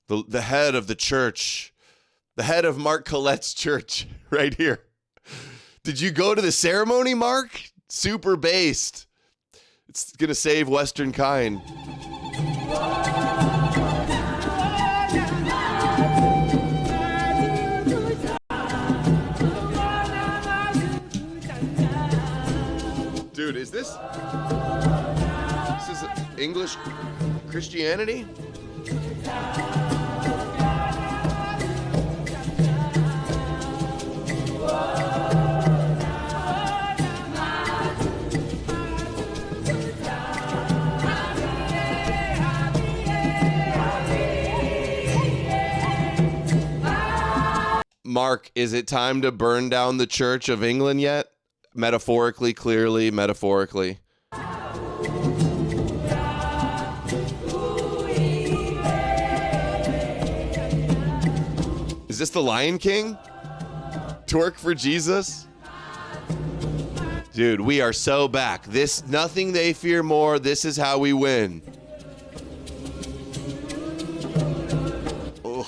the head of the church, the head of Mark Collette's church, right here. Did you go to the ceremony, Mark? Super based. It's gonna save Western kind. Dude, is this English Christianity? Mark, is it time to burn down the Church of England yet? Metaphorically, clearly, metaphorically. Is this the Lion King? Twerk for Jesus? Dude, we are so back. This, nothing they fear more. This is how we win. Ugh.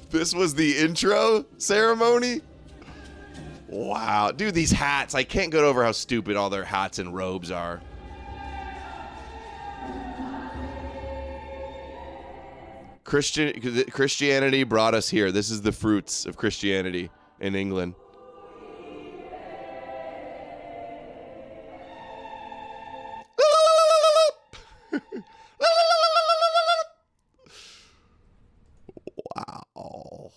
This was the intro ceremony? Wow. Dude, these hats. I can't get over how stupid all their hats and robes are. Christianity brought us here. This is the fruits of Christianity in England. Wow.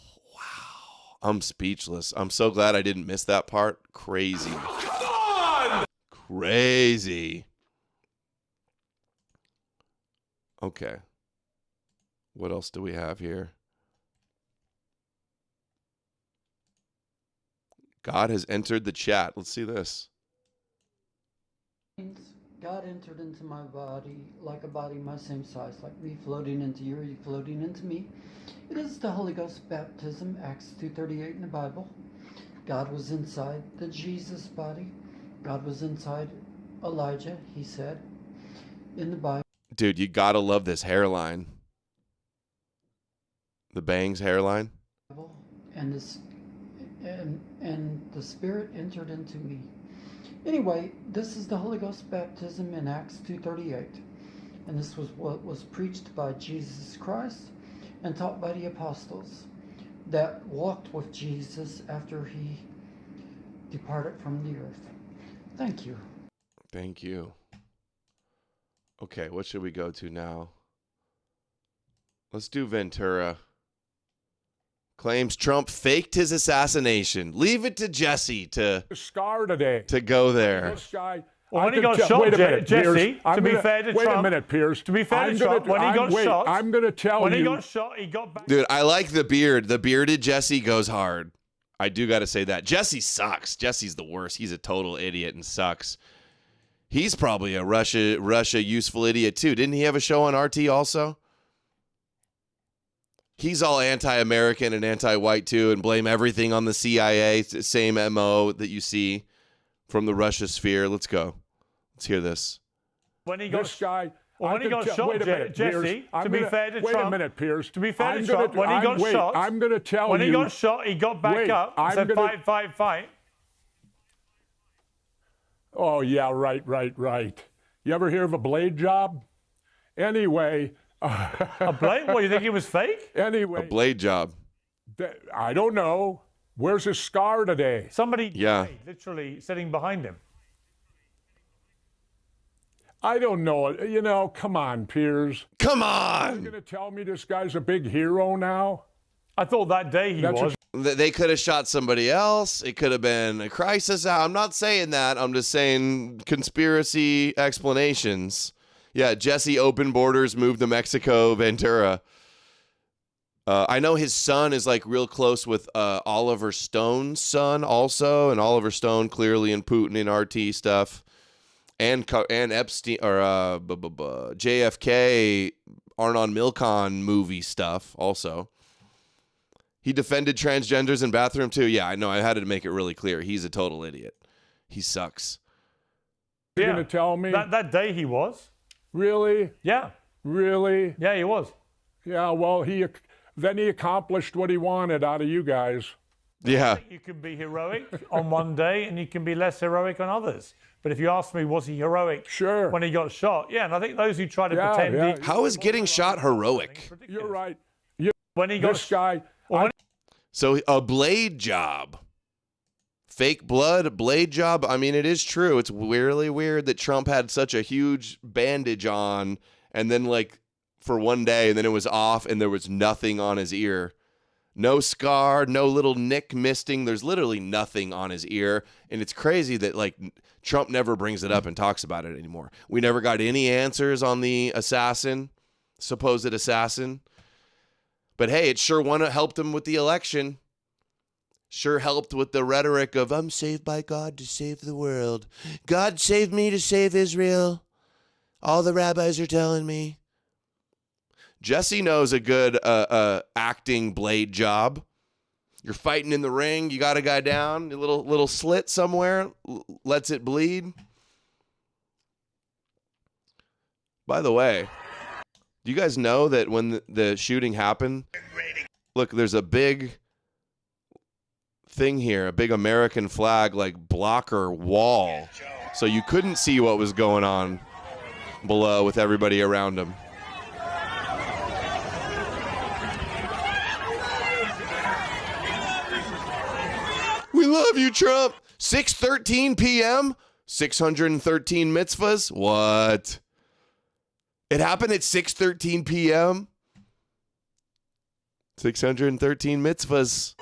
I'm speechless. I'm so glad I didn't miss that part. Crazy. Crazy. Okay. What else do we have here? God has entered the chat. Let's see this. God entered into my body like a body my same size, like me floating into you, or you floating into me. It is the Holy Ghost baptism, Acts 2:38 in the Bible. God was inside the Jesus body. God was inside Elijah, he said, in the Bible. Dude, you gotta love this hairline. The bangs hairline. And this, and the Spirit entered into me. Anyway, this is the Holy Ghost baptism in Acts 2:38, and this was what was preached by Jesus Christ and taught by the apostles that walked with Jesus after he departed from the earth. Thank you. Thank you. Okay, what should we go to now? Let's do Ventura. Claims Trump faked his assassination. Leave it to Jesse to go there. This guy, Well, when he got shot, Jesse, to be fair to Trump. Wait a minute, Piers. To be fair to Trump, when he got shot. I'm going to tell you. When he got shot, he got back. Dude, I like the beard. The bearded Jesse goes hard. I do got to say that. Jesse sucks. Jesse's the worst. He's a total idiot and sucks. He's probably a Russia useful idiot too. Didn't he have a show on RT also? He's all anti-American and anti-white too, and blame everything on the CIA. It's the same MO that you see from the Russia sphere. Let's go. Let's hear this. When he got This guy. when he got shot, Jesse, to be fair to Trump. Wait a minute, Piers. To be fair to Trump, when he got shot. I'm going to tell you. When he got shot, he got back up and said, fight. Oh, yeah, right. You ever hear of a blade job? Anyway. A blade? What, you think he was fake? Anyway. A blade job. I don't know. Where's his scar today? Somebody died, literally sitting behind him. I don't know. You know, come on, Piers. Come on! You're going to tell me this guy's a big hero now? I thought that day he was. They could have shot somebody else. It could have been a crisis. I'm not saying that. I'm just saying conspiracy explanations. Yeah, Jesse open borders, moved to Mexico, Ventura. I know his son is like real close with Oliver Stone's son also, and Oliver Stone clearly in Putin and RT stuff, and Epstein or JFK, Arnon Milchan movie stuff also. He defended transgenders in bathroom too. Yeah, I know. I had to make it really clear. He's a total idiot. He sucks. You're going to tell me? That day he was. Really? Yeah. Really? Yeah, he was. Yeah, well, then he accomplished what he wanted out of you guys. Yeah. I think you can be heroic on one day and you can be less heroic on others. But if you ask me, was he heroic when he got shot? Yeah, and I think those who try to pretend... How is getting shot heroic? You're right. When he got this guy... So a blade job. Fake blood, blade job. I mean, it is true. It's really weird that Trump had such a huge bandage on and then like for one day and then it was off and there was nothing on his ear. No scar, no little nick misting. There's literally nothing on his ear. And it's crazy that like Trump never brings it up and talks about it anymore. We never got any answers on the supposed assassin. But hey, it sure helped him with the election. Sure helped with the rhetoric of, I'm saved by God to save the world. God saved me to save Israel. All the rabbis are telling me. Jesse knows a good acting blade job. You're fighting in the ring. You got a guy down, a little slit somewhere, lets it bleed. By the way, do you guys know that when the shooting happened, look, there's a big thing here, a big American flag like blocker wall. So you couldn't see what was going on below with everybody around him. We love you, Trump. 6:13 p.m. 613 mitzvahs. What? It happened at 6:13 p.m. 613 mitzvahs.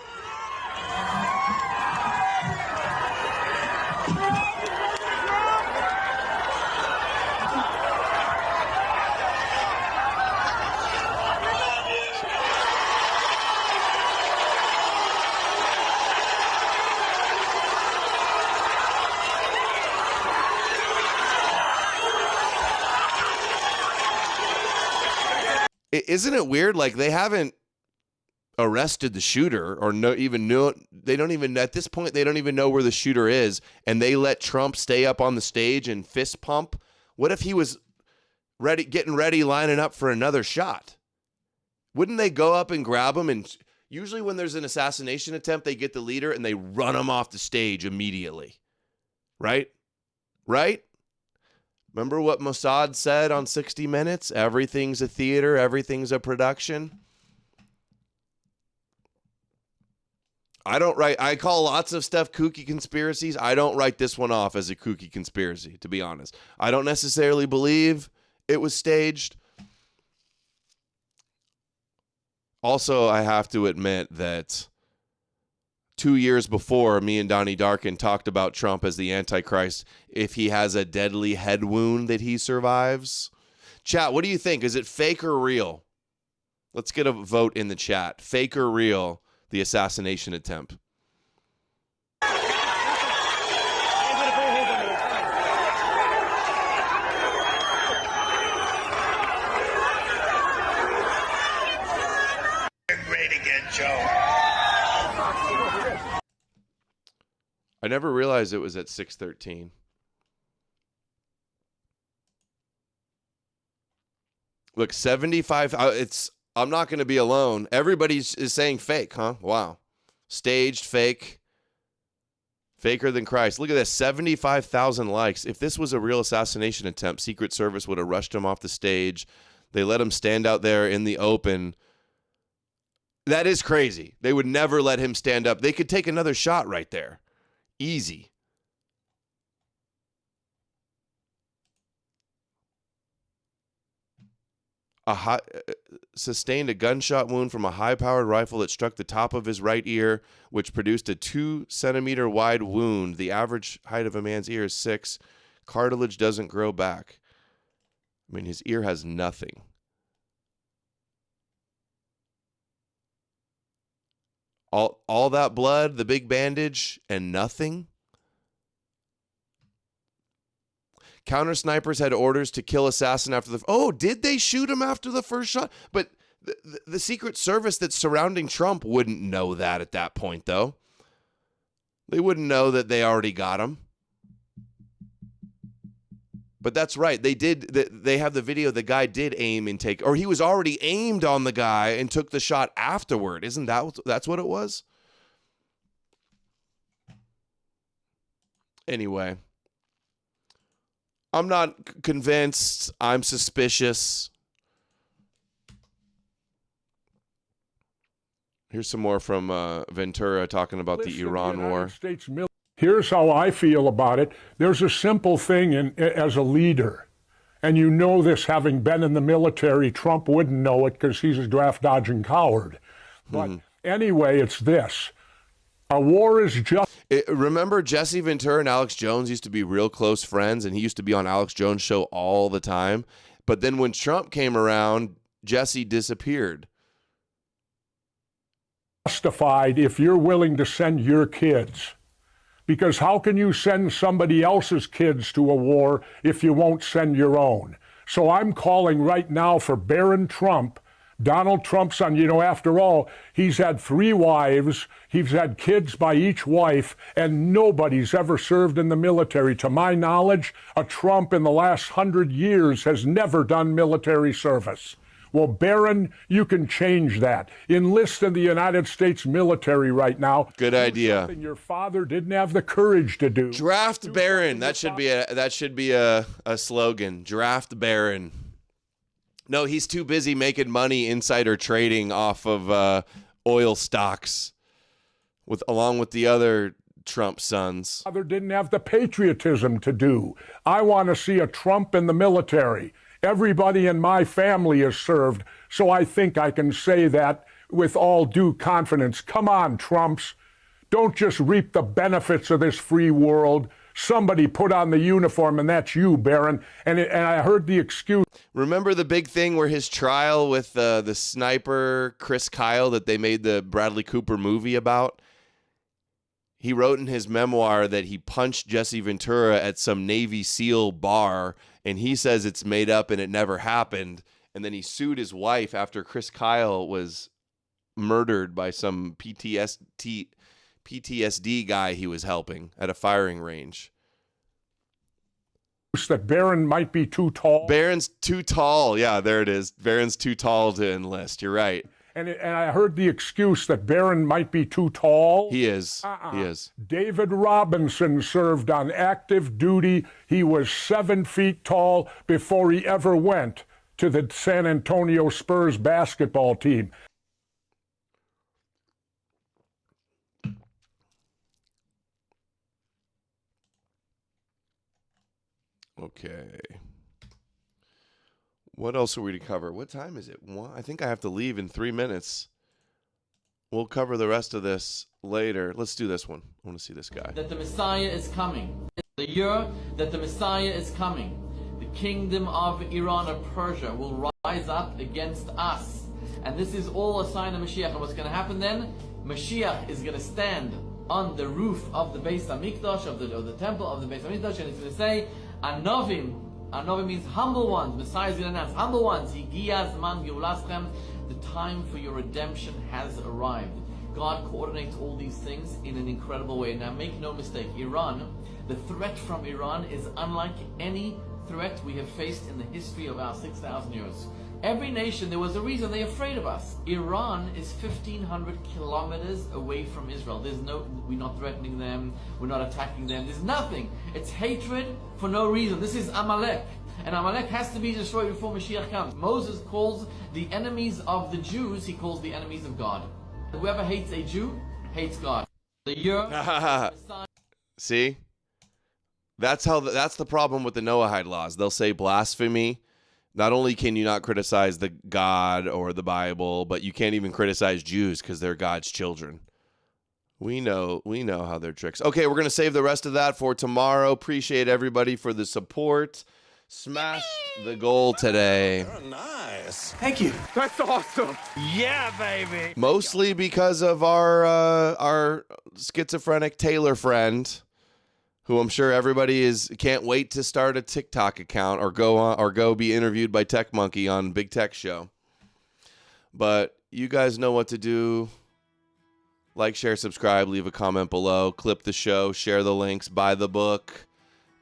Isn't it weird? Like, they haven't arrested the shooter or they don't even, at this point, they don't even know where the shooter is, and they let Trump stay up on the stage and fist pump. What if he was getting ready, lining up for another shot? Wouldn't they go up and grab him? And usually when there's an assassination attempt, they get the leader and they run him off the stage immediately. Right? Remember what Mossad said on 60 Minutes? Everything's a theater, everything's a production. I call lots of stuff kooky conspiracies. I don't write this one off as a kooky conspiracy, to be honest. I don't necessarily believe it was staged. Also, I have to admit that 2 years before, me and Donnie Darkin talked about Trump as the Antichrist if he has a deadly head wound that he survives. Chat, what do you think? Is it fake or real? Let's get a vote in the chat. Fake or real, the assassination attempt? Great again, Joe. I never realized it was at 6:13. Look, 75. I'm not going to be alone. Everybody is saying fake, huh? Wow. Staged, fake. Faker than Christ. Look at this, 75,000 likes. If this was a real assassination attempt, Secret Service would have rushed him off the stage. They let him stand out there in the open. That is crazy. They would never let him stand up. They could take another shot right there. Easy. Sustained a gunshot wound from a high-powered rifle that struck the top of his right ear, which produced a 2-centimeter wide wound. The average height of a man's ear is 6. Cartilage doesn't grow back. I mean, his ear has nothing. All that blood, the big bandage, and nothing? Counter snipers had orders to kill assassin after the... Oh, did they shoot him after the first shot? But the Secret Service that's surrounding Trump wouldn't know that at that point, though. They wouldn't know that they already got him. But that's right. They did. They have the video. The guy did aim and take... Or he was already aimed on the guy and took the shot afterward. Isn't that's what it was? Anyway. I'm not convinced. I'm suspicious. Here's some more from Ventura talking about the Iran war. Here's how I feel about it. There's a simple thing as a leader, and you know this having been in the military. Trump wouldn't know it because he's a draft-dodging coward. But anyway, it's this. A war is just... Remember Jesse Ventura and Alex Jones used to be real close friends, and he used to be on Alex Jones' show all the time. But then when Trump came around, Jesse disappeared. Justified if you're willing to send your kids. Because how can you send somebody else's kids to a war if you won't send your own? So I'm calling right now for Barron Trump. Donald Trump's son, after all, he's had 3 wives, he's had kids by each wife, and nobody's ever served in the military. To my knowledge, a Trump in the last 100 years has never done military service. Well, Barron, you can change that. Enlist in the United States military right now. Good idea. Something your father didn't have the courage to do. Draft Barron. That should be a slogan. Draft Barron. No, he's too busy making money insider trading off of oil stocks, along with the other Trump sons. Father didn't have the patriotism to do. I want to see a Trump in the military. Everybody in my family is served, so I think I can say that with all due confidence. Come on, Trumps. Don't just reap the benefits of this free world. Somebody put on the uniform, and that's you, Barron. And I heard the excuse. Remember the big thing where his trial with the sniper, Chris Kyle, that they made the Bradley Cooper movie about? He wrote in his memoir that he punched Jesse Ventura at some Navy SEAL bar, and he says it's made up and it never happened. And then he sued his wife after Chris Kyle was murdered by some PTSD guy he was helping at a firing range. That Barron might be too tall. Barron's too tall. Yeah, there it is. Barron's too tall to enlist. You're right. And I heard the excuse that Barron might be too tall. He is. He is. David Robinson served on active duty. He was 7 feet tall before he ever went to the San Antonio Spurs basketball team. Okay. What else are we to cover? What time is it? I think I have to leave in 3 minutes. We'll cover the rest of this later. Let's do this one. I want to see this guy. That the Messiah is coming. The year that the Messiah is coming. The kingdom of Iran or Persia will rise up against us. And this is all a sign of Mashiach. And what's going to happen then? Mashiach is going to stand on the roof of the Beis HaMikdash, of the temple of the Beis HaMikdash, and it's going to say, Anovim. Anovim means humble ones. Messiah is going to announce, humble ones. Higia zman geulaschem. The time for your redemption has arrived. God coordinates all these things in an incredible way. Now make no mistake, Iran, the threat from Iran is unlike any threat we have faced in the history of our 6,000 years. Every nation, there was a reason they're afraid of us. Iran is 1,500 kilometers away from Israel. We're not threatening them, we're not attacking them, there's nothing. It's hatred for no reason. This is Amalek. And Amalek has to be destroyed before Mashiach comes. Moses calls the enemies of the Jews, he calls the enemies of God. Whoever hates a Jew, hates God. The year... See? That's the problem with the Noahide laws. They'll say blasphemy. Not only can you not criticize the God or the Bible, but you can't even criticize Jews because they're God's children. We know how they're tricks. Okay, we're going to save the rest of that for tomorrow. Appreciate everybody for the support. Smash the goal today. Oh, nice. Thank you. That's awesome. Yeah, baby. Mostly because of our schizophrenic Taylor friend, who I'm sure everybody can't wait to start a TikTok account or go be interviewed by Tech Monkey on Big Tech Show. But you guys know what to do. Like, share, subscribe, leave a comment below, clip the show, share the links, buy the book,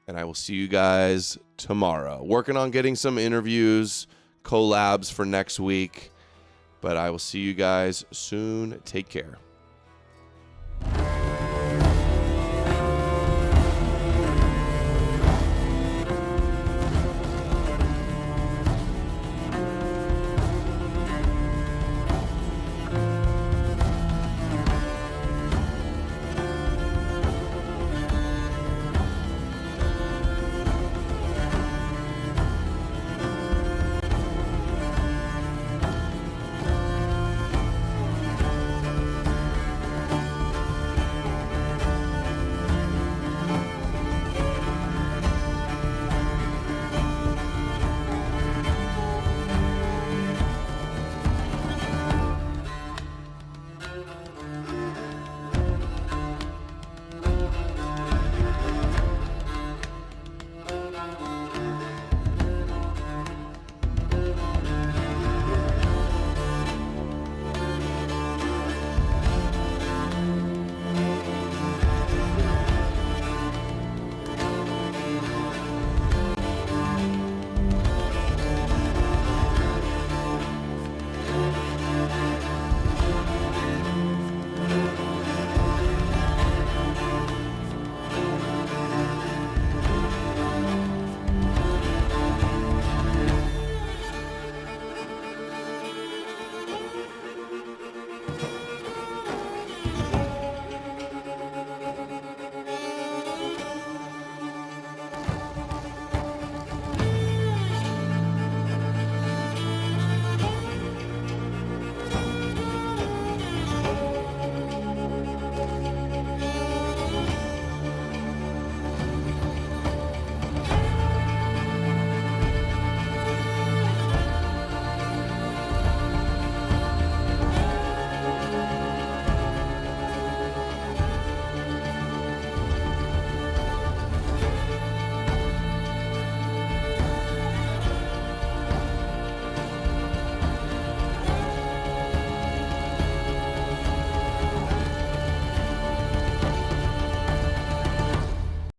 and I will see you guys tomorrow. Working on getting some interviews, collabs for next week, but I will see you guys soon. Take care.